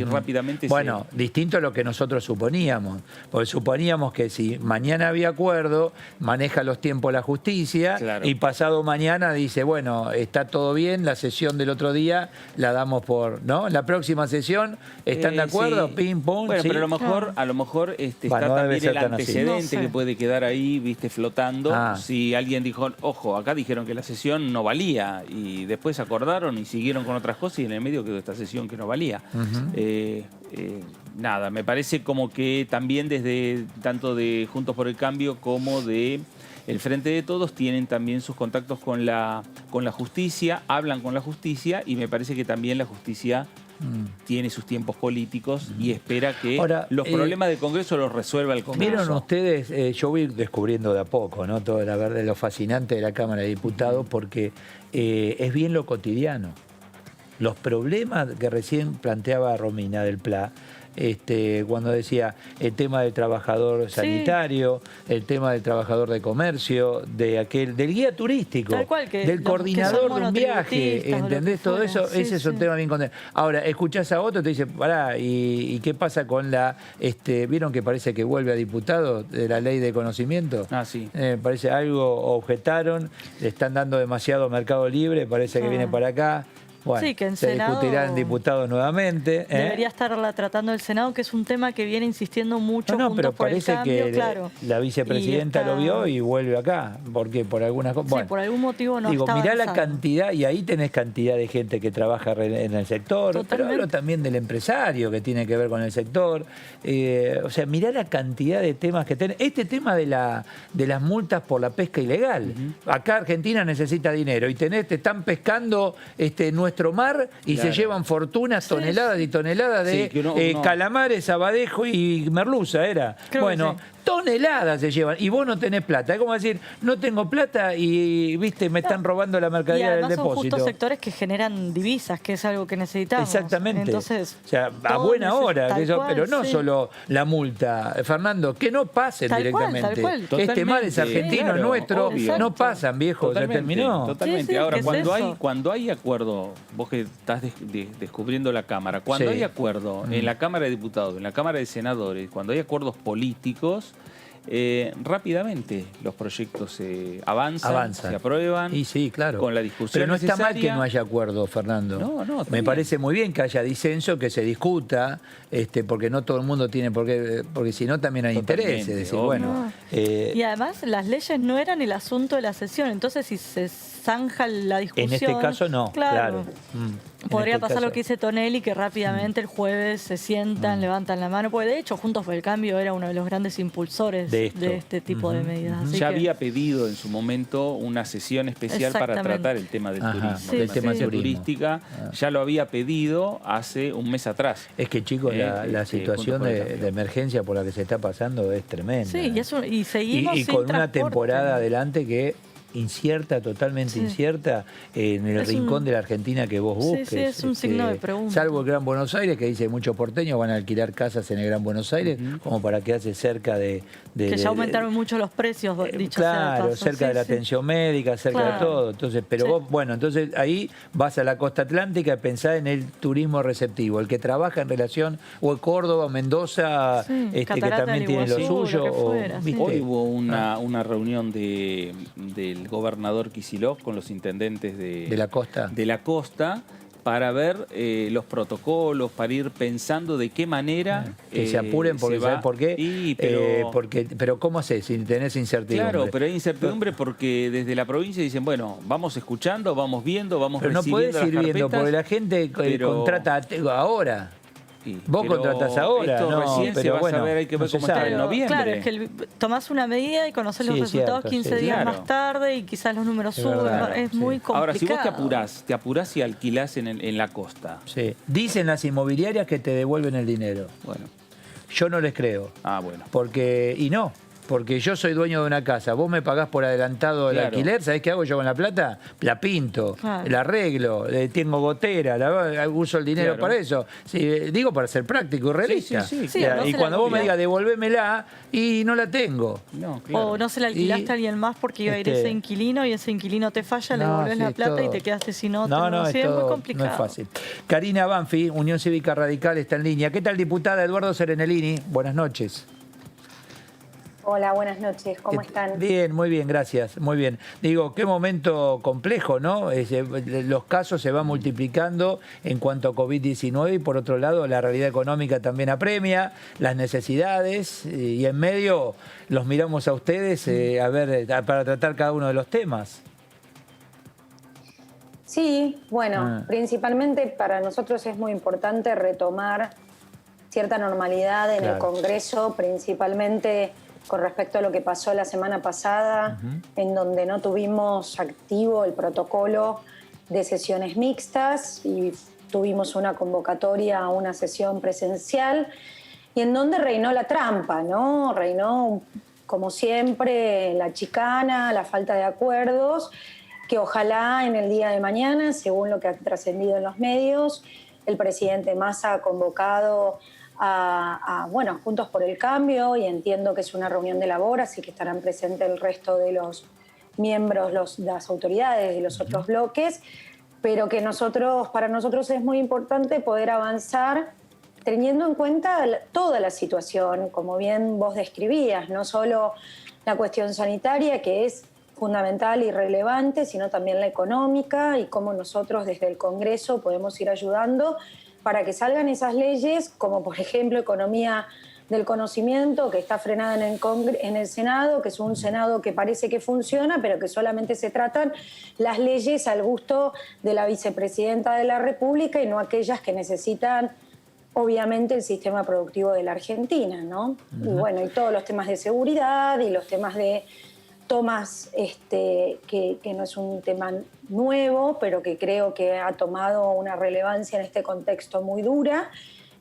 Speaker 3: rápidamente
Speaker 1: Bueno, distinto a lo que nosotros suponíamos. Porque suponíamos que si mañana había acuerdo, maneja los tiempos la justicia y pasado mañana dice, bueno, está todo bien, la sesión del otro día la damos por, ¿no? La próxima sesión, ¿están de acuerdo? Pim, pum.
Speaker 3: Bueno, pero a lo mejor está
Speaker 1: no
Speaker 3: también el antecedente que puede quedar ahí, viste, flotando. Si alguien dijo, ojo, acá dijeron que la sesión no valía y después acordaron y siguieron con otras cosas y en el medio quedó esta sesión que no valía. Nada, me parece como que también desde tanto de Juntos por el Cambio como de el Frente de Todos tienen también sus contactos con la justicia, hablan con la justicia y me parece que también la justicia tiene sus tiempos políticos y espera que los problemas del Congreso los resuelva el Congreso.
Speaker 1: Vieron ustedes, yo voy descubriendo de a poco, ¿no? Todo la verdad, lo fascinante de la Cámara de Diputados porque es bien lo cotidiano. Los problemas que recién planteaba Romina del PLA, cuando decía el tema del trabajador sanitario, el tema del trabajador de comercio, del guía turístico, del coordinador de un viaje, ¿entendés? Todo eso, ese es un tema bien contento. Ahora, escuchás a otro y te dice, pará, ¿y qué pasa con la... ¿Vieron que parece que vuelve a diputado de la ley de conocimiento?
Speaker 3: Sí.
Speaker 1: Parece algo objetaron, le están dando demasiado mercado libre, parece que viene para acá. Bueno,
Speaker 2: que en
Speaker 1: se
Speaker 2: Senado
Speaker 1: discutirá en diputados nuevamente.
Speaker 2: Debería estarla tratando el Senado, que es un tema que viene insistiendo mucho
Speaker 1: pero
Speaker 2: por el
Speaker 1: parece
Speaker 2: cambio,
Speaker 1: que la vicepresidenta lo vio y vuelve acá. Porque por algunas cosas. Bueno,
Speaker 2: por algún motivo no está
Speaker 1: mirá
Speaker 2: avanzando.
Speaker 1: la cantidad, y ahí tenés cantidad de gente que trabaja en el sector.
Speaker 2: Totalmente.
Speaker 1: Pero hablo también del empresario que tiene que ver con el sector. O sea, mirá la cantidad de temas que tenés. Este tema de las multas por la pesca ilegal. Acá Argentina necesita dinero y te están pescando nuestro mar y se llevan fortunas, toneladas y toneladas de calamares, abadejo y merluza era.
Speaker 2: Creo
Speaker 1: toneladas se llevan y vos no tenés plata. Es como decir, no tengo plata y viste, me están robando la mercadería del depósito.
Speaker 2: Son justos sectores que generan divisas, que es algo que necesitamos.
Speaker 1: Exactamente.
Speaker 2: Entonces,
Speaker 1: o sea, a buena hora, pero no solo la multa. Fernando, que no pasen directamente.
Speaker 2: Tal cual.
Speaker 1: Este mar es argentino, nuestro, no pasan, viejo, ya terminó.
Speaker 3: Totalmente. Ahora, cuando hay acuerdo, vos que estás descubriendo la Cámara, cuando hay acuerdo en la Cámara de Diputados, en la Cámara de Senadores, cuando hay acuerdos políticos, rápidamente los proyectos avanzan, se aprueban.
Speaker 1: Y sí, claro.
Speaker 3: Con la discusión
Speaker 1: Pero no
Speaker 3: necesaria.
Speaker 1: está mal que no haya acuerdo, Fernando.
Speaker 3: No,
Speaker 1: me parece muy bien que haya disenso, que se discuta, porque no todo el mundo tiene por qué, porque si no también hay interés. Es decir, bueno.
Speaker 2: Y además las leyes no eran el asunto de la sesión, entonces si se zanja la discusión.
Speaker 1: En este caso no, claro.
Speaker 2: Podría pasar lo que dice Tonelli, que rápidamente el jueves se sientan, levantan la mano, porque de hecho Juntos por el Cambio era uno de los grandes impulsores de este tipo de medidas.
Speaker 3: Ya había pedido en su momento una sesión especial para tratar el tema del turismo.
Speaker 1: El tema
Speaker 3: turística, ya lo había pedido hace un mes atrás.
Speaker 1: Es que, chicos, la situación de emergencia por la que se está pasando es tremenda.
Speaker 2: Sí, y seguimos
Speaker 1: y con una temporada adelante que incierta, totalmente incierta, en el rincón de la Argentina que vos busques.
Speaker 2: Sí, es un signo de pregunta.
Speaker 1: Salvo el Gran Buenos Aires, que dice muchos porteños van a alquilar casas en el Gran Buenos Aires, como para quedarse cerca de
Speaker 2: que ya aumentaron mucho los precios, dicho sea de paso.
Speaker 1: Cerca de la atención médica, cerca de todo. Entonces, pero vos, bueno, entonces ahí vas a la costa atlántica y pensás en el turismo receptivo, el que trabaja en relación, o Córdoba, o Mendoza, que también tiene lo suyo.
Speaker 3: Hoy hubo una reunión del gobernador Kicillof con los intendentes de la costa para ver los protocolos, para ir pensando de qué manera
Speaker 1: que se apuren, porque ¿sabes por qué? Pero ¿cómo haés si tenés incertidumbre?
Speaker 3: Claro, pero hay incertidumbre porque desde la provincia dicen, bueno, vamos escuchando, vamos viendo, vamos recibiendo las carpetas.
Speaker 1: Pero no podés ir viendo, porque la gente contrata ahora. Vos contratás ahora,
Speaker 3: pero bueno, hay que ver cómo está en noviembre.
Speaker 2: Claro, es que tomás una medida y conocés los resultados 15 días más tarde y quizás los números suben. Es muy complicado.
Speaker 3: Ahora, si vos te apurás y alquilás en la costa.
Speaker 1: Sí. Dicen las inmobiliarias que te devuelven el dinero.
Speaker 3: Bueno.
Speaker 1: Yo no les creo.
Speaker 3: Bueno.
Speaker 1: Porque yo soy dueño de una casa, vos me pagás por adelantado el alquiler, ¿sabés qué hago yo con la plata? La pinto, la arreglo, tengo gotera, uso el dinero para eso. Sí, digo para ser práctico y realista. Y cuando vos me digas devolvémela, y no la tengo.
Speaker 2: O no se la alquilaste a alguien más porque iba a ir ese inquilino y ese inquilino te falla, le devolvés la plata y te quedaste sin otro.
Speaker 1: Es muy complicado. No es fácil. Karina Banfi, Unión Cívica Radical, está en línea. ¿Qué tal, diputada? Eduardo Serenellini, buenas noches.
Speaker 13: Hola, buenas noches, ¿cómo están?
Speaker 1: Bien, muy bien, gracias, muy bien. Digo, qué momento complejo, ¿no? Los casos se van multiplicando en cuanto a COVID-19 y por otro lado la realidad económica también apremia, las necesidades y en medio los miramos a ustedes para tratar cada uno de los temas.
Speaker 13: Sí, bueno, principalmente para nosotros es muy importante retomar cierta normalidad en el Congreso, principalmente con respecto a lo que pasó la semana pasada, en donde no tuvimos activo el protocolo de sesiones mixtas y tuvimos una convocatoria a una sesión presencial y en donde reinó la trampa, ¿no? Reinó, como siempre, la chicana, la falta de acuerdos, que ojalá en el día de mañana, según lo que ha trascendido en los medios, el presidente Massa ha convocado a Juntos por el Cambio, y entiendo que es una reunión de labor, así que estarán presentes el resto de los miembros, las autoridades de los otros bloques, pero que para nosotros es muy importante poder avanzar teniendo en cuenta toda la situación, como bien vos describías, no solo la cuestión sanitaria, que es fundamental y relevante, sino también la económica y cómo nosotros desde el Congreso podemos ir ayudando para que salgan esas leyes, como por ejemplo economía del conocimiento, que está frenada en el Senado, que es un Senado que parece que funciona, pero que solamente se tratan las leyes al gusto de la vicepresidenta de la República y no aquellas que necesitan, obviamente, el sistema productivo de la Argentina, ¿no? Y bueno, y todos los temas de seguridad y los temas de tomas, que no es un tema nuevo, pero que creo que ha tomado una relevancia en este contexto muy dura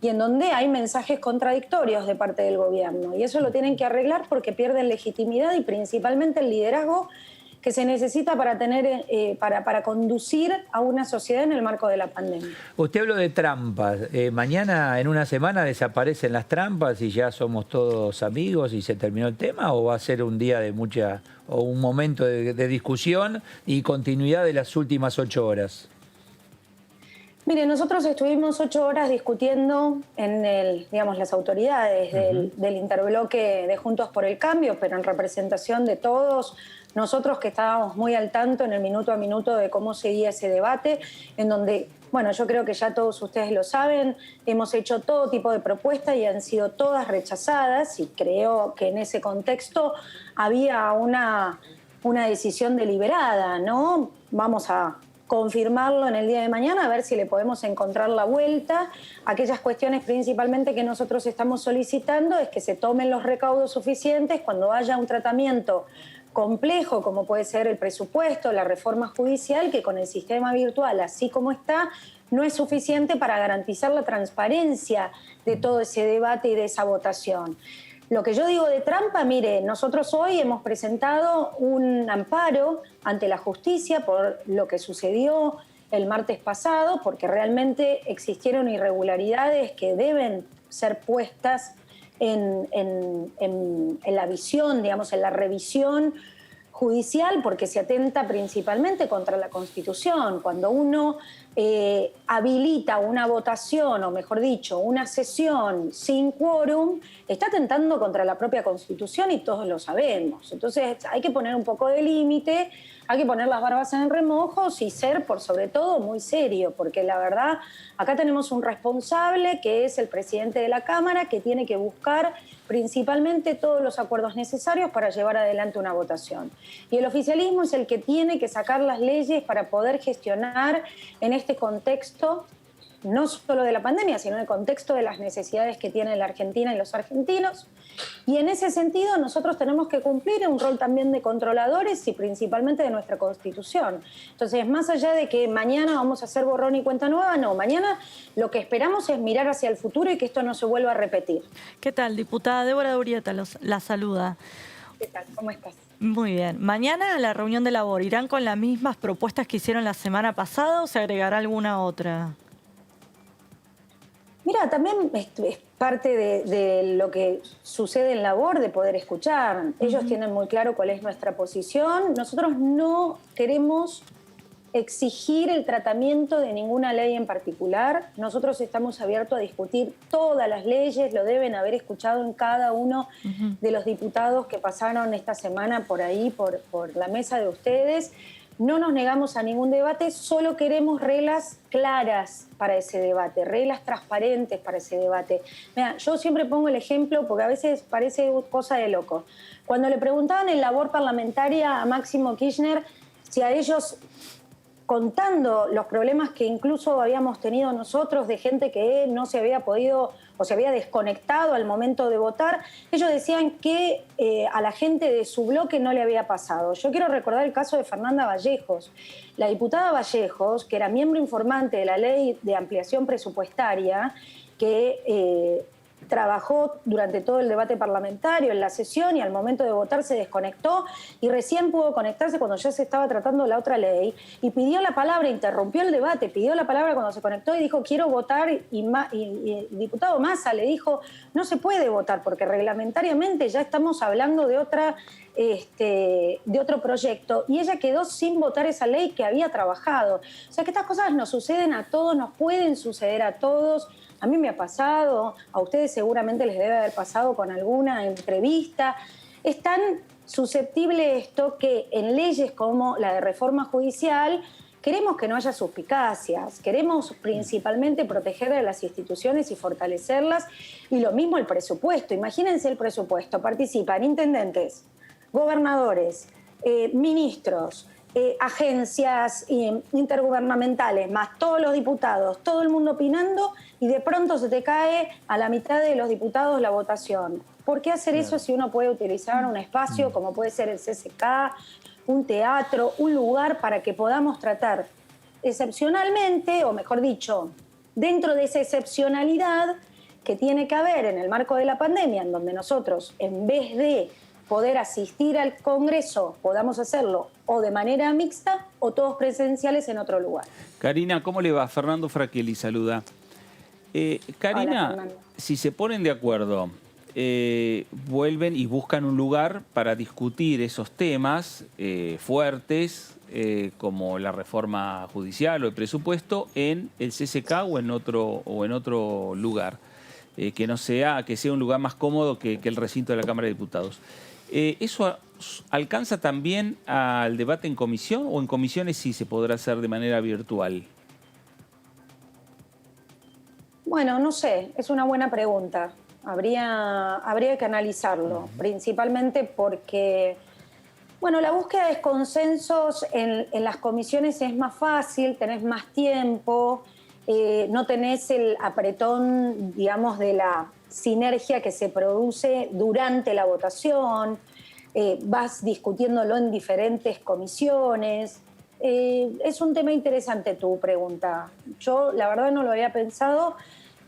Speaker 13: y en donde hay mensajes contradictorios de parte del gobierno. Y eso lo tienen que arreglar porque pierden legitimidad y principalmente el liderazgo que se necesita para para conducir a una sociedad en el marco de la pandemia.
Speaker 1: Usted habló de trampas. ¿Mañana, en una semana, desaparecen las trampas y ya somos todos amigos y se terminó el tema? ¿O va a ser un día de un momento de discusión y continuidad de las últimas 8 horas?
Speaker 13: Mire, nosotros estuvimos 8 horas discutiendo en las autoridades del interbloque de Juntos por el Cambio, pero en representación de todos nosotros que estábamos muy al tanto en el minuto a minuto de cómo seguía ese debate, en donde, yo creo que ya todos ustedes lo saben, hemos hecho todo tipo de propuestas y han sido todas rechazadas, y creo que en ese contexto había una decisión deliberada, ¿no? vamos a confirmarlo en el día de mañana, a ver si le podemos encontrar la vuelta. Aquellas cuestiones principalmente que nosotros estamos solicitando es que se tomen los recaudos suficientes cuando haya un tratamiento complejo, como puede ser el presupuesto, la reforma judicial, que con el sistema virtual, así como está, no es suficiente para garantizar la transparencia de todo ese debate y de esa votación. Lo que yo digo de trampa, mire, nosotros hoy hemos presentado un amparo ante la justicia por lo que sucedió el martes pasado, porque realmente existieron irregularidades que deben ser puestas en la visión, digamos, en la revisión judicial, porque se atenta principalmente contra la Constitución. Cuando uno habilita una votación, o mejor dicho, una sesión sin quórum, está atentando contra la propia Constitución y todos lo sabemos. Entonces hay que poner un poco de límite, hay que poner las barbas en remojos y ser, por sobre todo, muy serio, porque la verdad, acá tenemos un responsable que es el presidente de la Cámara, que tiene que buscar principalmente todos los acuerdos necesarios para llevar adelante una votación. Y el oficialismo es el que tiene que sacar las leyes para poder gestionar en este contexto, no solo de la pandemia, sino en el contexto de las necesidades que tiene la Argentina y los argentinos. Y en ese sentido nosotros tenemos que cumplir un rol también de controladores y principalmente de nuestra Constitución. Entonces, más allá de que mañana vamos a hacer borrón y cuenta nueva, no, mañana lo que esperamos es mirar hacia el futuro y que esto no se vuelva a repetir.
Speaker 2: ¿Qué tal, diputada? Débora Urrieta la saluda.
Speaker 13: ¿Qué tal? ¿Cómo estás?
Speaker 2: Muy bien. ¿Mañana la reunión de labor irán con las mismas propuestas que hicieron la semana pasada o se agregará alguna otra?
Speaker 13: Mira, también es parte de lo que sucede en labor, de poder escuchar. Ellos tienen muy claro cuál es nuestra posición. Nosotros no queremos exigir el tratamiento de ninguna ley en particular. Nosotros estamos abiertos a discutir todas las leyes, lo deben haber escuchado en cada uno de los diputados que pasaron esta semana por ahí, por la mesa de ustedes. No nos negamos a ningún debate, solo queremos reglas claras para ese debate, reglas transparentes para ese debate. Mira, yo siempre pongo el ejemplo porque a veces parece cosa de loco. Cuando le preguntaban en labor parlamentaria a Máximo Kirchner si a ellos, contando los problemas que incluso habíamos tenido nosotros de gente que no se había podido o se había desconectado al momento de votar, ellos decían que a la gente de su bloque no le había pasado. Yo quiero recordar el caso de Fernanda Vallejos. La diputada Vallejos, que era miembro informante de la ley de ampliación presupuestaria, que trabajó durante todo el debate parlamentario, en la sesión, y al momento de votar se desconectó y recién pudo conectarse cuando ya se estaba tratando la otra ley, y pidió la palabra, interrumpió el debate, pidió la palabra cuando se conectó y dijo quiero votar, y el diputado Massa le dijo no se puede votar porque reglamentariamente ya estamos hablando de otro proyecto, y ella quedó sin votar esa ley que había trabajado. O sea que estas cosas nos suceden a todos, nos pueden suceder a todos. A mí me ha pasado, a ustedes seguramente les debe haber pasado con alguna entrevista. Es tan susceptible esto que en leyes como la de reforma judicial queremos que no haya suspicacias, queremos principalmente proteger a las instituciones y fortalecerlas, y lo mismo el presupuesto. Imagínense el presupuesto, participan intendentes, gobernadores, ministros, agencias intergubernamentales, más todos los diputados, todo el mundo opinando, y de pronto se te cae a la mitad de los diputados la votación. ¿Por qué hacer eso si uno puede utilizar un espacio como puede ser el CCK, un teatro, un lugar para que podamos tratar excepcionalmente, o mejor dicho, dentro de esa excepcionalidad que tiene que haber en el marco de la pandemia, en donde nosotros, en vez de poder asistir al Congreso, podamos hacerlo o de manera mixta o todos presenciales en otro lugar?
Speaker 3: Karina, ¿cómo le va? Fernando Fraquelli saluda. Karina,
Speaker 13: hola,
Speaker 3: si se ponen de acuerdo, vuelven y buscan un lugar para discutir esos temas fuertes, como la reforma judicial o el presupuesto, en el CCK o en otro lugar, que sea un lugar más cómodo que el recinto de la Cámara de Diputados. ¿Eso alcanza también al debate en comisión, o en comisiones sí se podrá hacer de manera virtual?
Speaker 13: Bueno, no sé, es una buena pregunta. Habría que analizarlo, principalmente porque Bueno, la búsqueda de consensos en las comisiones es más fácil, tenés más tiempo, no tenés el apretón, digamos, de la sinergia que se produce durante la votación, vas discutiéndolo en diferentes comisiones. Es un tema interesante tu pregunta. Yo, la verdad, no lo había pensado,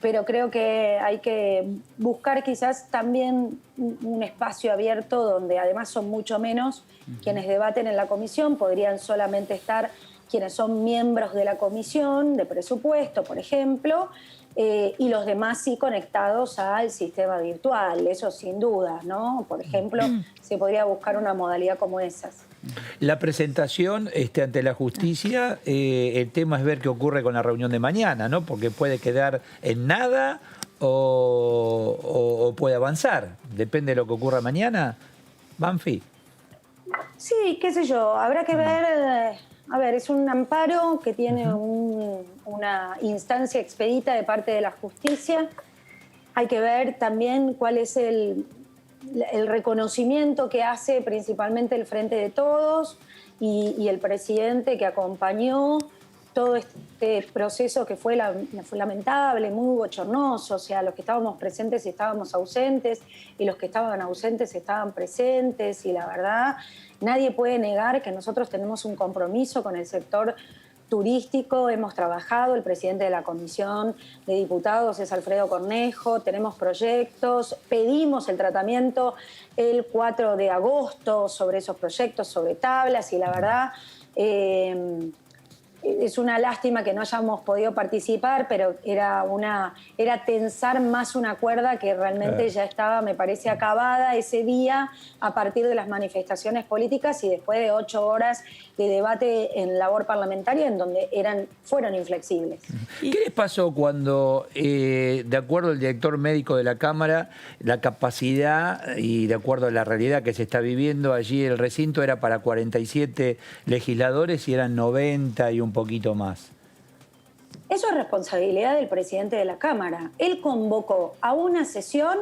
Speaker 13: pero creo que hay que buscar quizás también un espacio abierto donde además son mucho menos quienes debaten en la comisión, podrían solamente estar quienes son miembros de la comisión de presupuesto, por ejemplo, y los demás sí conectados al sistema virtual, eso sin duda, ¿no? Por ejemplo, se podría buscar una modalidad como esas.
Speaker 1: La presentación ante la justicia, el tema es ver qué ocurre con la reunión de mañana, ¿no? Porque puede quedar en nada o puede avanzar. Depende de lo que ocurra mañana. Banfi.
Speaker 13: Sí, qué sé yo, habrá que ver. A ver, es un amparo que tiene una instancia expedita de parte de la justicia. Hay que ver también cuál es el reconocimiento que hace principalmente el Frente de Todos y el presidente que acompañó todo este proceso que fue lamentable, muy bochornoso. O sea, los que estábamos presentes estábamos ausentes y los que estaban ausentes estaban presentes, y la verdad nadie puede negar que nosotros tenemos un compromiso con el sector turístico, hemos trabajado, el presidente de la Comisión de Diputados es Alfredo Cornejo, tenemos proyectos, pedimos el tratamiento el 4 de agosto sobre esos proyectos, sobre tablas, y la verdad es una lástima que no hayamos podido participar, pero era tensar más una cuerda que realmente ya estaba, me parece, acabada ese día a partir de las manifestaciones políticas y después de 8 horas de debate en labor parlamentaria en donde fueron inflexibles.
Speaker 1: ¿Qué les pasó cuando, de acuerdo al director médico de la Cámara, la capacidad y de acuerdo a la realidad que se está viviendo allí, el recinto era para 47 legisladores y eran 90 y un poquito más?
Speaker 13: Eso es responsabilidad del presidente de la Cámara. Él convocó a una sesión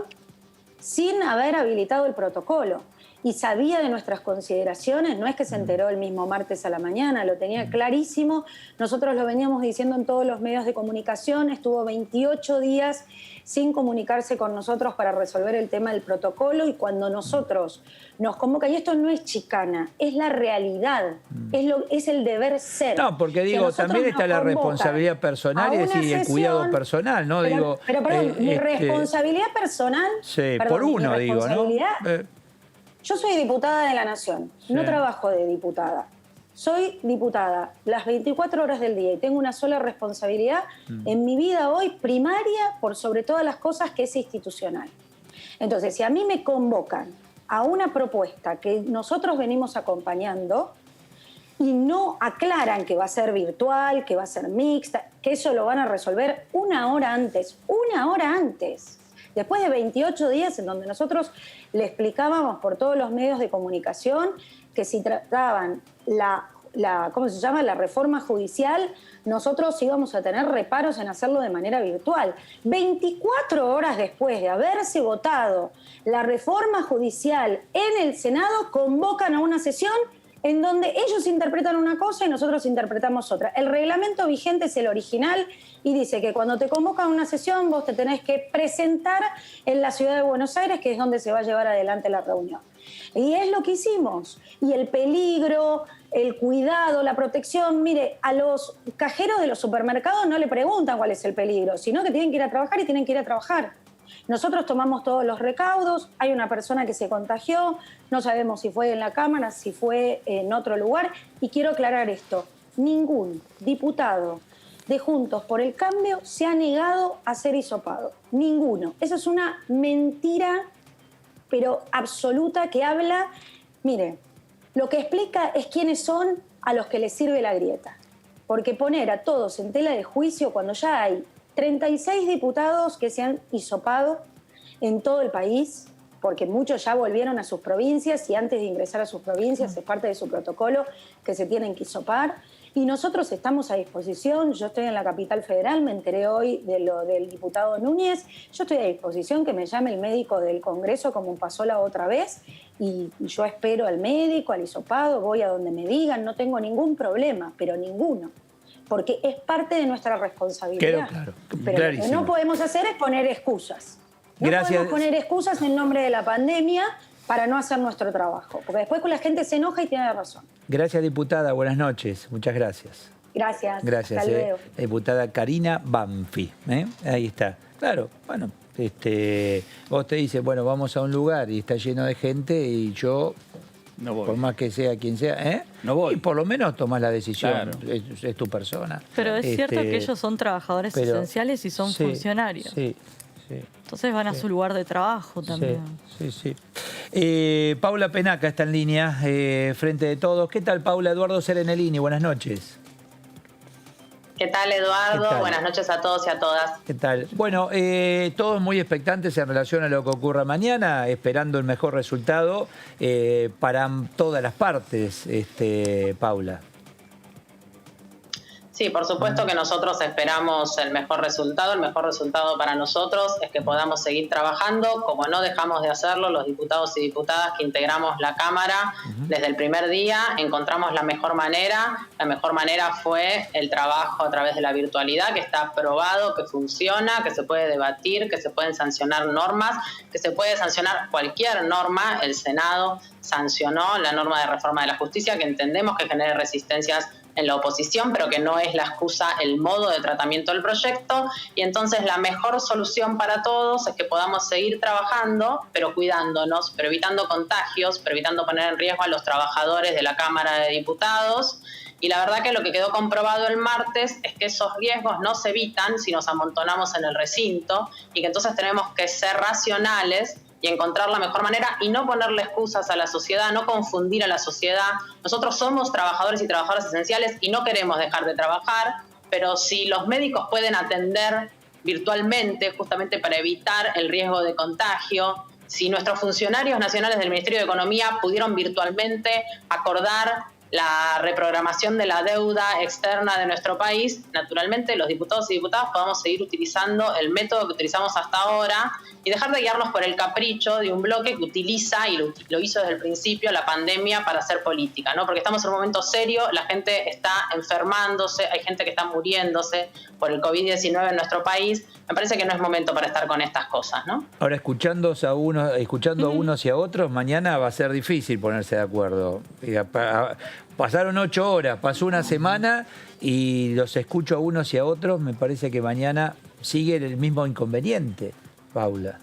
Speaker 13: sin haber habilitado el protocolo y sabía de nuestras consideraciones, no es que se enteró el mismo martes a la mañana, lo tenía clarísimo, nosotros lo veníamos diciendo en todos los medios de comunicación, estuvo 28 días sin comunicarse con nosotros para resolver el tema del protocolo, y cuando nosotros nos convocan, y esto no es chicana, es la realidad, es el deber ser.
Speaker 1: No, porque digo, también está la responsabilidad personal y el cuidado personal, ¿no?
Speaker 13: Pero perdón, mi responsabilidad personal...
Speaker 1: Sí, perdón, por uno digo, ¿no?
Speaker 13: Yo soy diputada de la Nación, no trabajo de diputada. Soy diputada las 24 horas del día y tengo una sola responsabilidad en mi vida hoy, primaria, por sobre todas las cosas, que es institucional. Entonces, si a mí me convocan a una propuesta que nosotros venimos acompañando y no aclaran que va a ser virtual, que va a ser mixta, que eso lo van a resolver una hora antes, después de 28 días en donde nosotros le explicábamos por todos los medios de comunicación que si trataban ¿cómo se llama?, la reforma judicial, nosotros íbamos a tener reparos en hacerlo de manera virtual. 24 horas después de haberse votado la reforma judicial en el Senado, convocan a una sesión en donde ellos interpretan una cosa y nosotros interpretamos otra. El reglamento vigente es el original y dice que cuando te convocan a una sesión vos te tenés que presentar en la ciudad de Buenos Aires, que es donde se va a llevar adelante la reunión. Y es lo que hicimos. Y el peligro, el cuidado, la protección, mire, a los cajeros de los supermercados no le preguntan cuál es el peligro, sino que tienen que ir a trabajar y tienen que ir a trabajar. Nosotros tomamos todos los recaudos, hay una persona que se contagió, no sabemos si fue en la Cámara, si fue en otro lugar, y quiero aclarar esto, ningún diputado de Juntos por el Cambio se ha negado a ser hisopado, ninguno. Eso es una mentira, pero absoluta, que habla, mire, lo que explica es quiénes son a los que les sirve la grieta, porque poner a todos en tela de juicio cuando ya hay 36 diputados que se han hisopado en todo el país, porque muchos ya volvieron a sus provincias y antes de ingresar a sus provincias es parte de su protocolo que se tienen que hisopar. Y nosotros estamos a disposición. Yo estoy en la capital federal, me enteré hoy de lo del diputado Núñez. Yo estoy a disposición que me llame el médico del Congreso como pasó la otra vez y yo espero al médico, al hisopado, voy a donde me digan, no tengo ningún problema, pero ninguno. Porque es parte de nuestra responsabilidad.
Speaker 1: Claro,
Speaker 13: pero
Speaker 1: clarísimo.
Speaker 13: lo que no podemos hacer es poner excusas. No podemos poner excusas en nombre de la pandemia para no hacer nuestro trabajo. Porque después la gente se enoja y tiene razón.
Speaker 1: Gracias, diputada. Buenas noches. Muchas gracias.
Speaker 13: Gracias.
Speaker 1: Gracias.
Speaker 13: Hasta luego.
Speaker 1: Diputada Karina Banfi. Ahí está. Claro, bueno, vos te dices, bueno, vamos a un lugar y está lleno de gente y yo,
Speaker 3: no voy.
Speaker 1: Por más que sea quien sea,
Speaker 3: no voy.
Speaker 1: Y por lo menos tomás la decisión.
Speaker 3: Claro.
Speaker 1: Es tu persona.
Speaker 2: Pero es cierto que ellos son trabajadores esenciales y son funcionarios.
Speaker 1: Sí.
Speaker 2: Entonces van a su lugar de trabajo también.
Speaker 1: Sí. Paula Penaca está en línea, frente de todos. ¿Qué tal, Paula? Eduardo Serenellini, buenas noches.
Speaker 14: ¿Qué tal, Eduardo? ¿Qué tal? Buenas noches a todos y a todas.
Speaker 1: ¿Qué tal? Bueno, todos muy expectantes en relación a lo que ocurra mañana, esperando el mejor resultado para todas las partes, Paula.
Speaker 14: Sí, por supuesto que nosotros esperamos el mejor resultado. El mejor resultado para nosotros es que podamos seguir trabajando, como no dejamos de hacerlo los diputados y diputadas que integramos la Cámara. Desde el primer día encontramos la mejor manera. La mejor manera fue el trabajo a través de la virtualidad, que está probado, que funciona, que se puede debatir, que se pueden sancionar normas, que se puede sancionar cualquier norma. El Senado sancionó la norma de reforma de la justicia, que entendemos que genera resistencias en la oposición, pero que no es la excusa el modo de tratamiento del proyecto. Y entonces la mejor solución para todos es que podamos seguir trabajando, pero cuidándonos, pero evitando contagios, pero evitando poner en riesgo a los trabajadores de la Cámara de Diputados. Y la verdad que lo que quedó comprobado el martes es que esos riesgos no se evitan si nos amontonamos en el recinto, y que entonces tenemos que ser racionales y encontrar la mejor manera y no ponerle excusas a la sociedad, no confundir a la sociedad. Nosotros somos trabajadores y trabajadoras esenciales y no queremos dejar de trabajar, pero si los médicos pueden atender virtualmente justamente para evitar el riesgo de contagio, si nuestros funcionarios nacionales del Ministerio de Economía pudieron virtualmente acordar la reprogramación de la deuda externa de nuestro país, naturalmente los diputados y diputadas podamos seguir utilizando el método que utilizamos hasta ahora y dejar de guiarnos por el capricho de un bloque que utiliza, y lo hizo desde el principio, la pandemia para hacer política, ¿no? Porque estamos en un momento serio, la gente está enfermándose, hay gente que está muriéndose por el COVID-19 en nuestro país. Me parece que no es momento para estar con estas cosas, ¿no?
Speaker 1: Ahora, escuchando a unos y a otros, mañana va a ser difícil ponerse de acuerdo. Pasaron 8 horas, pasó una semana y los escucho a unos y a otros. Me parece que mañana sigue el mismo inconveniente, Paula.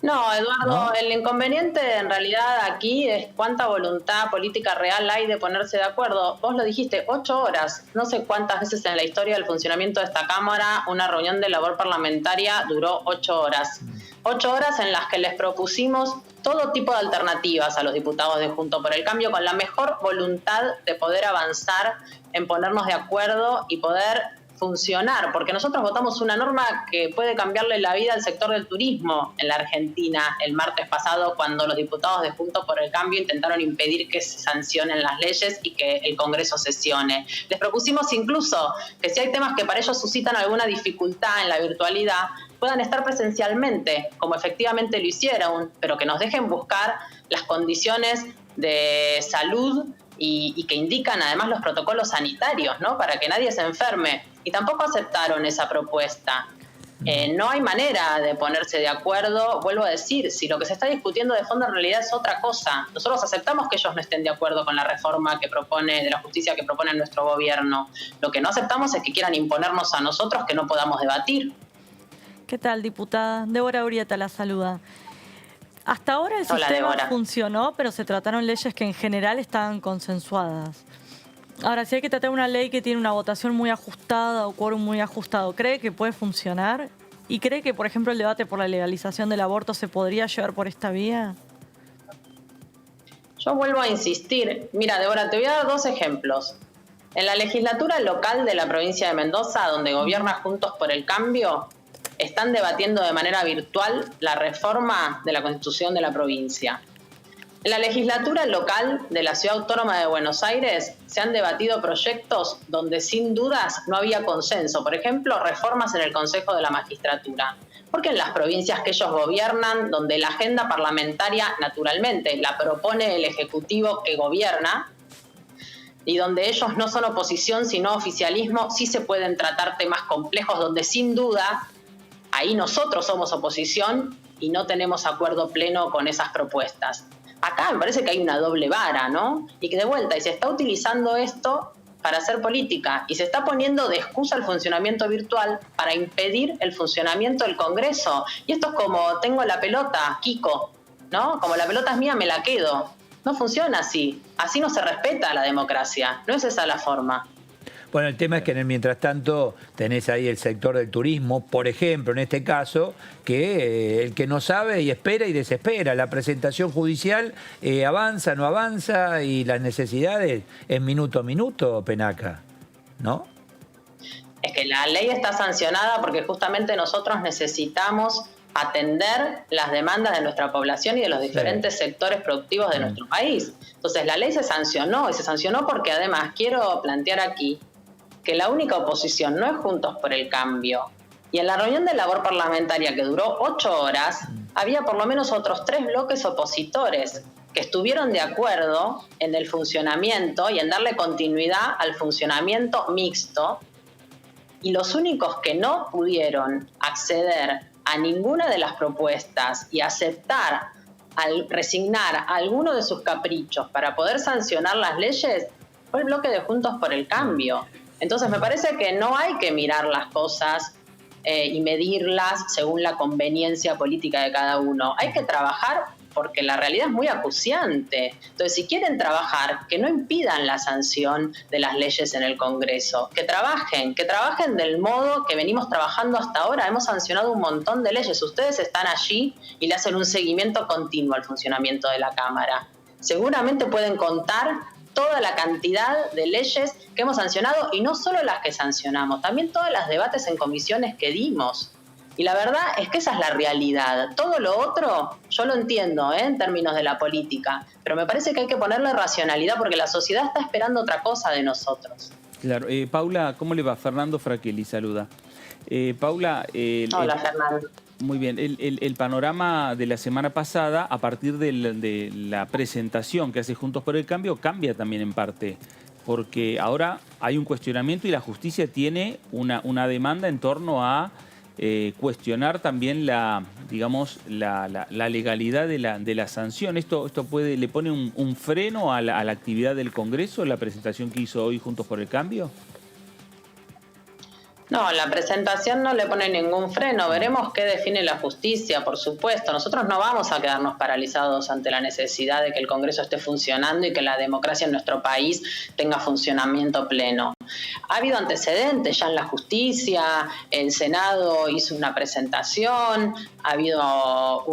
Speaker 14: No, Eduardo, ¿no? El inconveniente en realidad aquí es cuánta voluntad política real hay de ponerse de acuerdo. Vos lo dijiste, 8 horas. No sé cuántas veces en la historia del funcionamiento de esta Cámara una reunión de labor parlamentaria duró 8 horas. 8 horas en las que les propusimos todo tipo de alternativas a los diputados de Juntos por el Cambio, con la mejor voluntad de poder avanzar en ponernos de acuerdo y poder funcionar, porque nosotros votamos una norma que puede cambiarle la vida al sector del turismo en la Argentina el martes pasado, cuando los diputados de Juntos por el Cambio intentaron impedir que se sancionen las leyes y que el Congreso sesione. Les propusimos incluso que si hay temas que para ellos suscitan alguna dificultad en la virtualidad, puedan estar presencialmente, como efectivamente lo hicieron, pero que nos dejen buscar las condiciones de salud y que indican además los protocolos sanitarios, ¿no? Para que nadie se enferme. Y tampoco aceptaron esa propuesta. No hay manera de ponerse de acuerdo. Vuelvo a decir, si lo que se está discutiendo de fondo en realidad es otra cosa. Nosotros aceptamos que ellos no estén de acuerdo con la reforma que propone, de la justicia que propone nuestro gobierno. Lo que no aceptamos es que quieran imponernos a nosotros que no podamos debatir.
Speaker 2: ¿Qué tal, diputada? Débora Urieta la saluda. Hasta ahora el sistema funcionó, pero se trataron leyes que en general estaban consensuadas. Ahora, si hay que tratar una ley que tiene una votación muy ajustada o quórum muy ajustado, ¿cree que puede funcionar? ¿Y cree que, por ejemplo, el debate por la legalización del aborto se podría llevar por esta vía?
Speaker 14: Yo vuelvo a insistir. Mira, Débora, te voy a dar 2 ejemplos. En la legislatura local de la provincia de Mendoza, donde gobierna Juntos por el Cambio, están debatiendo de manera virtual la reforma de la Constitución de la provincia. En la legislatura local de la Ciudad Autónoma de Buenos Aires se han debatido proyectos donde sin dudas no había consenso. Por ejemplo, reformas en el Consejo de la Magistratura. Porque en las provincias que ellos gobiernan, donde la agenda parlamentaria naturalmente la propone el Ejecutivo que gobierna, y donde ellos no son oposición sino oficialismo, sí se pueden tratar temas complejos donde sin duda ahí nosotros somos oposición y no tenemos acuerdo pleno con esas propuestas. Acá me parece que hay una doble vara, ¿no? Y que de vuelta, y se está utilizando esto para hacer política, y se está poniendo de excusa el funcionamiento virtual para impedir el funcionamiento del Congreso. Y esto es como, tengo la pelota, Kiko, ¿no? Como la pelota es mía, me la quedo. No funciona así. Así no se respeta la democracia. No es esa la forma.
Speaker 1: Bueno, el tema es que en el mientras tanto tenés ahí el sector del turismo, por ejemplo, en este caso, que el que no sabe y espera y desespera. La presentación judicial avanza, no avanza y las necesidades es minuto a minuto, Penaca, ¿no?
Speaker 14: Es que la ley está sancionada porque justamente nosotros necesitamos atender las demandas de nuestra población y de los diferentes sectores productivos de nuestro país. Entonces la ley se sancionó, y se sancionó porque además quiero plantear aquí que la única oposición no es Juntos por el Cambio. Y en la reunión de labor parlamentaria que duró 8 horas, había por lo menos otros 3 bloques opositores que estuvieron de acuerdo en el funcionamiento y en darle continuidad al funcionamiento mixto, y los únicos que no pudieron acceder a ninguna de las propuestas y aceptar, al resignar alguno de sus caprichos para poder sancionar las leyes, fue el bloque de Juntos por el Cambio. Entonces me parece que no hay que mirar las cosas y medirlas según la conveniencia política de cada uno. Hay que trabajar porque la realidad es muy acuciante. Entonces, si quieren trabajar, que no impidan la sanción de las leyes en el Congreso. Que trabajen del modo que venimos trabajando hasta ahora. Hemos sancionado un montón de leyes. Ustedes están allí y le hacen un seguimiento continuo al funcionamiento de la Cámara. Seguramente pueden contar toda la cantidad de leyes que hemos sancionado, y no solo las que sancionamos, también todos los debates en comisiones que dimos. Y la verdad es que esa es la realidad. Todo lo otro, yo lo entiendo en términos de la política, pero me parece que hay que ponerle racionalidad porque la sociedad está esperando otra cosa de nosotros.
Speaker 3: Claro. Paula, ¿cómo le va? Fernando Fraquelli saluda. Paula...
Speaker 14: Hola, Fernando.
Speaker 3: Muy bien. El panorama de la semana pasada, a partir de la presentación que hace Juntos por el Cambio, cambia también en parte, porque ahora hay un cuestionamiento y la justicia tiene una demanda en torno a cuestionar también la legalidad de la sanción. ¿Esto le pone un freno a la actividad del Congreso, la presentación que hizo hoy Juntos por el Cambio?
Speaker 14: No, la presentación no le pone ningún freno. Veremos qué define la justicia, por supuesto. Nosotros no vamos a quedarnos paralizados ante la necesidad de que el Congreso esté funcionando y que la democracia en nuestro país tenga funcionamiento pleno. Ha habido antecedentes ya en la justicia, el Senado hizo una presentación, ha habido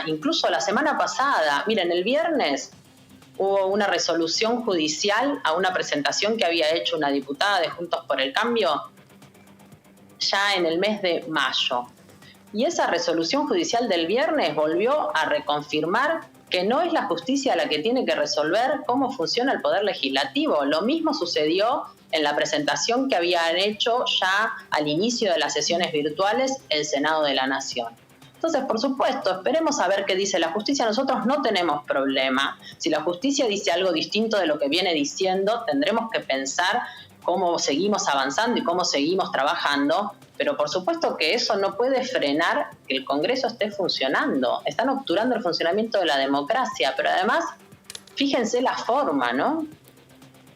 Speaker 14: incluso la semana pasada, miren, el viernes hubo una resolución judicial a una presentación que había hecho una diputada de Juntos por el Cambio ya en el mes de mayo. Y esa resolución judicial del viernes volvió a reconfirmar que no es la justicia la que tiene que resolver cómo funciona el Poder Legislativo. Lo mismo sucedió en la presentación que habían hecho ya al inicio de las sesiones virtuales el Senado de la Nación. Entonces, por supuesto, esperemos a ver qué dice la justicia. Nosotros no tenemos problema. Si la justicia dice algo distinto de lo que viene diciendo, tendremos que pensar cómo seguimos avanzando y cómo seguimos trabajando, pero por supuesto que eso no puede frenar que el Congreso esté funcionando. Están obturando el funcionamiento de la democracia, pero además, fíjense la forma, ¿no?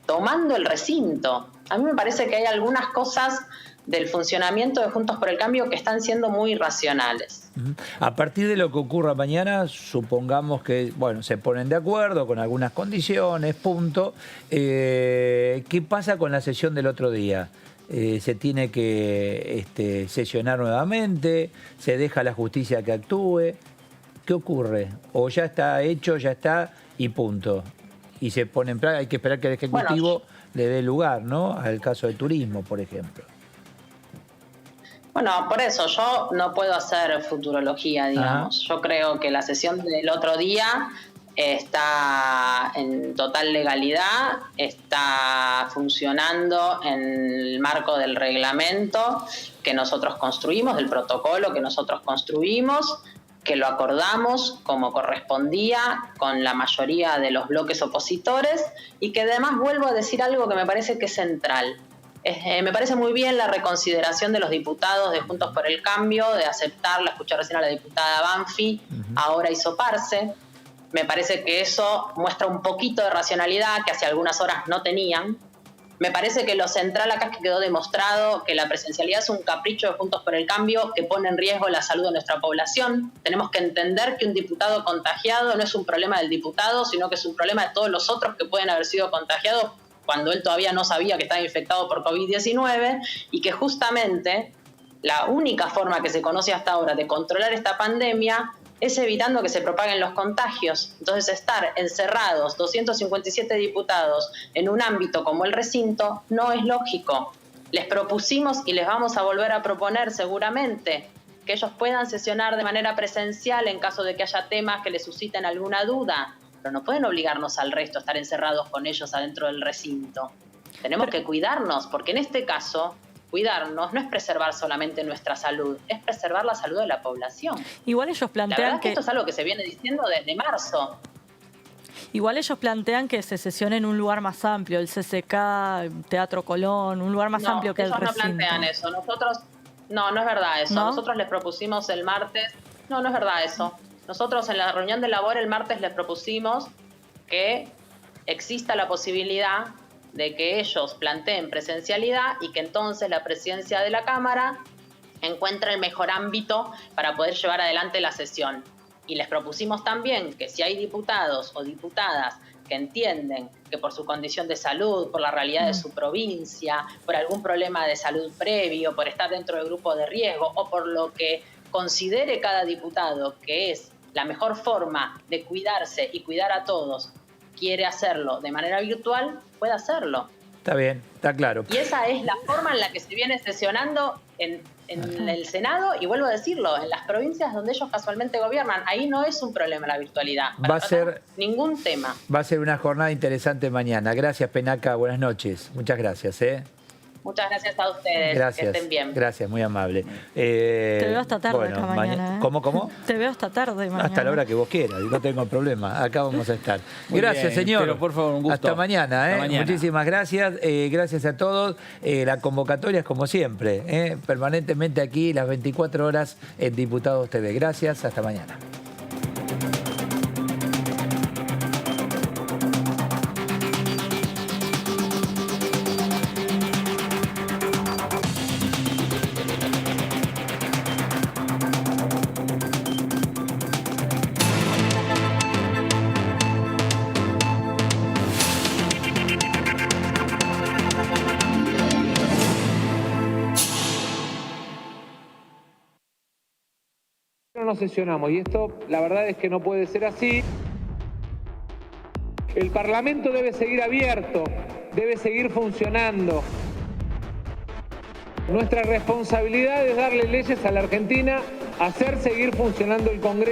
Speaker 14: Tomando el recinto. A mí me parece que hay algunas cosas del funcionamiento de Juntos por el Cambio que están siendo muy irracionales.
Speaker 1: A partir de lo que ocurra mañana, supongamos que se ponen de acuerdo con algunas condiciones, punto. ¿Qué pasa con la sesión del otro día? ¿Se tiene que sesionar nuevamente? ¿Se deja a la justicia que actúe? ¿Qué ocurre? ¿O ya está hecho, ya está y punto? Y se pone en práctica, hay que esperar que el Ejecutivo le dé lugar, ¿no? Al caso del turismo, por ejemplo.
Speaker 14: Bueno, por eso yo no puedo hacer futurología, digamos. Yo creo que la sesión del otro día está en total legalidad, está funcionando en el marco del reglamento que nosotros construimos, del protocolo que nosotros construimos, que lo acordamos como correspondía con la mayoría de los bloques opositores y que además vuelvo a decir algo que me parece que es central. Me parece muy bien la reconsideración de los diputados de Juntos por el Cambio, de aceptarla, escuché recién a la diputada Banfi, ahora hizo Parse. Me parece que eso muestra un poquito de racionalidad que hace algunas horas no tenían. Me parece que lo central acá es que quedó demostrado que la presencialidad es un capricho de Juntos por el Cambio que pone en riesgo la salud de nuestra población. Tenemos que entender que un diputado contagiado no es un problema del diputado, sino que es un problema de todos los otros que pueden haber sido contagiados cuando él todavía no sabía que estaba infectado por COVID-19 y que justamente la única forma que se conoce hasta ahora de controlar esta pandemia es evitando que se propaguen los contagios. Entonces, estar encerrados 257 diputados en un ámbito como el recinto no es lógico. Les propusimos y les vamos a volver a proponer seguramente que ellos puedan sesionar de manera presencial en caso de que haya temas que les susciten alguna duda, pero no pueden obligarnos al resto a estar encerrados con ellos adentro del recinto. Tenemos que cuidarnos, porque en este caso cuidarnos no es preservar solamente nuestra salud, es preservar la salud de la población.
Speaker 2: Igual ellos plantean
Speaker 14: la verdad es que esto es algo que se viene diciendo desde marzo.
Speaker 2: Igual ellos plantean que se sesione en un lugar más amplio, el CCK, Teatro Colón, un lugar más amplio que el recinto.
Speaker 14: No plantean eso. Nosotros, no es verdad eso. ¿No? Nosotros les propusimos el martes, no es verdad eso. Nosotros en la reunión de labor el martes les propusimos que exista la posibilidad de que ellos planteen presencialidad y que entonces la presidencia de la Cámara encuentre el mejor ámbito para poder llevar adelante la sesión. Y les propusimos también que si hay diputados o diputadas que entienden que por su condición de salud, por la realidad de su provincia, por algún problema de salud previo, por estar dentro del grupo de riesgo o por lo que considere cada diputado que es la mejor forma de cuidarse y cuidar a todos, quiere hacerlo de manera virtual, puede hacerlo.
Speaker 1: Está bien, está claro.
Speaker 14: Y esa es la forma en la que se viene sesionando en el Senado, y vuelvo a decirlo, en las provincias donde ellos casualmente gobiernan. Ahí no es un problema la virtualidad.
Speaker 1: Va a ser
Speaker 14: ningún tema.
Speaker 1: Va a ser una jornada interesante mañana. Gracias, Penaca. Buenas noches. Muchas gracias.
Speaker 14: Muchas gracias a ustedes.
Speaker 1: Gracias.
Speaker 14: Que estén bien.
Speaker 1: Gracias, muy amable.
Speaker 2: Te veo hasta tarde acá mañana.
Speaker 1: ¿Cómo?
Speaker 2: Te veo hasta tarde mañana.
Speaker 1: Hasta la hora que vos quieras, no tengo problema. Acá vamos a estar. Gracias,
Speaker 3: bien,
Speaker 1: señor.
Speaker 3: pero por favor, un gusto.
Speaker 1: Hasta mañana.
Speaker 3: Hasta mañana.
Speaker 1: Muchísimas gracias. Gracias a todos. La convocatoria es como siempre. Permanentemente aquí, las 24 horas en Diputados TV. Gracias. Hasta mañana.
Speaker 15: No sesionamos y esto la verdad es que no puede ser así. El Parlamento debe seguir abierto, debe seguir funcionando. Nuestra responsabilidad es darle leyes a la Argentina, hacer seguir funcionando el Congreso.